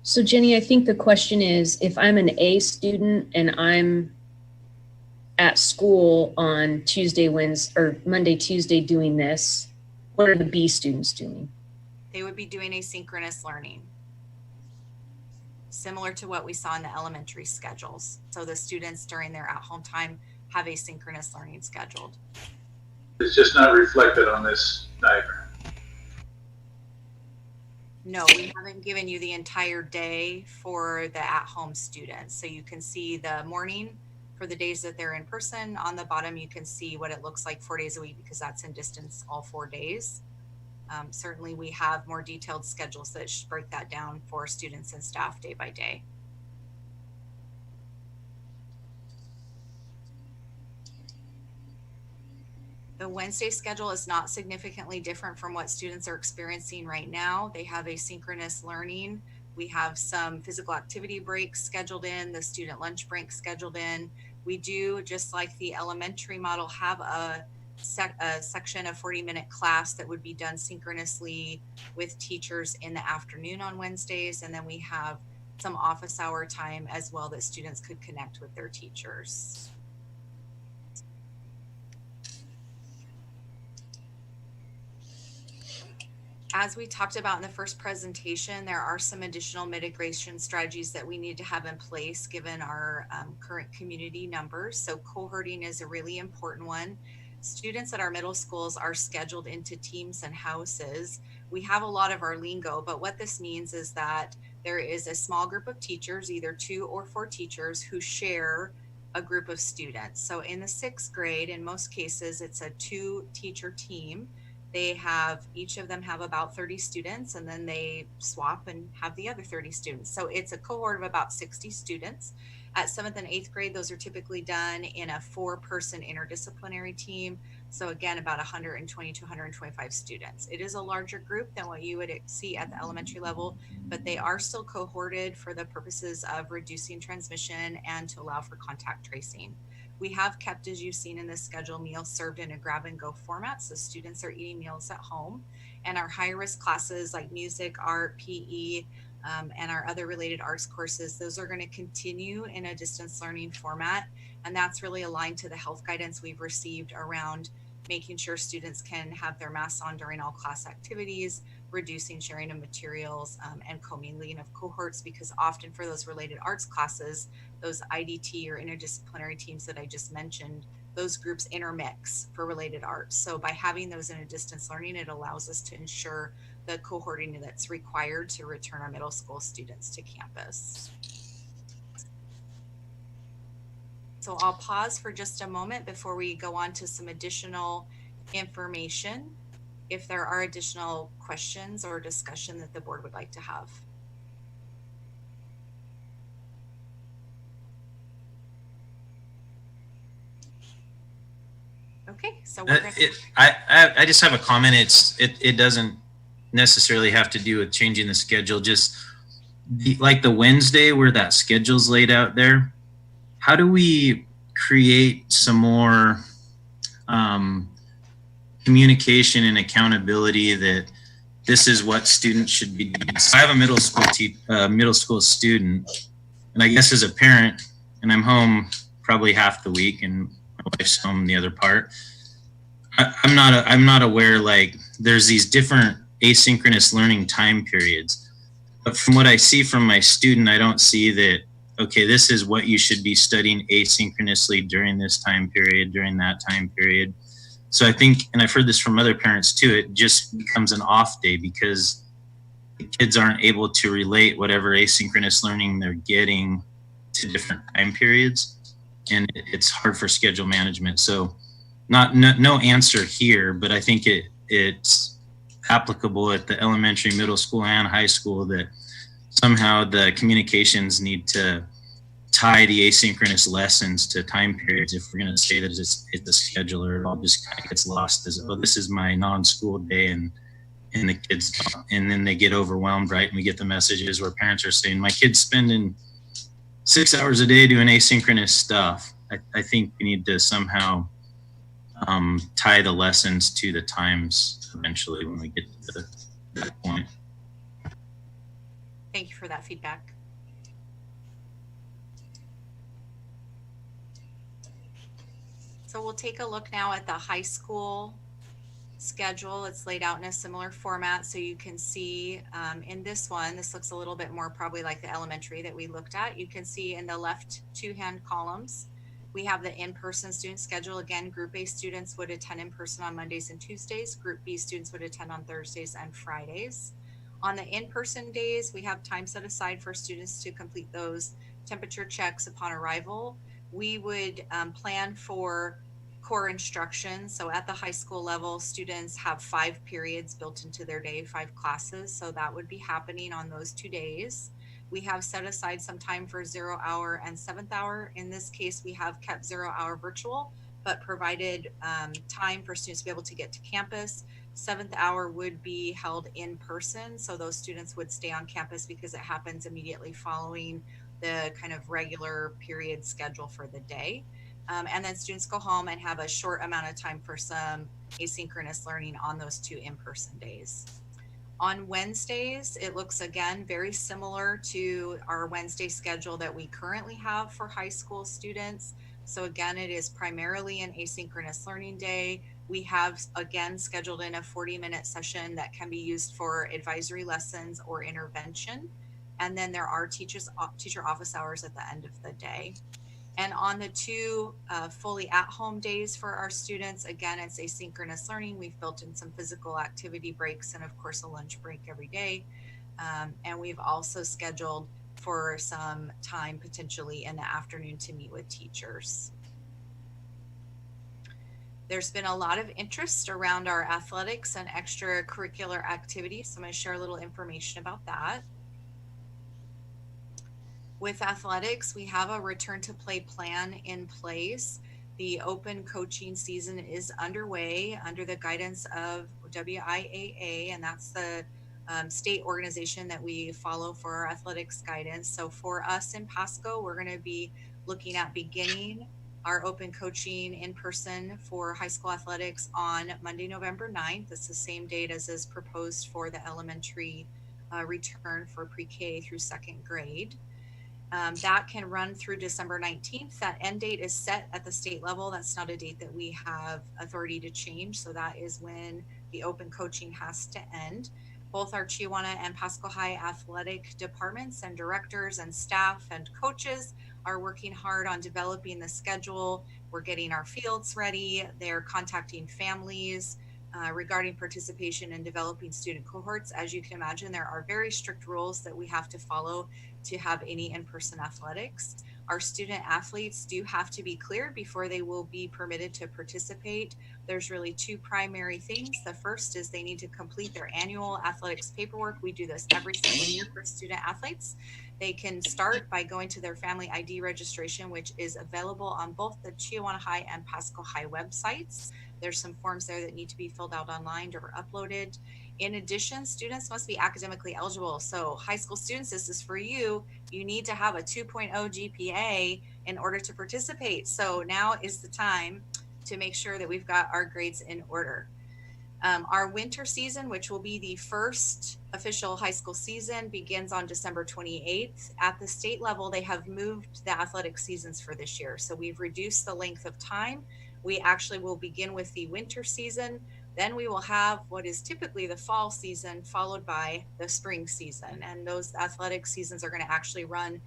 So Jenny, I think the question is, if I'm an A student and I'm at school on Tuesday, Wednesday, or Monday, Tuesday doing this, what are the B students doing? They would be doing asynchronous learning, similar to what we saw in the elementary schedules. So the students during their at-home time have asynchronous learning scheduled. It's just not reflected on this diagram. No, we haven't given you the entire day for the at-home students. So you can see the morning for the days that they're in person. On the bottom, you can see what it looks like 4 days a week, because that's in distance all 4 days. Certainly, we have more detailed schedules that break that down for students and staff day by day. The Wednesday schedule is not significantly different from what students are experiencing right now. They have asynchronous learning. We have some physical activity breaks scheduled in, the student lunch break scheduled in. We do, just like the elementary model, have a section of 40-minute class that would be done synchronously with teachers in the afternoon on Wednesdays. And then we have some office hour time as well that students could connect with their teachers. As we talked about in the first presentation, there are some additional mitigation strategies that we need to have in place given our current community numbers. So cohorting is a really important one. Students at our middle schools are scheduled into teams and houses. We have a lot of our lingo, but what this means is that there is a small group of teachers, either 2 or 4 teachers, who share a group of students. So in the 6th grade, in most cases, it's a 2-teacher team. They have, each of them have about 30 students, and then they swap and have the other 30 students. So it's a cohort of about 60 students. At 7th and 8th grade, those are typically done in a 4-person interdisciplinary team. So again, about 120 to 125 students. It is a larger group than what you would see at the elementary level, but they are still cohorted for the purposes of reducing transmission and to allow for contact tracing. We have kept, as you've seen in this schedule, meals served in a grab-and-go format, so students are eating meals at home. And our high-risk classes like music, art, PE, and our other related arts courses, those are going to continue in a distance learning format. And that's really aligned to the health guidance we've received around making sure students can have their masks on during all class activities, reducing sharing of materials, and commingling of cohorts, because often for those related arts classes, those IDT or interdisciplinary teams that I just mentioned, those groups intermix for related arts. So by having those in a distance learning, it allows us to ensure the cohorting that's required to return our middle school students to campus. So I'll pause for just a moment before we go on to some additional information, if there are additional questions or discussion that the board would like to have. Okay, so we're gonna... I just have a comment. It doesn't necessarily have to do with changing the schedule. Just like the Wednesday where that schedule's laid out there, how do we create some more communication and accountability that this is what students should be doing? So I have a middle school student, and I guess as a parent, and I'm home probably half the week, and my wife's home the other part. I'm not aware, like, there's these different asynchronous learning time periods. But from what I see from my student, I don't see that, okay, this is what you should be studying asynchronously during this time period, during that time period. So I think, and I've heard this from other parents too, it just becomes an off day because the kids aren't able to relate whatever asynchronous learning they're getting to different time periods. And it's hard for schedule management. So no answer here, but I think it's applicable at the elementary, middle school, and high school that somehow the communications need to tie the asynchronous lessons to time periods. If we're going to say that it's a scheduler, it all just kind of gets lost as, oh, this is my non-school day, and the kids don't. And then they get overwhelmed, right? And we get the messages where parents are saying, my kid's spending 6 hours a day doing asynchronous stuff. I think we need to somehow tie the lessons to the times eventually when we get to that point. Thank you for that feedback. So we'll take a look now at the high school schedule. It's laid out in a similar format, so you can see in this one, this looks a little bit more probably like the elementary that we looked at. You can see in the left two-hand columns, we have the in-person student schedule. Again, Group A students would attend in person on Mondays and Tuesdays. Group B students would attend on Thursdays and Fridays. On the in-person days, we have time set aside for students to complete those temperature checks upon arrival. We would plan for core instruction. So at the high school level, students have 5 periods built into their day, 5 classes. So that would be happening on those 2 days. We have set aside some time for 0 hour and 7th hour. In this case, we have kept 0 hour virtual, but provided time for students to be able to get to campus. 7th hour would be held in person. So those students would stay on campus because it happens immediately following the kind of regular period schedule for the day. And then students go home and have a short amount of time for some asynchronous learning on those 2 in-person days. On Wednesdays, it looks again very similar to our Wednesday schedule that we currently have for high school students. So again, it is primarily an asynchronous learning day. We have again scheduled in a 40-minute session that can be used for advisory lessons or intervention. And then there are teacher office hours at the end of the day. And on the 2 fully at-home days for our students, again, it's asynchronous learning. We've built in some physical activity breaks and of course a lunch break every day. And we've also scheduled for some time potentially in the afternoon to meet with teachers. There's been a lot of interest around our athletics and extracurricular activities. So I'm going to share a little information about that. With athletics, we have a return to play plan in place. The open coaching season is underway under the guidance of WIAA, and that's the state organization that we follow for our athletics guidance. So for us in Pasco, we're going to be looking at beginning our open coaching in person for high school athletics on Monday, November 9th. It's the same date as is proposed for the elementary return for pre-K through 2nd grade. That can run through December 19th. That end date is set at the state level. That's not a date that we have authority to change. So that is when the open coaching has to end. Both our Chiawana and Pasco High athletic departments and directors and staff and coaches are working hard on developing the schedule. We're getting our fields ready. They're contacting families regarding participation and developing student cohorts. As you can imagine, there are very strict rules that we have to follow to have any in-person athletics. Our student athletes do have to be cleared before they will be permitted to participate. There's really 2 primary things. The first is they need to complete their annual athletics paperwork. We do this every single year for student athletes. They can start by going to their family ID registration, which is available on both the Chiawana High and Pasco High websites. There's some forms there that need to be filled out online or uploaded. In addition, students must be academically eligible. So high school students, this is for you. You need to have a 2.0 GPA in order to participate. So now is the time to make sure that we've got our grades in order. Our winter season, which will be the first official high school season, begins on December 28th. At the state level, they have moved the athletic seasons for this year. So we've reduced the length of time. We actually will begin with the winter season. Then we will have what is typically the fall season, followed by the spring season. And those athletic seasons are going to actually run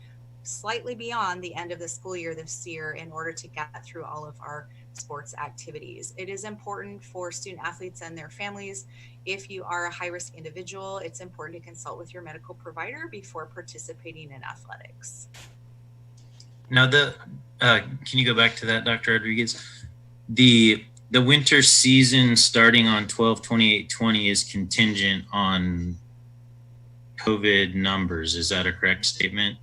slightly beyond the end of the school year this year in order to get through all of our sports activities. It is important for student athletes and their families. If you are a high-risk individual, it's important to consult with your medical provider before participating in athletics. Now, can you go back to that, Dr. Rodriguez? The winter season starting on 12/28/20 is contingent on COVID numbers. Is that a correct statement?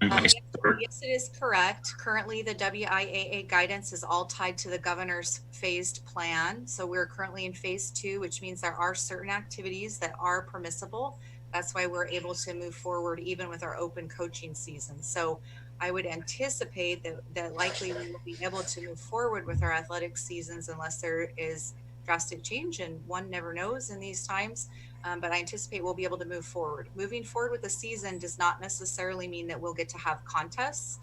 And by forward? Yes, it is correct. Currently, the WIAA guidance is all tied to the governor's phased plan. So we're currently in phase 2, which means there are certain activities that are permissible. That's why we're able to move forward even with our open coaching season. So I would anticipate that likely we will be able to move forward with our athletic seasons unless there is drastic change, and one never knows in these times. But I anticipate we'll be able to move forward. Moving forward with the season does not necessarily mean that we'll get to have contests,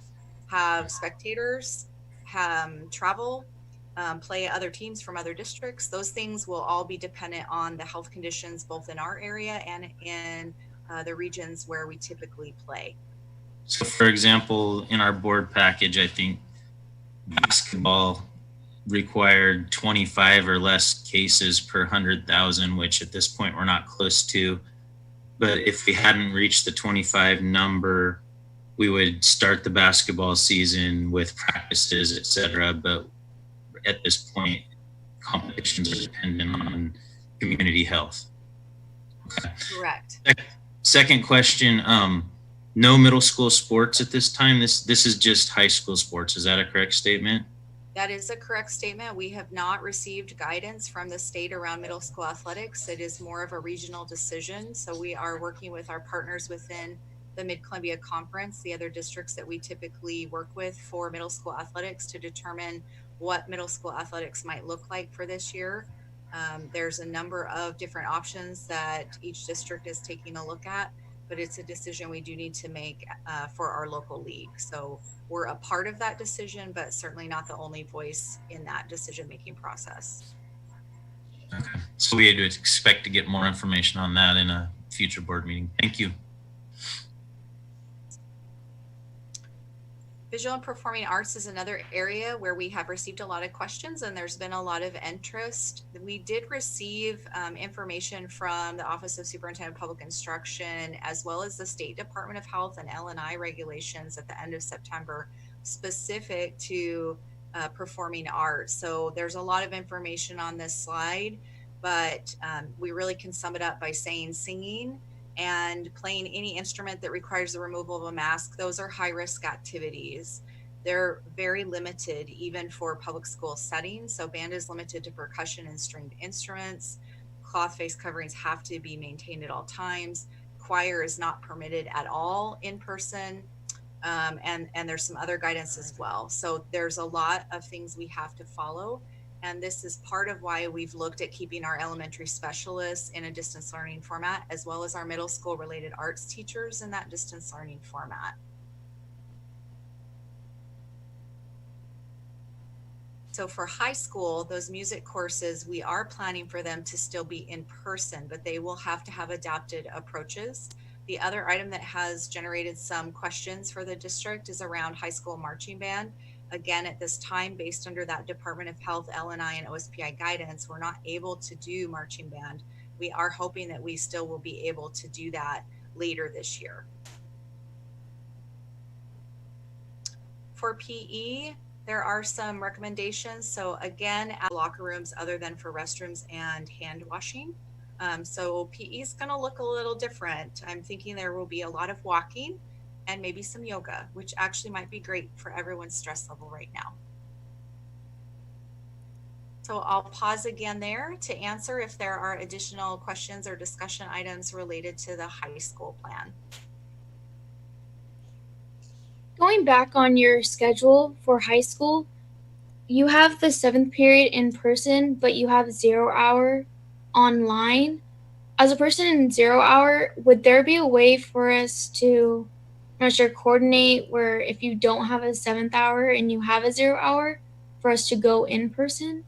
have spectators, have travel, play other teams from other districts. Those things will all be dependent on the health conditions, both in our area and in the regions where we typically play. So, for example, in our board package, I think basketball required 25 or less cases per 100,000, which at this point we're not close to. But if we hadn't reached the 25 number, we would start the basketball season with practices, etc. But at this point, competitions are dependent on community health. Okay. Correct. Second question, no middle school sports at this time. This is just high school sports. Is that a correct statement? That is a correct statement. We have not received guidance from the state around middle school athletics. It is more of a regional decision. So we are working with our partners within the Mid-Columbia Conference, the other districts that we typically work with for middle school athletics, to determine what middle school athletics might look like for this year. There's a number of different options that each district is taking a look at, but it's a decision we do need to make for our local league. So we're a part of that decision, but certainly not the only voice in that decision-making process. Okay. So we would expect to get more information on that in a future board meeting. Thank you. Visual and performing arts is another area where we have received a lot of questions and there's been a lot of interest. We did receive information from the Office of Superintendent of Public Instruction, as well as the State Department of Health and L&I regulations at the end of September, specific to performing arts. So there's a lot of information on this slide, but we really can sum it up by saying singing and playing any instrument that requires the removal of a mask. Those are high-risk activities. They're very limited even for public school settings. So band is limited to percussion and stringed instruments. Cloth face coverings have to be maintained at all times. Choir is not permitted at all in person. And there's some other guidance as well. So there's a lot of things we have to follow. And this is part of why we've looked at keeping our elementary specialists in a distance learning format, as well as our middle school related arts teachers in that distance learning format. So for high school, those music courses, we are planning for them to still be in person, but they will have to have adapted approaches. The other item that has generated some questions for the district is around high school marching band. Again, at this time, based under that Department of Health, L&I, and OSPI guidance, we're not able to do marching band. We are hoping that we still will be able to do that later this year. For PE, there are some recommendations. So again, at locker rooms other than for restrooms and hand washing. So PE is going to look a little different. I'm thinking there will be a lot of walking and maybe some yoga, which actually might be great for everyone's stress level right now. So I'll pause again there to answer if there are additional questions or discussion items related to the high school plan. Going back on your schedule for high school, you have the 7th period in person, but you have 0 hour online. As a person in 0 hour, would there be a way for us to, I'm not sure, coordinate where if you don't have a 7th hour and you have a 0 hour, for us to go in person?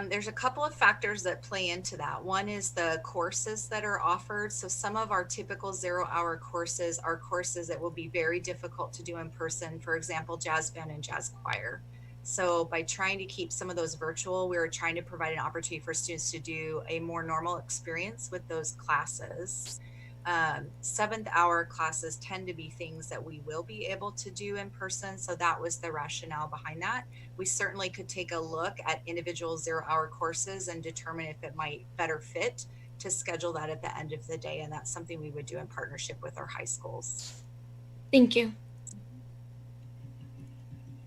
There's a couple of factors that play into that. One is the courses that are offered. So some of our typical 0 hour courses are courses that will be very difficult to do in person. For example, jazz band and jazz choir. So by trying to keep some of those virtual, we were trying to provide an opportunity for students to do a more normal experience with those classes. 7th hour classes tend to be things that we will be able to do in person. So that was the rationale behind that. We certainly could take a look at individual 0 hour courses and determine if it might better fit to schedule that at the end of the day. And that's something we would do in partnership with our high schools. Thank you.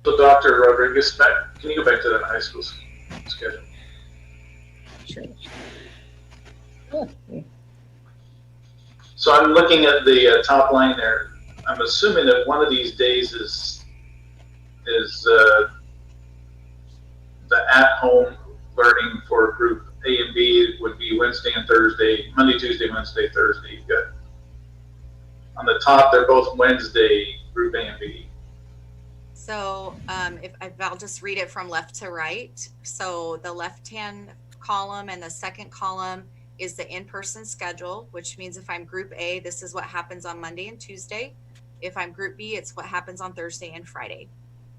So Dr. Rodriguez, can you go back to that high school schedule? Sure. Oh, yeah. So I'm looking at the top line there. I'm assuming that one of these days is the at-home learning for group A and B would be Wednesday and Thursday, Monday, Tuesday, Wednesday, Thursday. You've got on the top, they're both Wednesday, group A and B. So if I'll just read it from left to right. So the left-hand column and the second column is the in-person schedule, which means if I'm group A, this is what happens on Monday and Tuesday. If I'm group B, it's what happens on Thursday and Friday.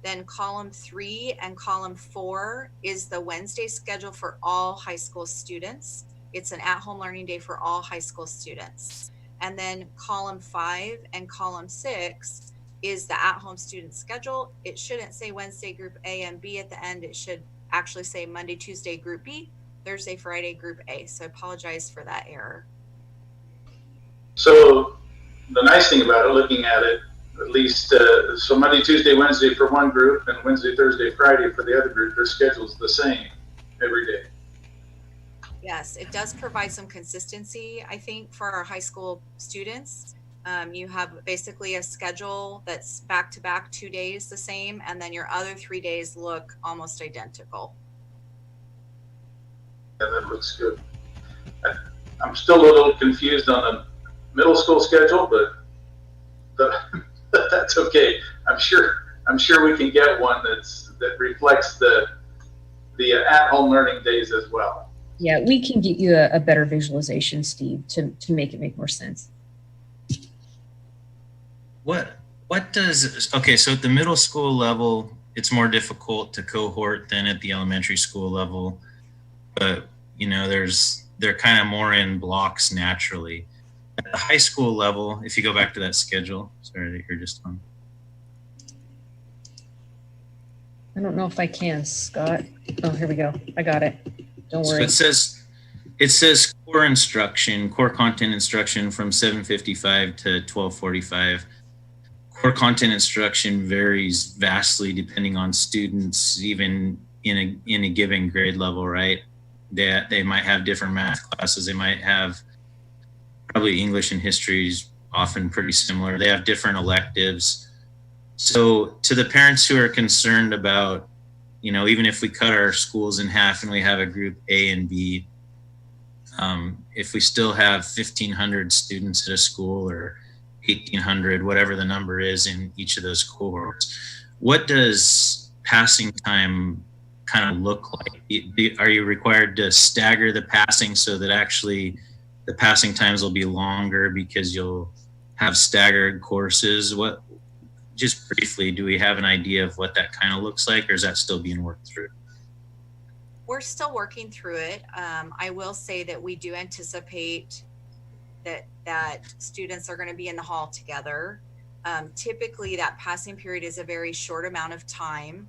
Then column 3 and column 4 is the Wednesday schedule for all high school students. It's an at-home learning day for all high school students. And then column 5 and column 6 is the at-home student schedule. It shouldn't say Wednesday group A and B at the end. It should actually say Monday, Tuesday group B, Thursday, Friday group A. So I apologize for that error. So the nice thing about it, looking at it, at least, so Monday, Tuesday, Wednesday for one group, and Wednesday, Thursday, Friday for the other group, their schedule's the same every day. Yes, it does provide some consistency, I think, for our high school students. You have basically a schedule that's back-to-back 2 days the same, and then your other 3 days look almost identical. Yeah, that looks good. I'm still a little confused on the middle school schedule, but that's okay. I'm sure we can get one that reflects the at-home learning days as well. Yeah, we can get you a better visualization, Steve, to make it make more sense. What does, okay, so at the middle school level, it's more difficult to cohort than at the elementary school level, but you know, they're kind of more in blocks naturally. At the high school level, if you go back to that schedule, sorry that you're just on. I don't know if I can, Scott. Oh, here we go. I got it. Don't So worry. it says core instruction, core content instruction from 7:55 to 12:45. Core content instruction varies vastly depending on students, even in a given grade level, right? They might have different math classes. They might have probably English and history is often pretty similar. They have different electives. So to the parents who are concerned about, you know, even if we cut our schools in half and we have a group A and B, if we still have 1,500 students at a school or 1,800, whatever the number is in each of those cohorts, what does passing time kind of look like? Are you required to stagger the passing so that actually the passing times will be longer because you'll have staggered courses? What, just briefly, do we have an idea of what that kind of looks like, or is that still being worked through? We're still working through it. I will say that we do anticipate that students are going to be in the hall together. Typically, that passing period is a very short amount of time.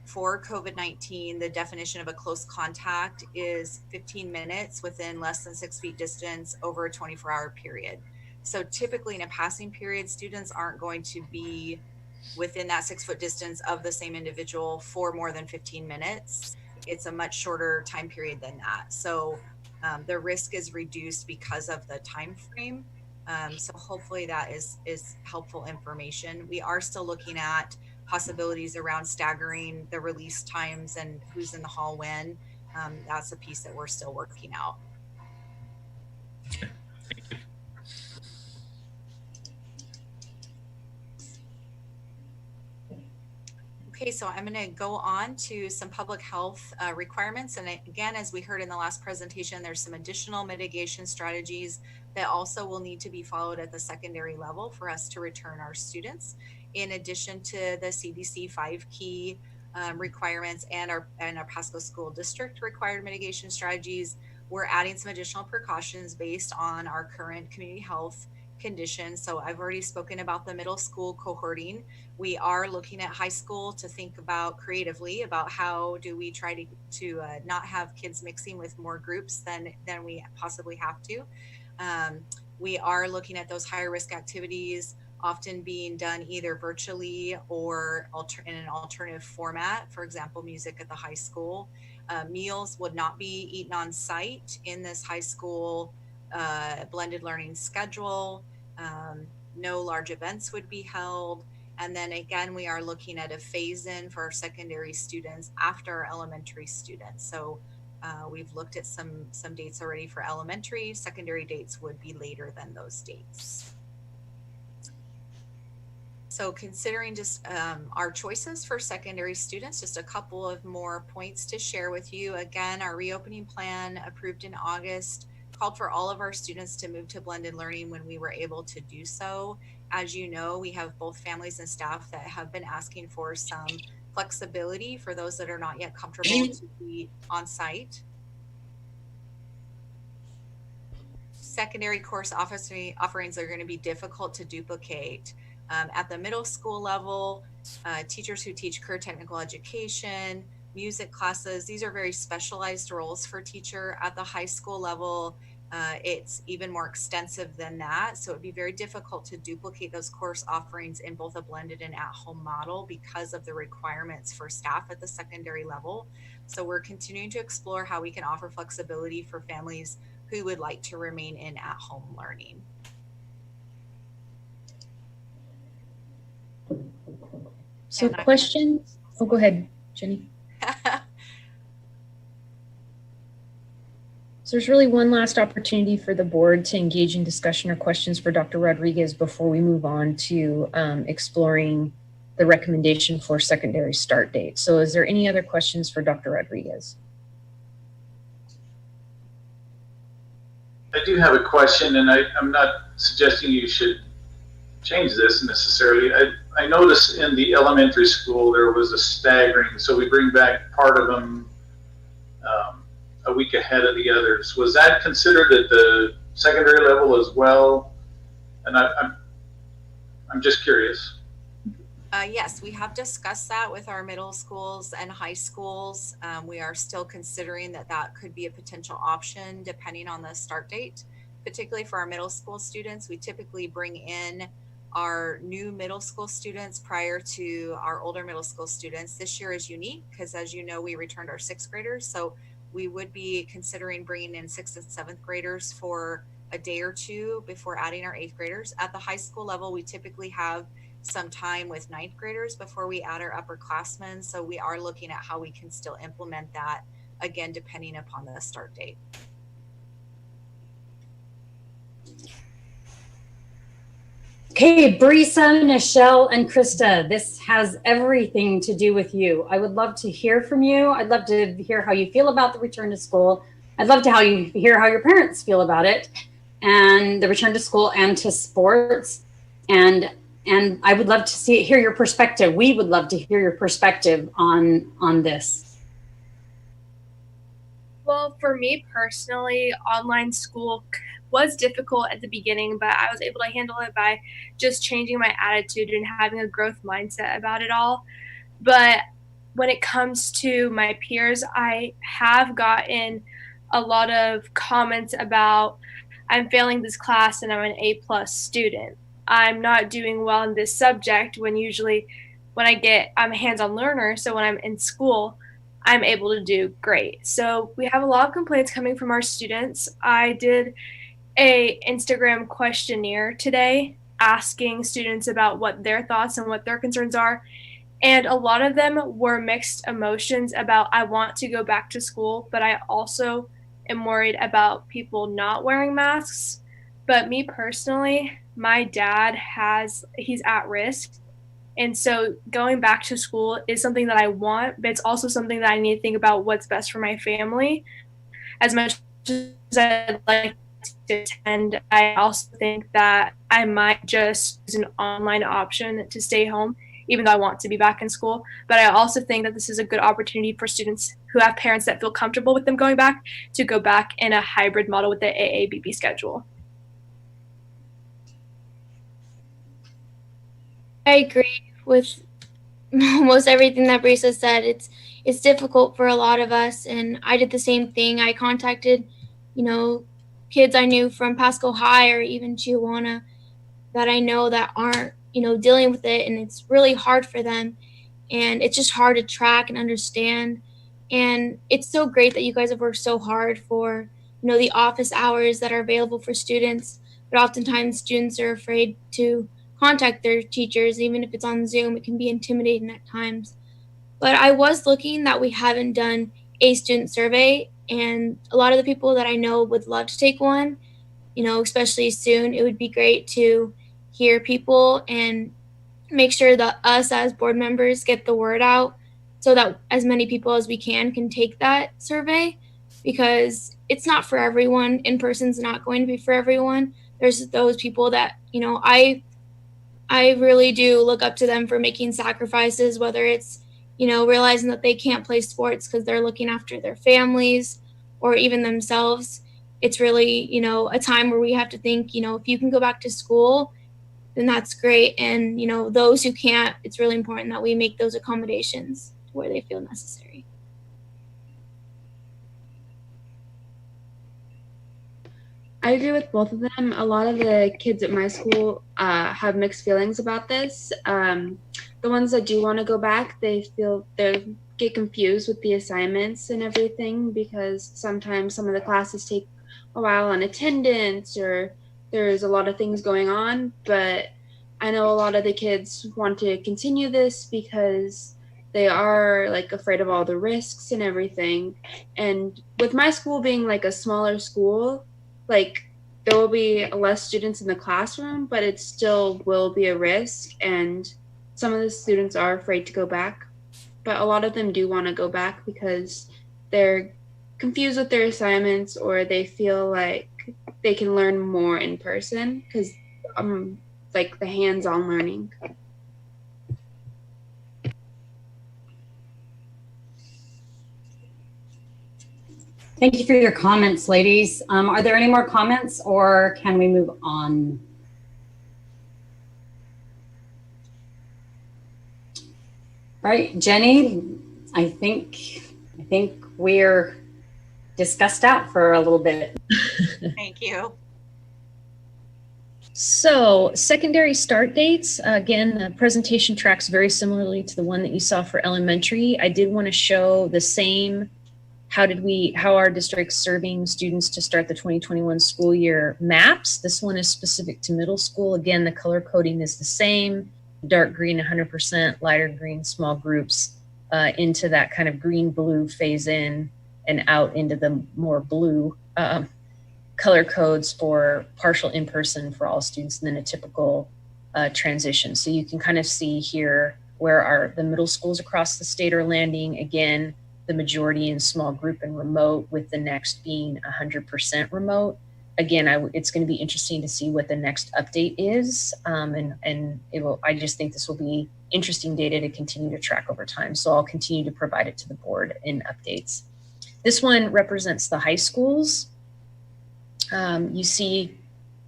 For COVID-19, the definition of a close contact is 15 minutes within less than 6 feet distance over a 24-hour period. So typically in a passing period, students aren't going to be within that 6 foot distance of the same individual for more than 15 minutes. It's a much shorter time period than that. So the risk is reduced because of the time frame. So hopefully that is helpful information. We are still looking at possibilities around staggering the release times and who's in the hall when. That's a piece that we're still working out. Okay, thank you. Okay, so I'm going to go on to some public health requirements. And again, as we heard in the last presentation, there's some additional mitigation strategies that also will need to be followed at the secondary level for us to return our students. In addition to the CDC 5 key requirements and our Pasco School District required mitigation strategies, we're adding some additional precautions based on our current community health conditions. So I've already spoken about the middle school cohorting. We are looking at high school to think about creatively about how do we try to not have kids mixing with more groups than we possibly have to. We are looking at those higher risk activities often being done either virtually or in an alternative format. For example, music at the high school. Meals would not be eaten on site in this high school blended learning schedule. No large events would be held. And then again, we are looking at a phase-in for our secondary students after our elementary students. So we've looked at some dates already for elementary. Secondary dates would be later than those dates. So considering just our choices for secondary students, just a couple of more points to share with you. Again, our reopening plan approved in August called for all of our students to move to blended learning when we were able to do so. As you know, we have both families and staff that have been asking for some flexibility for those that are not yet comfortable to be on site. Secondary course offerings are going to be difficult to duplicate. At the middle school level, teachers who teach career technical education, music classes, these are very specialized roles for teacher. At the high school level, it's even more extensive than that. So it'd be very difficult to duplicate those course offerings in both a blended and at-home model because of the requirements for staff at the secondary level. So we're continuing to explore how we can offer flexibility for families who would like to remain in at-home learning. So questions? Oh, go ahead, Jenny. So there's really one last opportunity for the board to engage in discussion or questions for Dr. Rodriguez before we move on to exploring the recommendation for secondary start date. So is there any other questions for Dr. Rodriguez? I do have a question, and I'm not suggesting you should change this necessarily. I noticed in the elementary school there was a staggering, so we bring back part of them a week ahead of the others. Was that considered at the secondary level as well? And I'm just curious. Yes, we have discussed that with our middle schools and high schools. We are still considering that could be a potential option depending on the start date, particularly for our middle school students. We typically bring in our new middle school students prior to our older middle school students. This year is unique because, as you know, we returned our 6th graders. So we would be considering bringing in 6th and 7th graders for a day or two before adding our 8th graders. At the high school level, we typically have some time with 9th graders before we add our upperclassmen. So we are looking at how we can still implement that, again, depending upon the start date. Okay, Brisa, Nichelle, and Krista, this has everything to do with you. I would love to hear from you. I'd love to hear how you feel about the return to school. I'd love to hear how your parents feel about it and the return to school and to sports. And I would love to hear your perspective. We would love to hear your perspective on this. Well, for me personally, online school was difficult at the beginning, but I was able to handle it by just changing my attitude and having a growth mindset about it all. But when it comes to my peers, I have gotten a lot of comments about I'm failing this class and I'm an A+ student. I'm not doing well in this subject when usually I'm a hands-on learner. So when I'm in school, I'm able to do great. So we have a lot of complaints coming from our students. I did a Instagram questionnaire today asking students about what their thoughts and what their concerns are. And a lot of them were mixed emotions about I want to go back to school, but I also am worried about people not wearing masks. But me personally, my dad he's at risk. And so going back to school is something that I want, but it's also something that I need to think about what's best for my family. As much as I'd like to attend, I also think that I might just use an online option to stay home, even though I want to be back in school. But I also think that this is a good opportunity for students who have parents that feel comfortable with them going back to go back in a hybrid model with the AABB schedule. I agree with almost everything that Brisa said. It's difficult for a lot of us, and I did the same thing. I contacted, kids I knew from Pasco High or even Chihuahua, that I know that aren't, dealing with it, and it's really hard for them. And it's just hard to track and understand. And it's so great that you guys have worked so hard for, the office hours that are available for students. But oftentimes students are afraid to contact their teachers, even if it's on Zoom. It can be intimidating at times. But I was looking that we haven't done a student survey, and a lot of the people that I know would love to take one, especially soon. It would be great to hear people and make sure that us as board members get the word out so that as many people as we can take that survey, because it's not for everyone. In person's not going to be for everyone. There's those people that, I really do look up to them for making sacrifices, whether it's, realizing that they can't play sports because they're looking after their families or even themselves. It's really, a time where we have to think, if you can go back to school, then that's great. And, those who can't, it's really important that we make those accommodations where they feel necessary. I agree with both of them. A lot of the kids at my school have mixed feelings about this. The ones that do want to go back, they get confused with the assignments and everything, because sometimes some of the classes take a while on attendance, or there's a lot of things going on. But I know a lot of the kids want to continue this because they are afraid of all the risks and everything. And with my school being a smaller school, there will be less students in the classroom, but it still will be a risk. And some of the students are afraid to go back, but a lot of them do want to go back because they're confused with their assignments, or they feel like they can learn more in person because the hands-on learning. Thank you for your comments, ladies. Are there any more comments, or can we move on? All right, Jenny, I think we're discussed out for a little bit. Thank you. So secondary start dates, again, the presentation tracks very similarly to the one that you saw for elementary. I did want to show the same how our district's serving students to start the 2021 school year maps. This one is specific to middle school. Again, the color coding is the same. Dark green 100%, lighter green small groups, into that kind of green-blue phase in and out into the more blue color codes for partial in-person for all students, and then a typical transition. So you can kind of see here where the middle schools across the state are landing. Again, the majority in small group and remote, with the next being 100% remote. Again, it's going to be interesting to see what the next update is. I just think this will be interesting data to continue to track over time. So I'll continue to provide it to the board in updates. This one represents the high schools. You see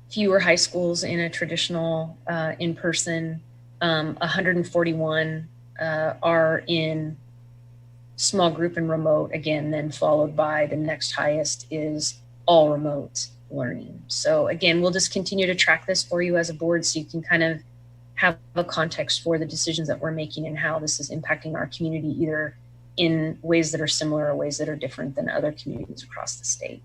fewer high schools in a traditional in-person. 141 are in small group and remote, again, then followed by the next highest is all remote learning. So again, we'll just continue to track this for you as a board so you can kind of have a context for the decisions that we're making and how this is impacting our community, either in ways that are similar or ways that are different than other communities across the state.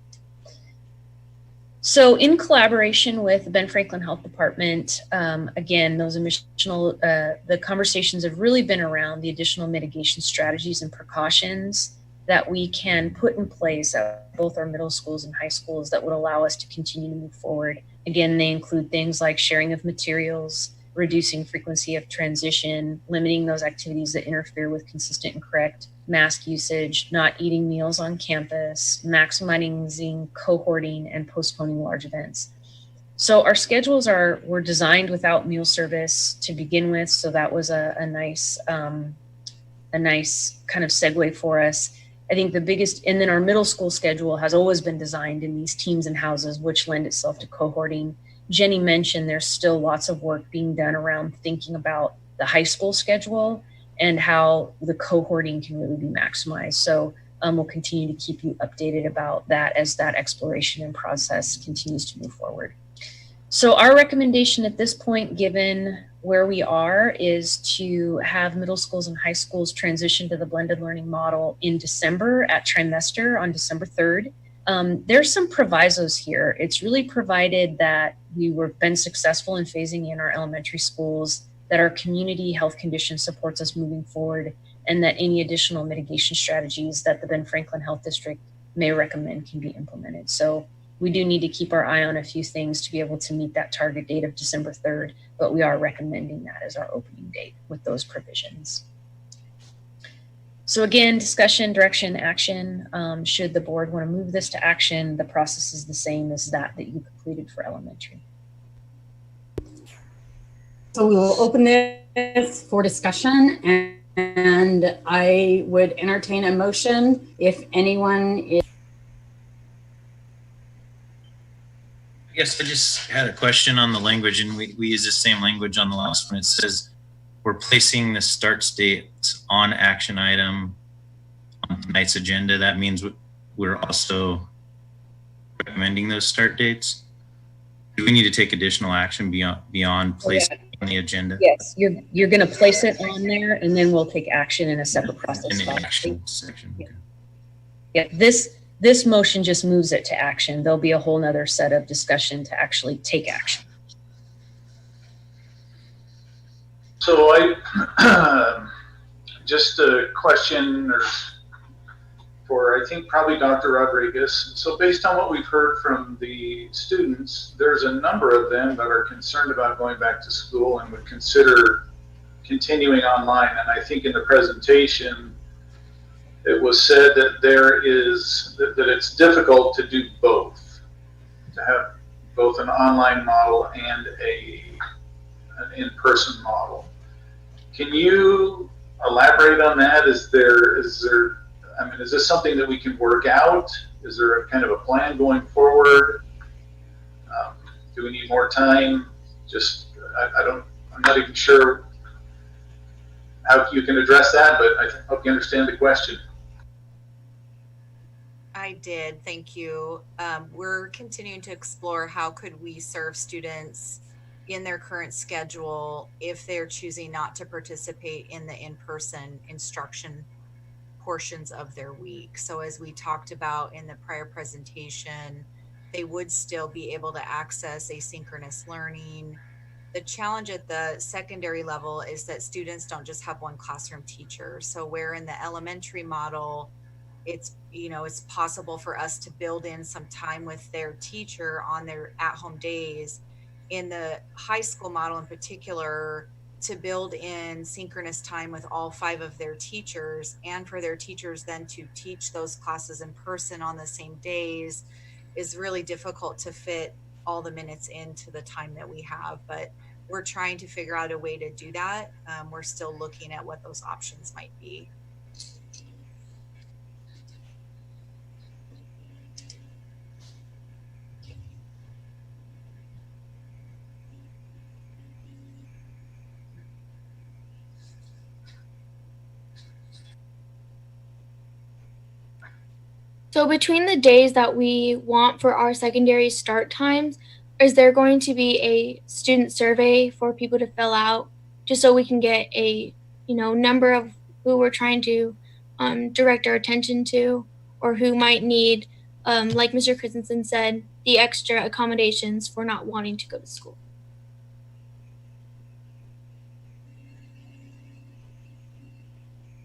So in collaboration with the Ben Franklin Health Department, again, those the conversations have really been around the additional mitigation strategies and precautions that we can put in place at both our middle schools and high schools that would allow us to continue to move forward. Again, they include things like sharing of materials, reducing frequency of transition, limiting those activities that interfere with consistent and correct mask usage, not eating meals on campus, maximizing cohorting, and postponing large events. So our schedules were designed without meal service to begin with, so that was a nice kind of segue for us. I think the biggest, and then our middle school schedule has always been designed in these teams and houses, which lend itself to cohorting. Jenny mentioned there's still lots of work being done around thinking about the high school schedule and how the cohorting can really be maximized. So we'll continue to keep you updated about that as that exploration and process continues to move forward. So our recommendation at this point, given where we are, is to have middle schools and high schools transition to the blended learning model in December at trimester on December 3rd. There's some provisos here. It's really provided that we were been successful in phasing in our elementary schools, that our community health condition supports us moving forward, and that any additional mitigation strategies that the Ben Franklin Health District may recommend can be implemented. So we do need to keep our eye on a few things to be able to meet that target date of December 3rd, but we are recommending that as our opening date with those provisions. So again, discussion, direction, action. Should the board want to move this to action, the process is the same as that you completed for elementary. So we will open this for discussion, and I would entertain a motion if anyone is. Yes, I just had a question on the language, and we use the same language on the last one. It says we're placing the start date on action item on tonight's agenda. That means we're also recommending those start dates. Do we need to take additional action beyond placing on the agenda? Yes, you're going to place it on there, and then we'll take action in a separate process. In the action section. Yeah. Yeah, this motion just moves it to action. There'll be a whole nother set of discussion to actually take action. So just a question for, I think, probably Dr. Rodriguez. So based on what we've heard from the students, there's a number of them that are concerned about going back to school and would consider continuing online. And I think in the presentation, it was said that that it's difficult to do both, to have both an online model and an in-person model. Can you elaborate on that? Is this something that we can work out? Is there a kind of a plan going forward? Do we need more time? I'm not even sure how you can address that, but I hope you understand the question. I did, thank you. We're continuing to explore how could we serve students in their current schedule if they're choosing not to participate in the in-person instruction portions of their week. So as we talked about in the prior presentation, they would still be able to access asynchronous learning. The challenge at the secondary level is that students don't just have one classroom teacher. So where in the elementary model, it's possible for us to build in some time with their teacher on their at-home days. In the high school model in particular, to build in synchronous time with all 5 of their teachers, and for their teachers then to teach those classes in person on the same days is really difficult to fit all the minutes into the time that we have. But we're trying to figure out a way to do that. We're still looking at what those options might be. So between the days that we want for our secondary start times, is there going to be a student survey for people to fill out just so we can get a number of who we're trying to direct our attention to, or who might need, like Mr. Christensen said, the extra accommodations for not wanting to go to school?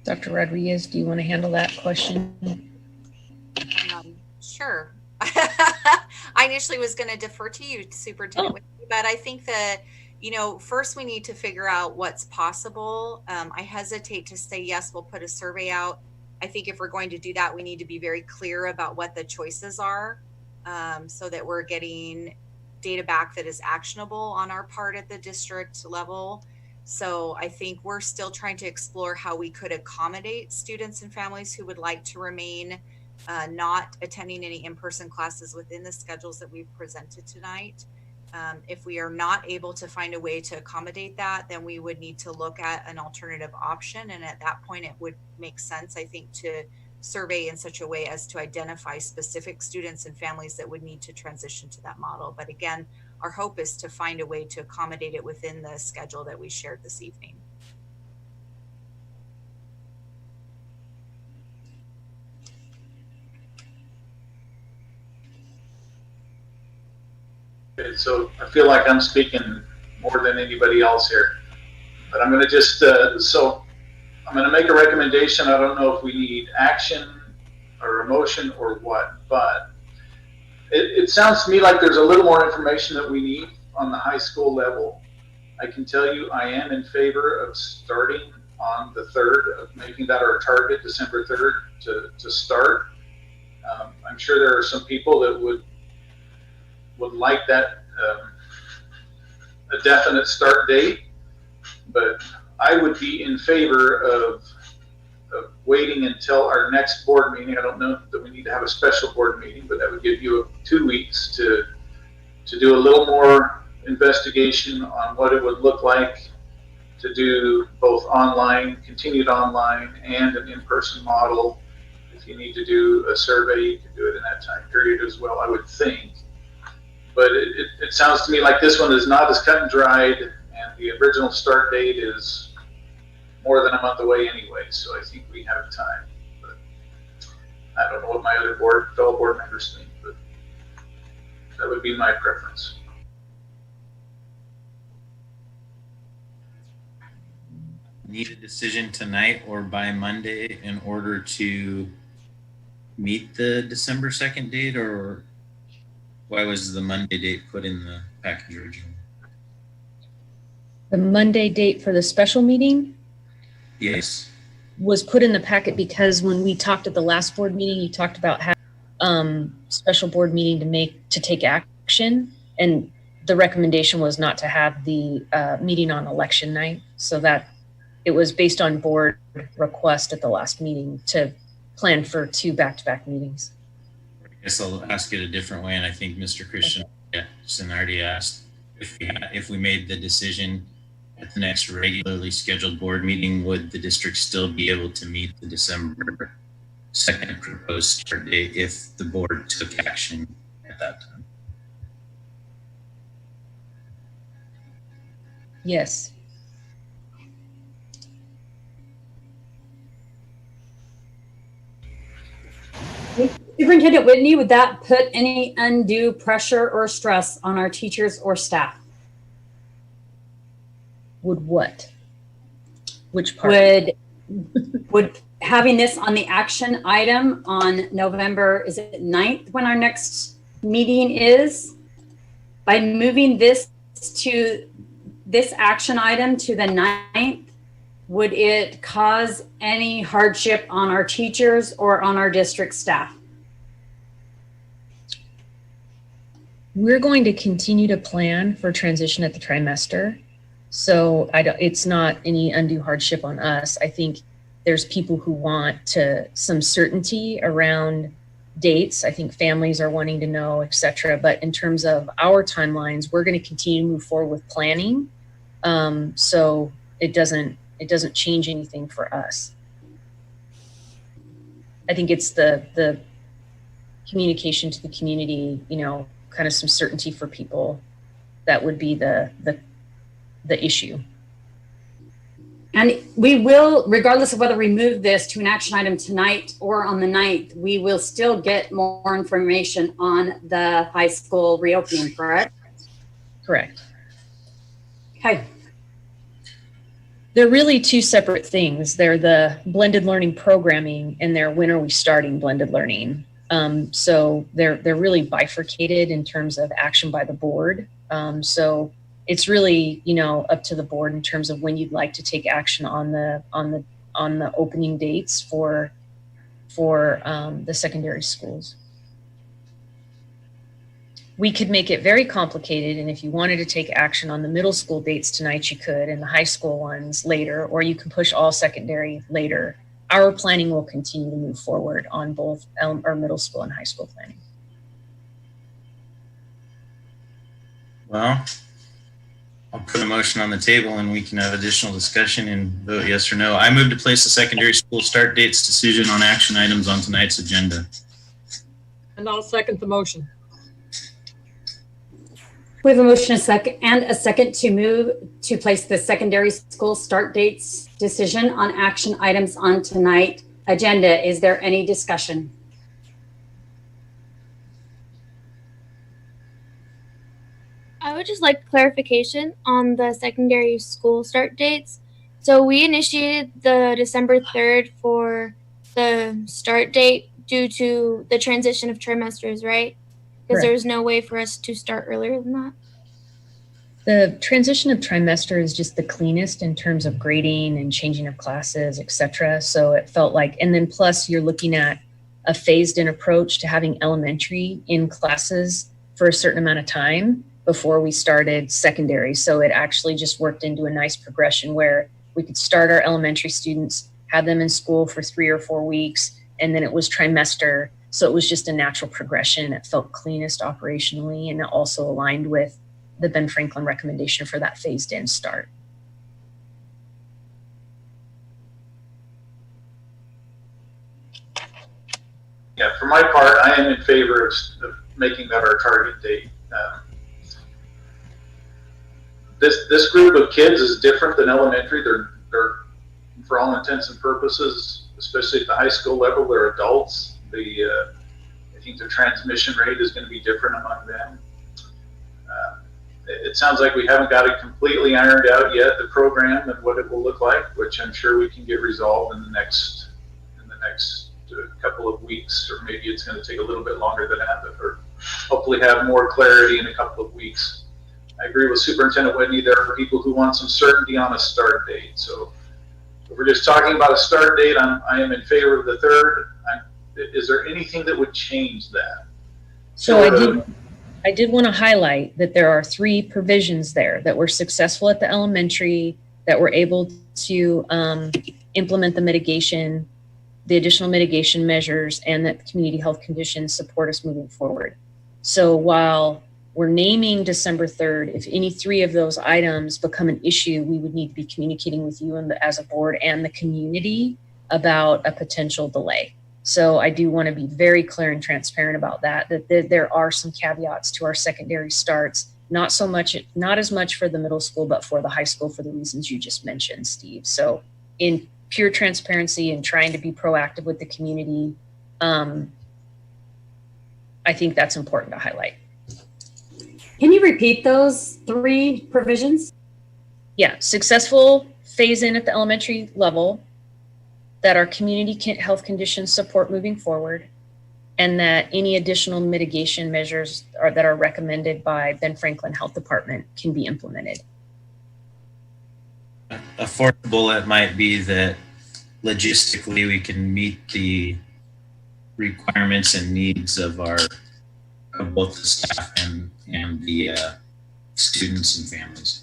Dr. Rodriguez, do you want to handle that question? Sure. I initially was going to defer to you, Superintendent, but I think that, first we need to figure out what's possible. I hesitate to say, yes, we'll put a survey out. I think if we're going to do that, we need to be very clear about what the choices are, so that we're getting data back that is actionable on our part at the district level. So I think we're still trying to explore how we could accommodate students and families who would like to remain not attending any in-person classes within the schedules that we've presented tonight. If we are not able to find a way to accommodate that, then we would need to look at an alternative option. And at that point, it would make sense, I think, to survey in such a way as to identify specific students and families that would need to transition to that model. But again, our hope is to find a way to accommodate it within the schedule that we shared this evening. Okay, so I feel like I'm speaking more than anybody else here, but I'm going to just, so I'm going to make a recommendation. I don't know if we need action or emotion or what, but it sounds to me like there's a little more information that we need on the high school level. I can tell you I am in favor of starting on the 3rd, of making that our target, December 3rd, to start. I'm sure there are some people that would like that, a definite start date, but I would be in favor of waiting until our next board meeting. I don't know that we need to have a special board meeting, but that would give you 2 weeks to do a little more investigation on what it would look like to do both online, continued online, and an in-person model. If you need to do a survey, you can do it in that time period as well, I would think. But it sounds to me like this one is not as cut and dried, and the original start date is more than a month away anyway, so I think we have time. But I don't know what my other fellow board members think, but that would be my preference. Need a decision tonight or by Monday in order to meet the December 2nd date, or why was the Monday date put in the package originally? The Monday date for the special meeting Yes. was put in the packet because when we talked at the last board meeting, you talked about having special board meeting to take action, and the recommendation was not to have the meeting on election night, so that it was based on board request at the last meeting to plan for 2 back-to-back meetings. I guess I'll ask it a different way, and I think Mr. Christian already asked if we made the decision at the next regularly scheduled board meeting, would the district still be able to meet the December 2nd proposed start date if the board took action at that time? Yes. Superintendent Whitney, would that put any undue pressure or stress on our teachers or staff? Would what? Which part? Would having this on the action item on November, is it 9th when our next meeting is? By moving this action item to the 9th, would it cause any hardship on our teachers or on our district staff? We're going to continue to plan for transition at the trimester. So it's not any undue hardship on us. I think there's people who want some certainty around dates. I think families are wanting to know, et cetera. But in terms of our timelines, we're going to continue to move forward with planning. So it doesn't change anything for us. I think it's the communication to the community, kind of some certainty for people. That would be the issue. And we will, regardless of whether we move this to an action item tonight or on the 9th, we will still get more information on the high school reopening, correct? Correct. Okay. They're really 2 separate things. They're the blended learning programming and they're when are we starting blended learning. So they're really bifurcated in terms of action by the board. So it's really, up to the board in terms of when you'd like to take action on the opening dates for the secondary schools. We could make it very complicated, and if you wanted to take action on the middle school dates tonight, you could, and the high school ones later, or you can push all secondary later. Our planning will continue to move forward on both our middle school and high school planning. Well, I'll put a motion on the table and we can have additional discussion and vote yes or no. I move to place the secondary school start dates decision on action items on tonight's agenda. And I'll second the motion. We have a motion and a second to move to place the secondary school start dates decision on action items on tonight's agenda. Is there any discussion? I would just like clarification on the secondary school start dates. So we initiated the December 3rd for the start date due to the transition of trimesters, right? Because there was no way for us to start earlier than that. The transition of trimester is just the cleanest in terms of grading and changing of classes, et cetera. So it felt like, and then plus you're looking at a phased in approach to having elementary in classes for a certain amount of time before we started secondary. So it actually just worked into a nice progression where we could start our elementary students, have them in school for 3 or 4 weeks, and then it was trimester. So it was just a natural progression. It felt cleanest operationally, and it also aligned with the Ben Franklin recommendation for that phased in start. Yeah, for my part, I am in favor of making that our target date. This group of kids is different than elementary. They're for all intents and purposes, especially at the high school level, they're adults. I think the transmission rate is going to be different among them. It sounds like we haven't got it completely ironed out yet, the program and what it will look like, which I'm sure we can get resolved in the next couple of weeks, or maybe it's going to take a little bit longer than that, but or hopefully have more clarity in a couple of weeks. I agree with Superintendent Whitney. There are people who want some certainty on a start date. So if we're just talking about a start date, I am in favor of the 3rd. Is there anything that would change that? So I did want to highlight that there are 3 provisions there that were successful at the elementary, that were able to implement the mitigation, the additional mitigation measures, and that the community health conditions support us moving forward. So while we're naming December 3rd, if any 3 of those items become an issue, we would need to be communicating with you and as a board and the community about a potential delay. So I do want to be very clear and transparent about that there are some caveats to our secondary starts, not as much for the middle school, but for the high school for the reasons you just mentioned, Steve. So in pure transparency and trying to be proactive with the community, I think that's important to highlight. Can you repeat those 3 provisions? Yeah, successful phase in at the elementary level, that our community health conditions support moving forward, and that any additional mitigation measures that are recommended by Ben Franklin Health Department can be implemented. A fourth bullet might be that logistically we can meet the requirements and needs of both the staff and the students and families.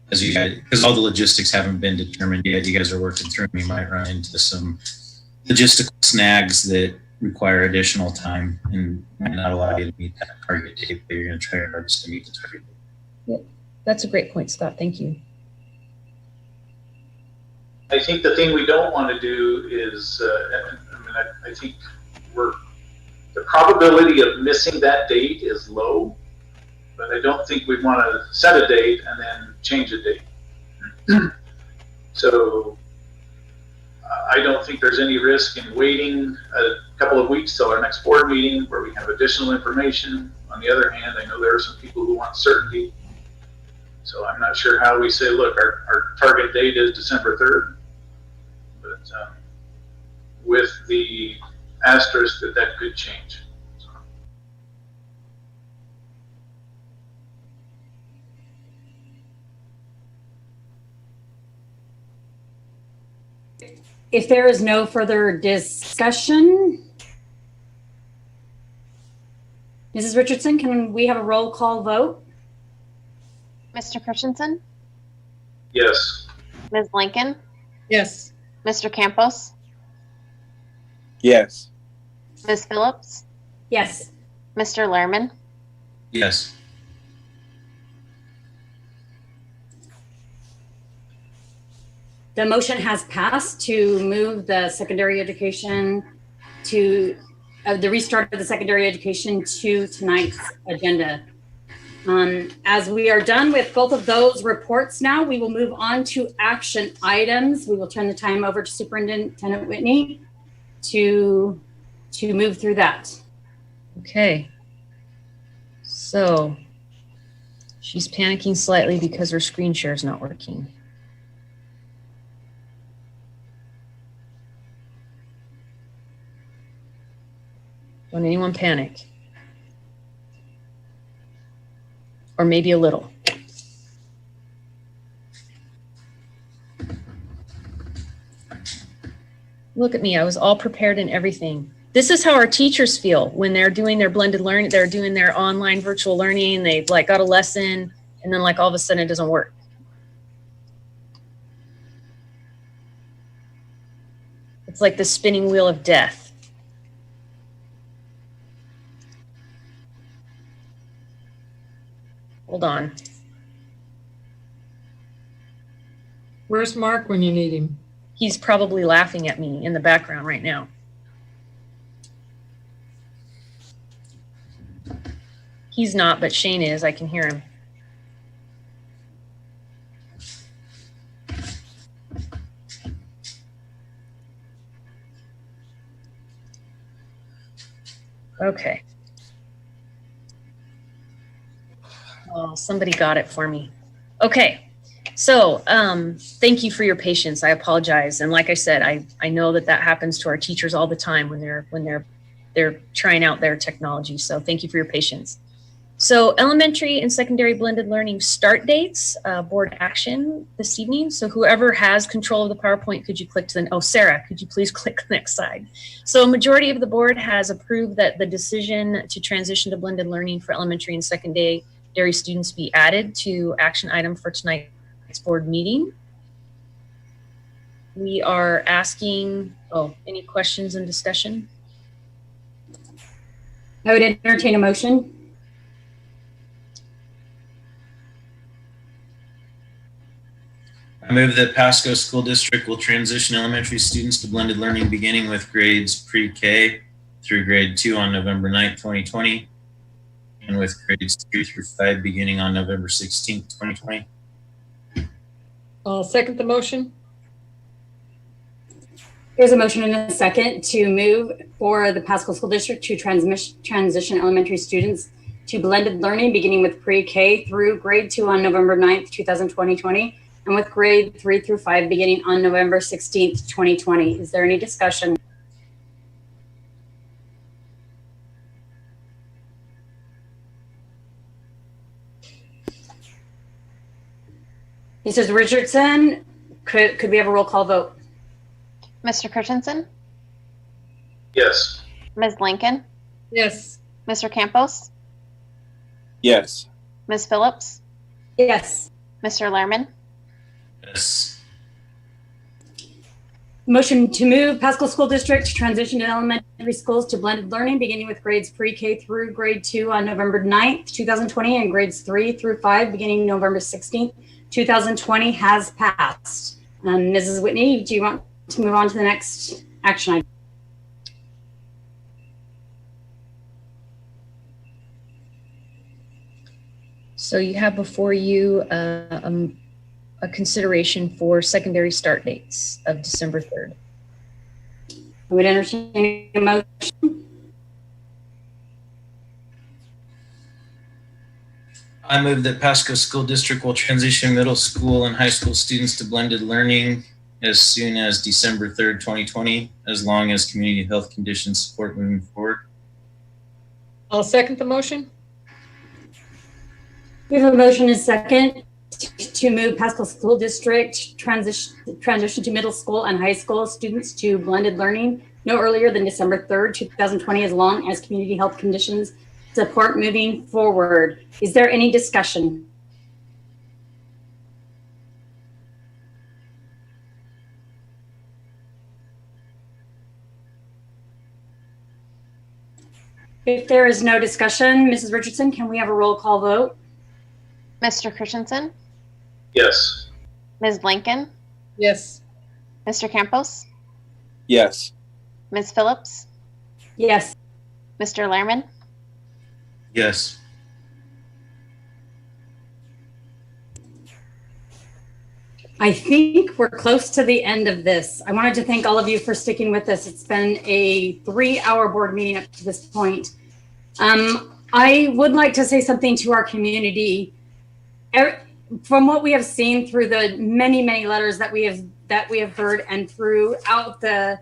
Because all the logistics haven't been determined yet, you guys are working through them. You might run into some logistical snags that require additional time and might not allow you to meet that target date, but you're going to try your hardest to meet the target date. Yep. That's a great point, Scott. Thank you. I think the thing we don't want to do is, I think the probability of missing that date is low, but I don't think we want to set a date and then change a date. So I don't think there's any risk in waiting a couple of weeks till our next board meeting where we have additional information. On the other hand, I know there are some people who want certainty. So I'm not sure how we say, look, our target date is December 3rd, but with the asterisk that could change. If there is no further discussion, Mrs. Richardson, can we have a roll call vote? Mr. Christensen, Yes. Ms. Lincoln, Yes. Mr. Campos, Yes. Ms. Phillips, Yes. Mr. Lehrman, Yes. The motion has passed to move the secondary education to the restart of the secondary education to tonight's agenda. As we are done with both of those reports now, we will move on to action items. We will turn the time over to Superintendent Whitney to move through that. Okay. So she's panicking slightly because her screen share is not working. Don't anyone panic. Or maybe a little. Look at me, I was all prepared and everything. This is how our teachers feel when they're doing their blended learning, they're doing their online virtual learning, they've like got a lesson and then like all of a sudden it doesn't work. It's like the spinning wheel of death. Hold on. Where's Mark when you need him? He's probably laughing at me in the background right now. He's not, but Shane is. I can hear him. Okay. Oh, somebody got it for me. Okay. So thank you for your patience. I apologize. And like I said, I know that happens to our teachers all the time when they're trying out their technology. So thank you for your patience. So elementary and secondary blended learning start dates, board action this evening. So whoever has control of the PowerPoint, could you click to the, oh, Sarah, could you please click the next slide? So a majority of the board has approved that the decision to transition to blended learning for elementary and secondary students be added to action item for tonight's board meeting. We are asking, any questions and discussion? I would entertain a motion. I move that Pasco School District will transition elementary students to blended learning beginning with grades pre-K through grade 2 on November 9th, 2020, and with grades 3 through 5 beginning on November 16th, 2020. I'll second the motion. There's a motion and a second to move for the Pasco School District to transition elementary students to blended learning beginning with pre-K through grade 2 on November 9th, 2020, and with grade 3 through 5 beginning on November 16th, 2020. Is there any discussion? Mrs. Richardson, could we have a roll call vote? Mr. Christensen, Yes. Ms. Lincoln, Yes. Mr. Campos, Yes. Ms. Phillips, Yes. Mr. Lehrman, Yes. Motion to move Pasco School District to transition to elementary schools to blended learning beginning with grades pre-K through grade 2 on November 9th, 2020, and grades 3 through 5 beginning November 16th, 2020 has passed. Mrs. Whitney, do you want to move on to the next action item? So you have before you a consideration for secondary start dates of December 3rd. I would entertain a motion. I move that Pasco School District will transition middle school and high school students to blended learning as soon as December 3rd, 2020, as long as community health conditions support moving forward. I'll second the motion. We have a motion and a second to move Pasco School District transition to middle school and high school students to blended learning no earlier than December 3rd, 2020, as long as community health conditions support moving forward. Is there any discussion? If there is no discussion, Mrs. Richardson, can we have a roll call vote? Mr. Christensen, Yes. Ms. Lincoln, Yes. Mr. Campos, Yes. Ms. Phillips, Yes. Mr. Lehrman, Yes. I think we're close to the end of this. I wanted to thank all of you for sticking with us. It's been a 3-hour board meeting up to this point. I would like to say something to our community. From what we have seen through the many, many letters that we have heard, and throughout the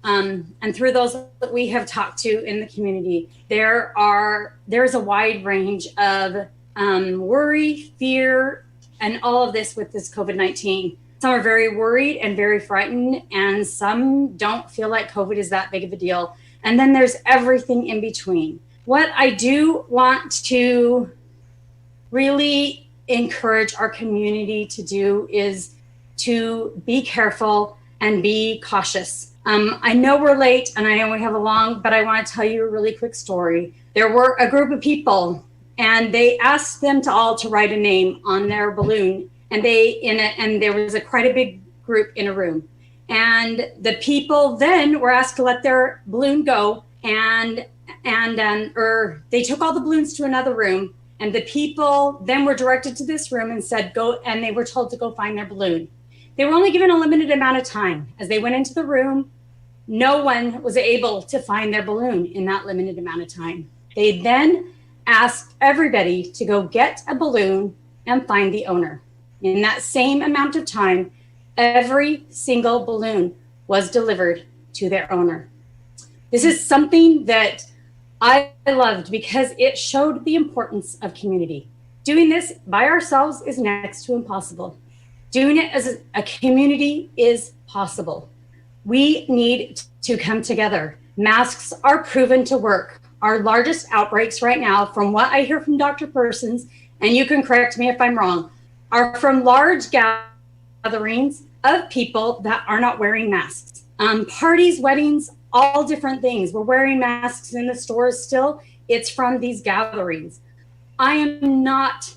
and through those that we have talked to in the community, there's a wide range of worry, fear, and all of this with this COVID-19. Some are very worried and very frightened, and some don't feel like COVID is that big of a deal. And then there's everything in between. What I do want to really encourage our community to do is to be careful and be cautious. I know we're late and I know we have a long, but I want to tell you a really quick story. There were a group of people and they asked them to all to write a name on their balloon, and there was quite a big group in a room. And the people then were asked to let their balloon go, or they took all the balloons to another room, and the people then were directed to this room and said go, and they were told to go find their balloon. They were only given a limited amount of time. As they went into the room, no one was able to find their balloon in that limited amount of time. They then asked everybody to go get a balloon and find the owner. In that same amount of time, every single balloon was delivered to their owner. This is something that I loved because it showed the importance of community. Doing this by ourselves is next to impossible. Doing it as a community is possible. We need to come together. Masks are proven to work. Our largest outbreaks right now, from what I hear from Dr. Persons, and you can correct me if I'm wrong, are from large gatherings of people that are not wearing masks. Parties, weddings, all different things. We're wearing masks in the stores still. It's from these gatherings. I am not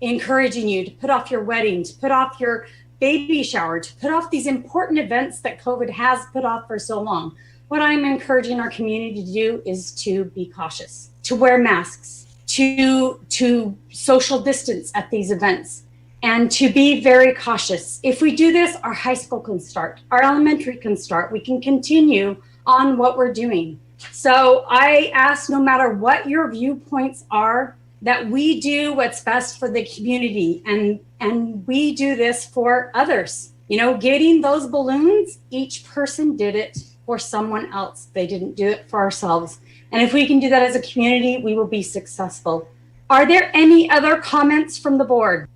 encouraging you to put off your wedding, to put off your baby shower, to put off these important events that COVID has put off for so long. What I'm encouraging our community to do is to be cautious, to wear masks, to social distance at these events, and to be very cautious. If we do this, our high school can start, our elementary can start, we can continue on what we're doing. So I ask, no matter what your viewpoints are, that we do what's best for the community, and we do this for others. You know, getting those balloons, each person did it for someone else. They didn't do it for ourselves. And if we can do that as a community, we will be successful. Are there any other comments from the board?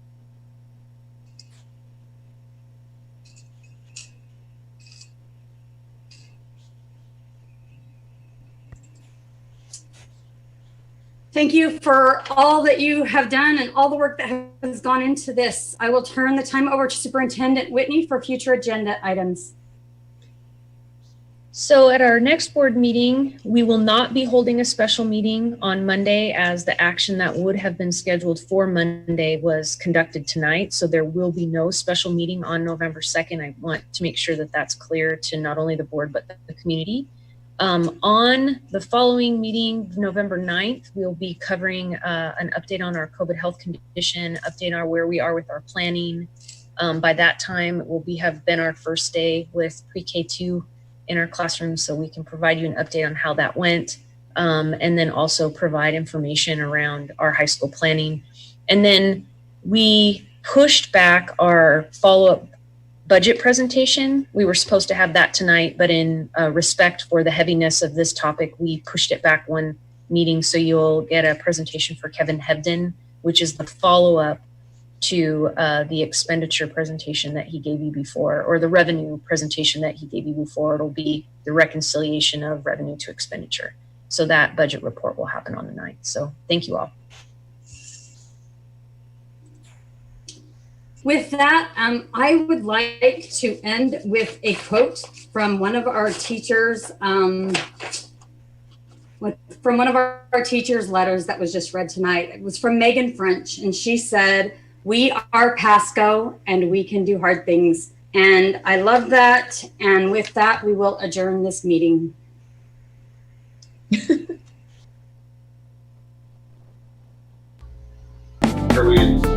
Thank you for all that you have done and all the work that has gone into this. I will turn the time over to Superintendent Whitney for future agenda items. So at our next board meeting, we will not be holding a special meeting on Monday, as the action that would have been scheduled for Monday was conducted tonight. So there will be no special meeting on November 2nd. I want to make sure that that's clear to not only the board, but the community. On the following meeting, November 9th, we'll be covering an update on our COVID health condition, update on where we are with our planning. By that time, it will have been our first day with pre-K2 in our classrooms, so we can provide you an update on how that went, and then also provide information around our high school planning. And then we pushed back our follow-up budget presentation. We were supposed to have that tonight, but in respect for the heaviness of this topic, we pushed it back one meeting. So you'll get a presentation for Kevin Hebden, which is the follow-up to the expenditure presentation that he gave you before, or the revenue presentation that he gave you before. It'll be the reconciliation of revenue to expenditure. So that budget report will happen on the 9th. So thank you all. With that, I would like to end with a quote from one of our teachers, from one of our teachers' letters that was just read tonight. It was from Megan French, and she said, "We are Pasco and we can do hard things. And I love that. And with that, we will adjourn this meeting. Are we